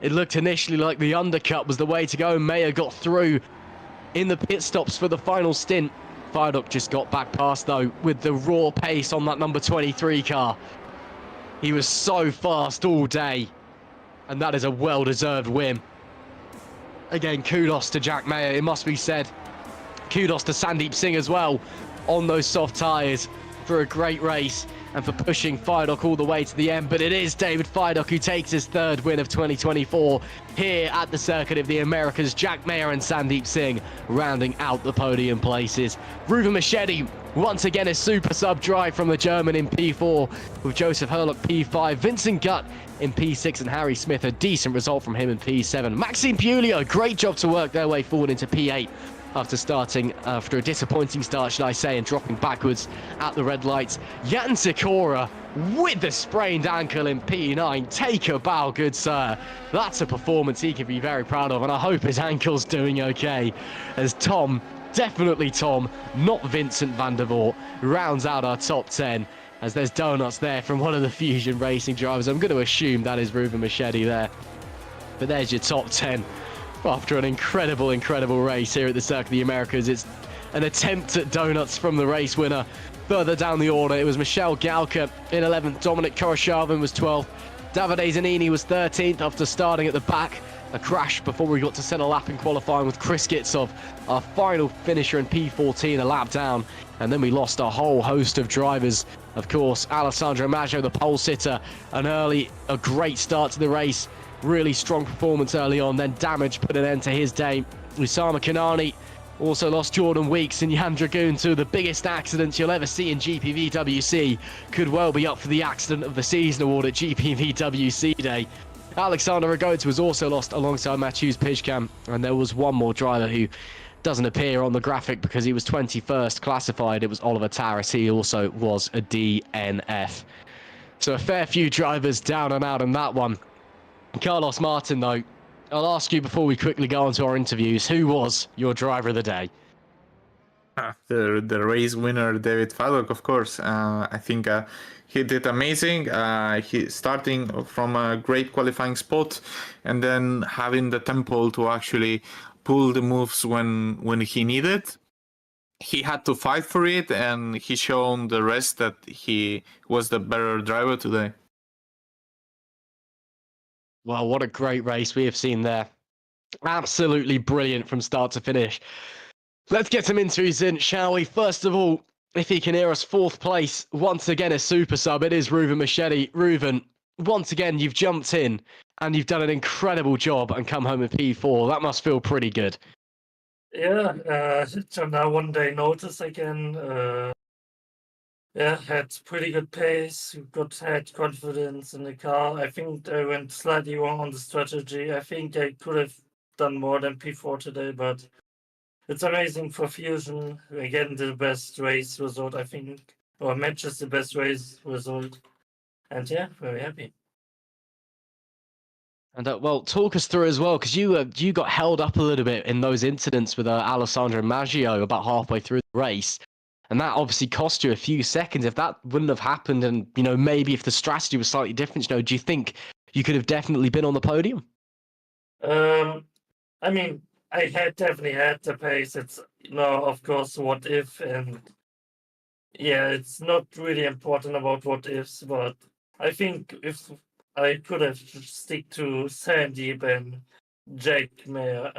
It looked initially like the undercut was the way to go. Mayer got through in the pit stops for the final stint. Fidok just got back past, though, with the raw pace on that number 23 car. He was so fast all day, and that is a well-deserved win. Again, kudos to Jack Mayer, it must be said. Kudos to Sandeep Singh as well on those soft tyres for a great race and for pushing Fidok all the way to the end. But it is David Fidok who takes his third win of 2024 here at the Circuit of the Americas. Jack Mayer and Sandeep Singh rounding out the podium places. Ruven Machedi, once again a super sub drive from the German in P4 with Joseph Herlock P5, Vincent Gutt in P6 and Harry Smith, a decent result from him in P7. Maxime Pulio, great job to work their way forward into P8 after a disappointing start, should I say, and dropping backwards at the red lights. Jan Sikora with the sprained ankle in P9. Take a bow, good sir. That's a performance he can be very proud of, and I hope his ankle's doing okay. As Tom, definitely Tom, not Vincent van der Voort, rounds out our top 10. As there's donuts there from one of the Fusion Racing drivers. I'm going to assume that is Ruven Machedi there. But there's your top 10. After an incredible race here at the Circuit of the Americas. It's an attempt at donuts from the race winner. Further down the order, it was Michel Gauka in 11th. Dominic Koroshavin was 12th. Davide Zanini was 13th after starting at the back. A crash before we got to set a lap in qualifying with Chris Gitsov, our final finisher in P14, a lap down. And then we lost a whole host of drivers. Of course, Alessandro Maggio, the pole sitter, a great start to the race. Really strong performance early on, then damage put an end to his day. Usama Kanani also lost Jordan Weeks and Jan Dragoon, two of the biggest accidents you'll ever see in GPVWC. Could well be up for the Accident of the Season award at GPVWC Day. Alexander Ragotes was also lost alongside Matthews Pijkam, and there was one more driver who doesn't appear on the graphic because he was 21st classified. It was Oliver Taris. He also was a DNF. So a fair few drivers down and out in that one. Carlos Martin, though, I'll ask you before we quickly go on to our interviews, who was your driver of the day? The race winner, David Fidok, of course. I think he did amazing. He starting from a great qualifying spot and then having the tempo to actually pull the moves when he needed. He had to fight for it, and he shown the rest that he was the better driver today. Well, what a great race we have seen there. Absolutely brilliant from start to finish. Let's get some interviews in, shall we? First of all, if he can hear us, fourth place, once again a super sub, it is Ruven Machedi. Ruven, once again, you've jumped in and you've done an incredible job and come home in P4. That must feel pretty good. Yeah, on a 1 day notice again. Had pretty good pace, had confidence in the car. I think I went slightly wrong on the strategy. I think I could have done more than P4 today, but it's amazing for Fusion. Again, the best race result, I think, or matches the best race result. And yeah, very happy. And well, talk us through as well, because you got held up a little bit in those incidents with Alessandro Maggio about halfway through the race. And that obviously cost you a few seconds. If that wouldn't have happened, and maybe if the strategy was slightly different, do you think you could have definitely been on the podium? I mean, I definitely had the pace. It's of course, what if, and yeah, it's not really important about what ifs, but I think if I could have stick to Sandeep and Jack Mayer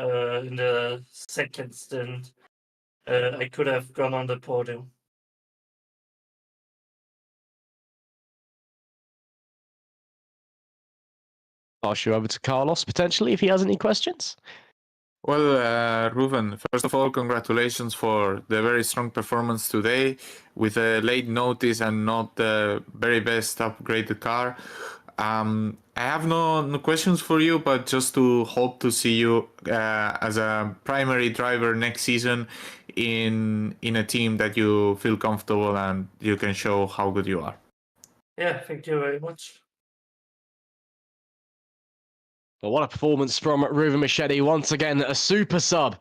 in the second stint, I could have gone on the podium. Pass you over to Carlos, potentially, if he has any questions. Well, Ruven, first of all, congratulations for the very strong performance today with a late notice and not the very best upgraded car. I have no questions for you, but just to hope to see you as a primary driver next season in a team that you feel comfortable and you can show how good you are. Yeah, thank you very much. But what a performance from Ruven Machedi. Once again, a super sub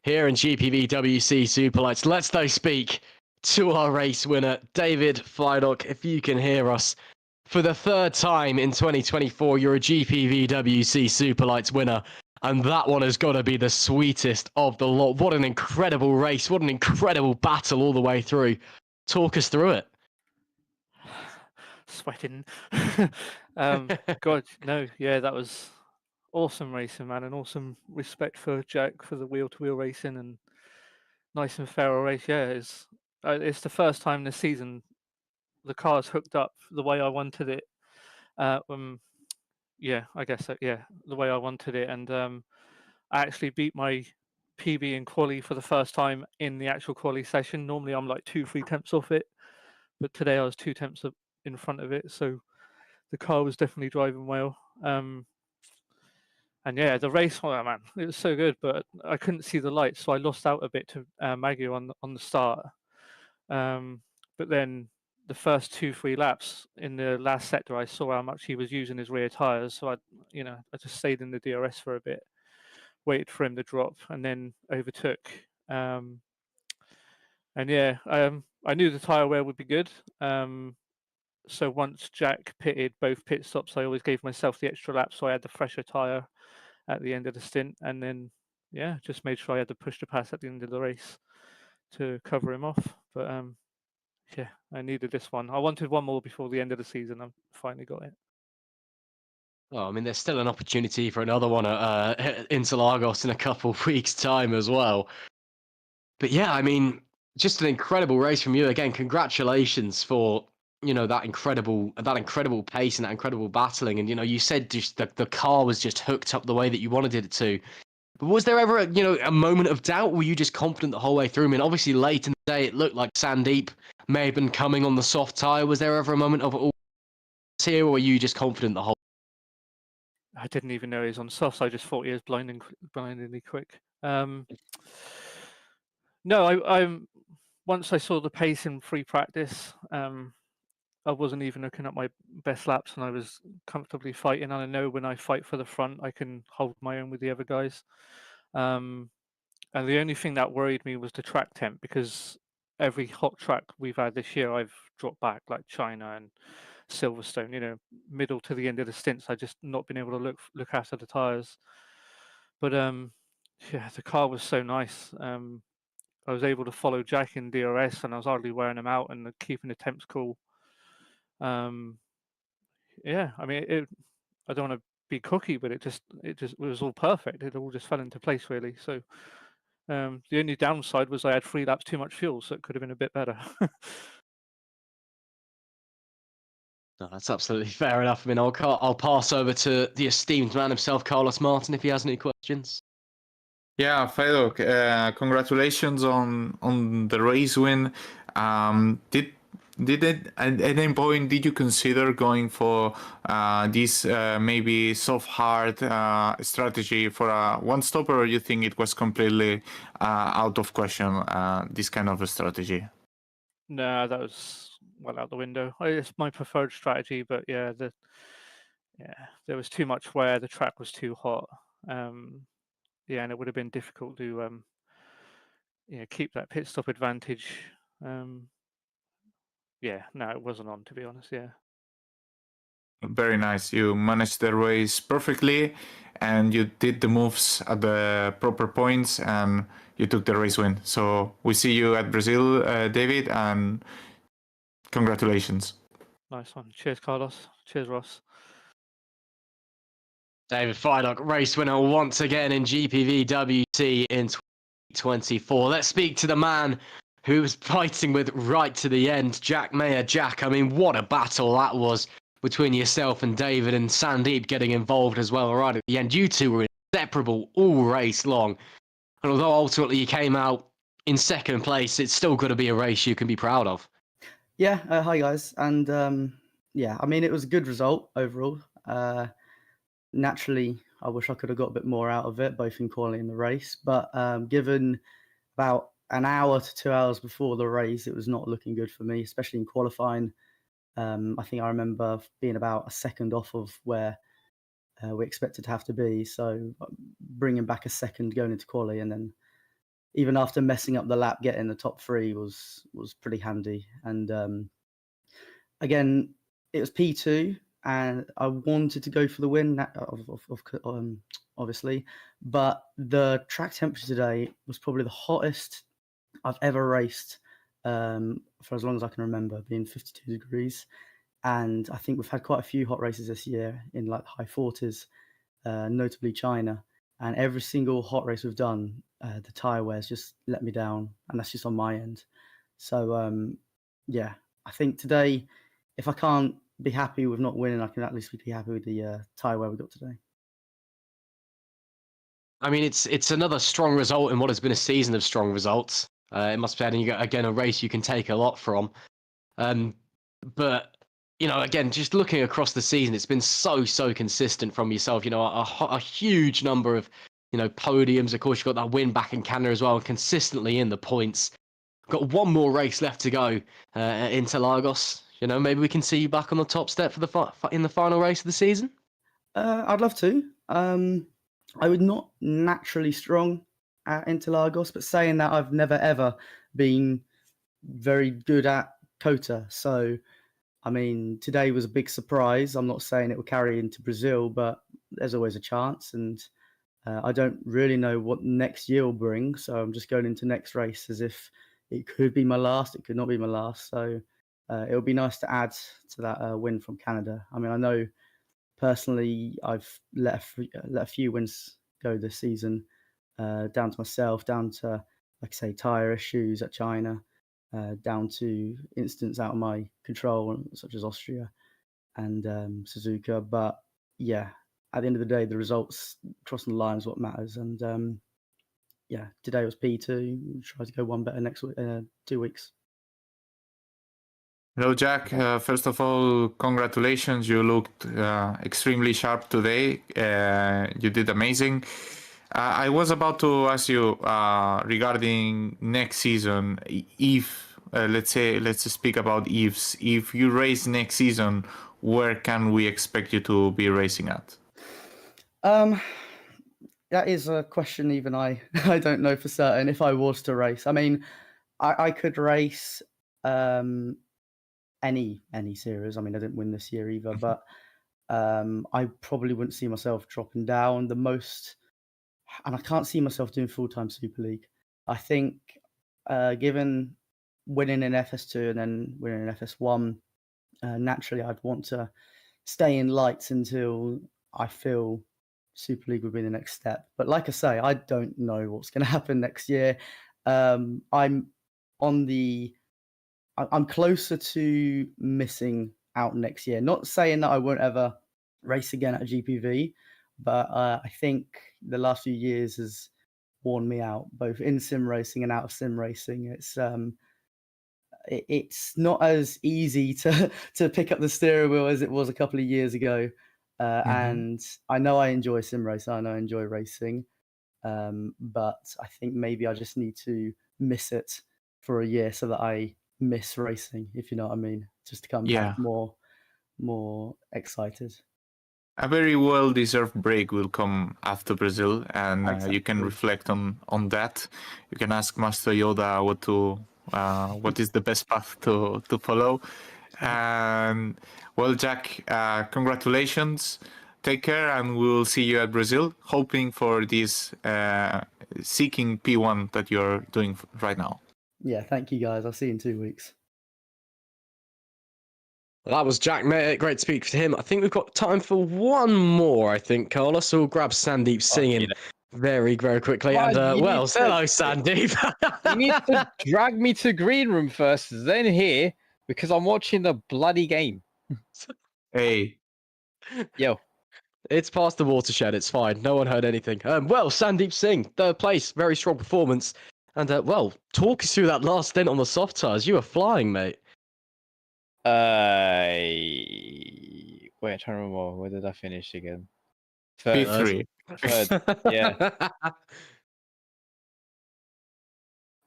here in GPVWC Superlights. Let's though speak to our race winner, David Fidok. If you can hear us, For the third time in 2024, you're a GPVWC Superlights winner. And that one has got to be the sweetest of the lot. What an incredible race. What an incredible battle all the way through. Talk us through it. Sweating. God, no, yeah, that was awesome racing, man, and awesome respect for Jack for the wheel-to-wheel racing and nice and fair race. Yeah, it's the first time this season the car's hooked up the way I wanted it. Yeah, I guess yeah, the way I wanted it, and I actually beat my PB in quali for the first time in the actual quali session. Normally, I'm like 2-3 tenths off it, but today I was 2 tenths in front of it, so the car was definitely driving well. And yeah, the race, oh man, it was so good, but I couldn't see the lights, so I lost out a bit to Maggie on the start. But then the first 2-3 laps in the last sector, I saw how much he was using his rear tires, so I just stayed in the DRS for a bit, waited for him to drop, and then overtook. And yeah, I knew the tire wear would be good. So once Jack pitted both pit stops, I always gave myself the extra lap, so I had the fresher tire at the end of the stint, and then yeah, just made sure I had to push the pass at the end of the race to cover him off. But yeah, I needed this one. I wanted one more before the end of the season. I finally got it. Oh, I mean, there's still an opportunity for another one at Interlagos in a couple of weeks' time as well. But yeah, I mean, just an incredible race from you again. Congratulations for that incredible pace and that incredible battling. And you said just the car was just hooked up the way that you wanted it to. But was there ever a moment of doubt? Were you just confident the whole way through? I mean, obviously late in the day, it looked like Sandeep may have been coming on the soft tire. Was there ever a moment of here, or were you just confident the whole? I didn't even know he was on softs. I just thought he was blindingly quick. No, I once I saw the pace in free practice, I wasn't even looking at my best laps, and I was comfortably fighting. And I know when I fight for the front, I can hold my own with the other guys. And the only thing that worried me was the track temp, because every hot track we've had this year, I've dropped back, like China and Silverstone. Middle to the end of the stints, I just not been able to look after the tires. But yeah, the car was so nice. I was able to follow Jack in DRS, and I was hardly wearing him out and keeping the temps cool. Yeah, I mean, I don't want to be cocky, but it was all perfect. It all just fell into place really. So the only downside was I had 3 laps too much fuel, so it could have been a bit better. No, that's absolutely fair enough. I mean, I'll pass over to the esteemed man himself, Carlos Martin, if he has any questions. Yeah, Fido, congratulations on the race win. Did it at any point did you consider going for this maybe soft hard strategy for a one stopper, or you think it was completely out of question, this kind of a strategy? No, that was well out the window. It's my preferred strategy, but yeah, there was too much wear. The track was too hot. Yeah, and it would have been difficult to keep that pit stop advantage. Yeah, no, it wasn't on, to be honest. Yeah. Very nice. You managed the race perfectly, and you did the moves at the proper points, and you took the race win. So we see you at Brazil, David, and congratulations. Nice one. Cheers, Carlos. Cheers, Ross. David Feidock, race winner once again in GPVWC in 2024. Let's speak to the man who was fighting with right to the end, Jack Mayer. Jack, I mean, what a battle that was between yourself and David, and Sandeep getting involved as well right at the end. You two were inseparable all race long. And although ultimately you came out in second place, it's still got to be a race you can be proud of. Yeah, hi guys. And yeah, I mean, it was a good result overall. Naturally, I wish I could have got a bit more out of it, both in quality and the race. But given about an hour to 2 hours before the race, it was not looking good for me, especially in qualifying. I think I remember being about a second off of where we expected to have to be. So bringing back a second going into quali, and then even after messing up the lap, getting the top 3 was pretty handy. And again, it was P2, and I wanted to go for the win, obviously. But the track temperature today was probably the hottest I've ever raced for as long as I can remember, being 52 degrees. And I think we've had quite a few hot races this year in like high 40s, notably China. And every single hot race we've done, the tyre wears just let me down, and that's just on my end. So yeah, I think today, if I can't be happy with not winning, I can at least be happy with the tyre wear we got today. I mean, it's another strong result in what has been a season of strong results. It must be adding, again, a race you can take a lot from. But, you know, again, just looking across the season, it's been so consistent from yourself. You know, a huge number of, you know, podiums. Of course, you've got that win back in Canada as well, consistently in the points. Got one more race left to go at Interlagos. You know, maybe we can see you back on the top step for in the final race of the season. I'd love to. I would not naturally strong at Interlagos, but saying that, I've never ever been very good at Kota. So, I mean, today was a big surprise. I'm not saying it will carry into Brazil, but there's always a chance. And I don't really know what next year will bring. So I'm just going into next race as if it could be my last. It could not be my last. So it would be nice to add to that win from Canada. I mean, I know personally I've let a few wins go this season, down to myself, down to, like I say, tyre issues at China, down to incidents out of my control, such as Austria and Suzuka. But yeah, at the end of the day, the results crossing the line is what matters. And yeah, today was P2. We'll try to go one better next 2 weeks. Hello, Jack. First of all, congratulations. You looked extremely sharp today. You did amazing. I was about to ask you regarding next season. If let's speak about ifs. If you race next season, where can we expect you to be racing at? That is a question even I don't know for certain. If I was to race, I mean, I could race any series. I mean, I didn't win this year either, but I probably wouldn't see myself dropping down the most, and I can't see myself doing full-time Super League. I think given winning in FS2 and then winning in FS1, naturally I'd want to stay in lights until I feel Super League would be the next step. But like I say, I don't know what's going to happen next year. I'm closer to missing out next year. Not saying that I won't ever race again at GPV, but I think the last few years has worn me out, both in sim racing and out of sim racing. It's not as easy to pick up the steering wheel as it was a couple of years ago. And I know I enjoy sim racing. I know I enjoy racing. But I think maybe I just need to miss it for a year so that I miss racing, if you know what I mean, just to come back more excited. A very well-deserved break will come after Brazil, and you can reflect on that. You can ask Master Yoda what is the best path to follow. And well, Jack, congratulations. Take care, and we'll see you at Brazil, hoping for this seeking P1 that you're doing right now. Yeah, thank you guys. I'll see you in 2 weeks. That was Jack Mate. Great to speak to him. I think we've got time for one more, I think, Carlos. So we'll grab Sandeep singing very quickly. And, hello, Sandeep. You need to drag me to green room first, then here, because I'm watching the bloody game. Hey. Yo. It's past the watershed. It's fine. No one heard anything. Well, Sandeep Singh, third place. Very strong performance. And, well, talk us through that last stint on the soft tires. You were flying, mate. Wait, I'm trying to remember. Where did I finish again? P3. Third, yeah.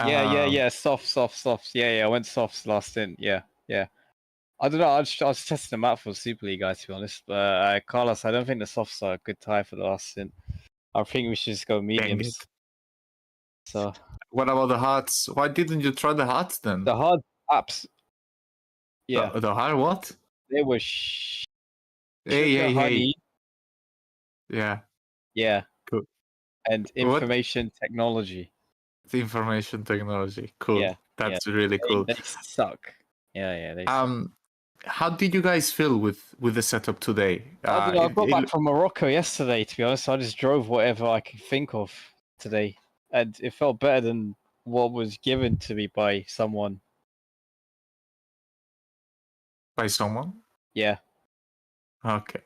Yeah. Softs. Yeah. I went softs last stint. Yeah. I don't know. I was testing them out for Super League, guys, to be honest. But Carlos, I don't think the softs are a good tie for the last stint. I think we should just go mediums. So. What about the hards? Why didn't you try the hards then? The hard apps. Yeah. The hard what? They were Hey, sugar hey, honey. hey. Yeah, Yeah. cool. And What? information technology. The information technology. Cool. Yeah, That's really cool. They suck. Yeah, they suck. How did you guys feel with the setup today? I don't know, I got back from Morocco yesterday, to be honest. I just drove whatever I could think of today. And it felt better than what was given to me by someone. By someone? Yeah. Okay.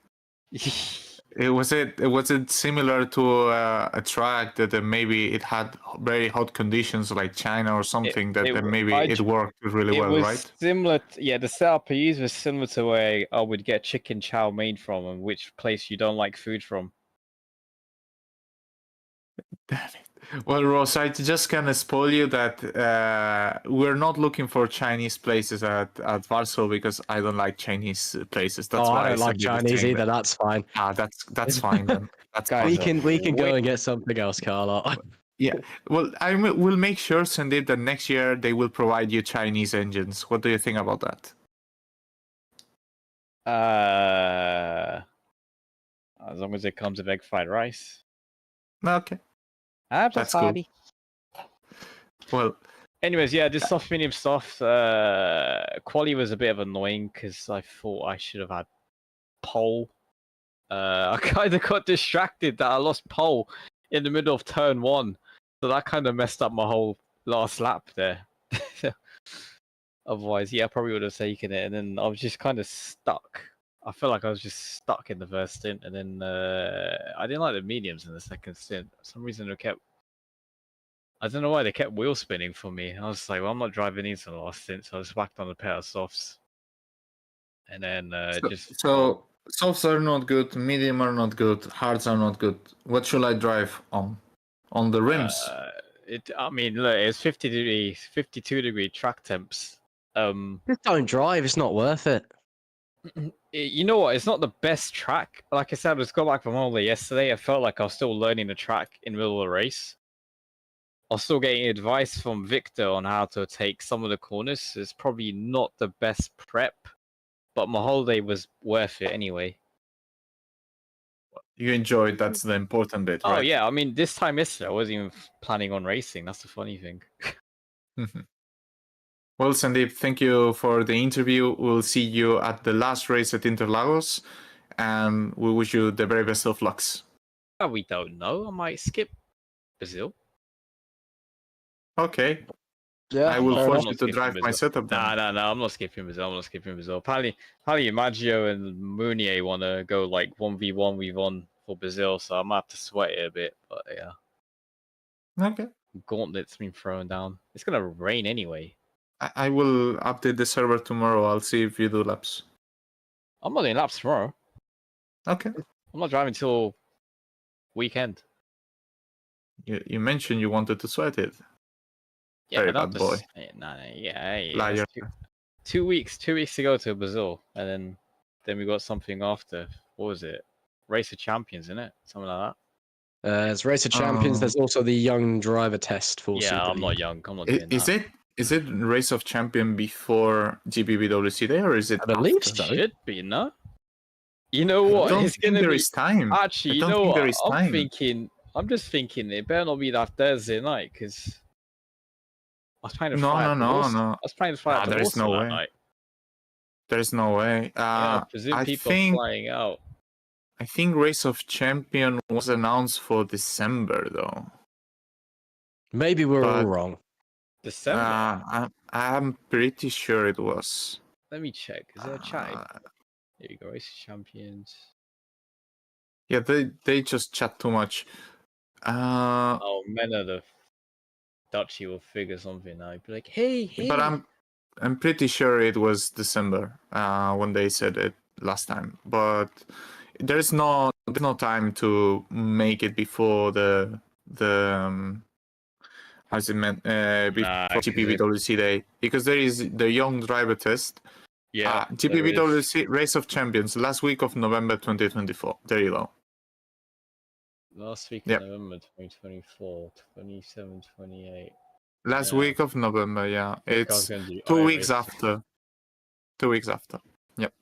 Was it similar to a track that maybe it had very hot conditions like China or something that maybe it worked really well, right? Similar. The setup I used was similar to where I would get chicken chow mein from, and which place you don't like food from. Damn it. Well, Ross, I just gonna spoil you that we're not looking for Chinese places at Warsaw because I don't like Chinese places. That's why I don't like Chinese either. That's fine. That's fine then. That's Guys, fine. We can go and get something else, Carla. Yeah. Well, we'll make sure, Sandeep, that next year they will provide you Chinese engines. What do you think about that? As long as it comes with egg fried rice. Okay. That's cool. Well, anyways, yeah, this soft medium stuff. Quali was a bit of annoying because I thought I should have had pole. I kind of got distracted that I lost pole in the middle of turn 1, so that kind of messed up my whole last lap there. Otherwise, yeah, I probably would have taken it, and then I was just kind of stuck. I felt like I was just stuck in the first stint, and then I didn't like the mediums in the second stint. For some reason, I don't know why they kept wheel spinning for me. I was like, well, I'm not driving these in the last stint, so I just whacked on a pair of softs. And then So softs are not good, medium are not good, hards are not good. What should I drive on? On the rims? I mean, look, it's 52-degree track temps. Just don't drive. It's not worth it. You know what? It's not the best track. Like I said, I just got back from holiday yesterday. I felt like I was still learning the track in the middle of the race. I was still getting advice from Victor on how to take some of the corners. It's probably not the best prep, but my holiday was worth it anyway. You enjoyed, that's the important bit, right? Oh yeah, I mean, this time yesterday, I wasn't even planning on racing. That's the funny thing. Well, Sandeep, thank you for the interview. We'll see you at the last race at Interlagos, and we wish you the very best of lucks. We don't know. I might skip Brazil. Okay. Yeah, I will I'm force not you to skipping drive my Brazil. setup then. No, I'm not skipping Brazil. Apparently Maggio and Mounier want to go like 1v1 for Brazil, so I might have to sweat it a bit, but yeah. Okay. Gauntlet's been thrown down. It's going to rain anyway. I will update the server tomorrow. I'll see if you do laps. I'm not doing laps tomorrow. Okay. I'm not driving till weekend. You mentioned you wanted to sweat it. Yeah, Very but bad boy. Liar. 2 weeks to go to Brazil, and then we got something after. What was it? Race of Champions, isn't it? Something like that. It's Race of Champions. There's also the young driver test for Yeah, Super I'm not League. young. I'm not doing that. Is it Race of Champion before GPVWC Day, or is it? I believe after? so. Should be, no? You know what? It's gonna be. There is time. Actually, you know what? I'm just thinking it better not be that Thursday night, because I was planning to fly out to Warsaw. No. I was planning to fly out to There is Warsaw no that way. night. There is no way. I presume people are flying out. I think Race of Champion was announced for December, though. Maybe we're all wrong. December? I'm pretty sure it was. Let me check. Is there a chat? Here you go. Race of Champions. Yeah, they just chat too much. Oh, men of the Dutchy will figure something out. Be like, hey. But I'm pretty sure it was December when they said it last time. But there's no time to make it before the how's it meant before GPVWC Day, because there is the young driver test. Yeah. GPVWC Race of Champions last week of November 2024. There you go. Last week of November 2024, 27, 28. Last week of November, yeah. It's 2 weeks after. 2 weeks after. Yep.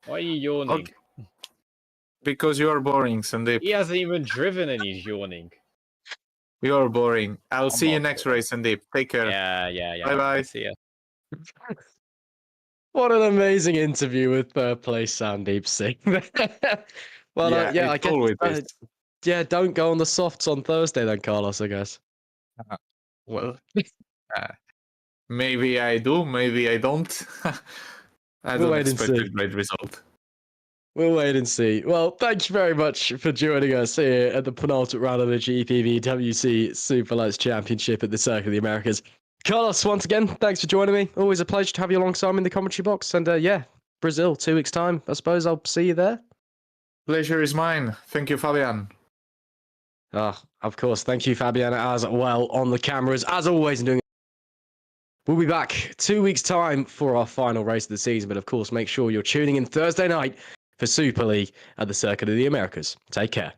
Why are you yawning? Okay. Because you are boring, Sandeep. He hasn't even driven and he's yawning. You are boring. I'll I'm see you not next race, Sandeep. Take care. Yeah. Bye-bye. See ya. What an amazing interview with third place Sandeep Singh. Well, I it's guess always is. yeah, don't go on the softs on Thursday then, Carlos, I guess. Well, maybe I do, maybe I don't. I We'll don't wait and expect a see. great result. We'll wait and see. Well, thank you very much for joining us here at the penultimate round of the GPVWC Superlights Championship at the Circuit of the Americas. Carlos, once again, thanks for joining me. Always a pleasure to have you alongside me in the commentary box. And yeah, Brazil, 2 weeks' time. I suppose I'll see you there. Pleasure is mine. Thank you, Fabian. Of course. Thank you, Fabian, as well on the cameras, as always. We'll be back 2 weeks' time for our final race of the season. But of course, make sure you're tuning in Thursday night for Super League at the Circuit of the Americas. Take care.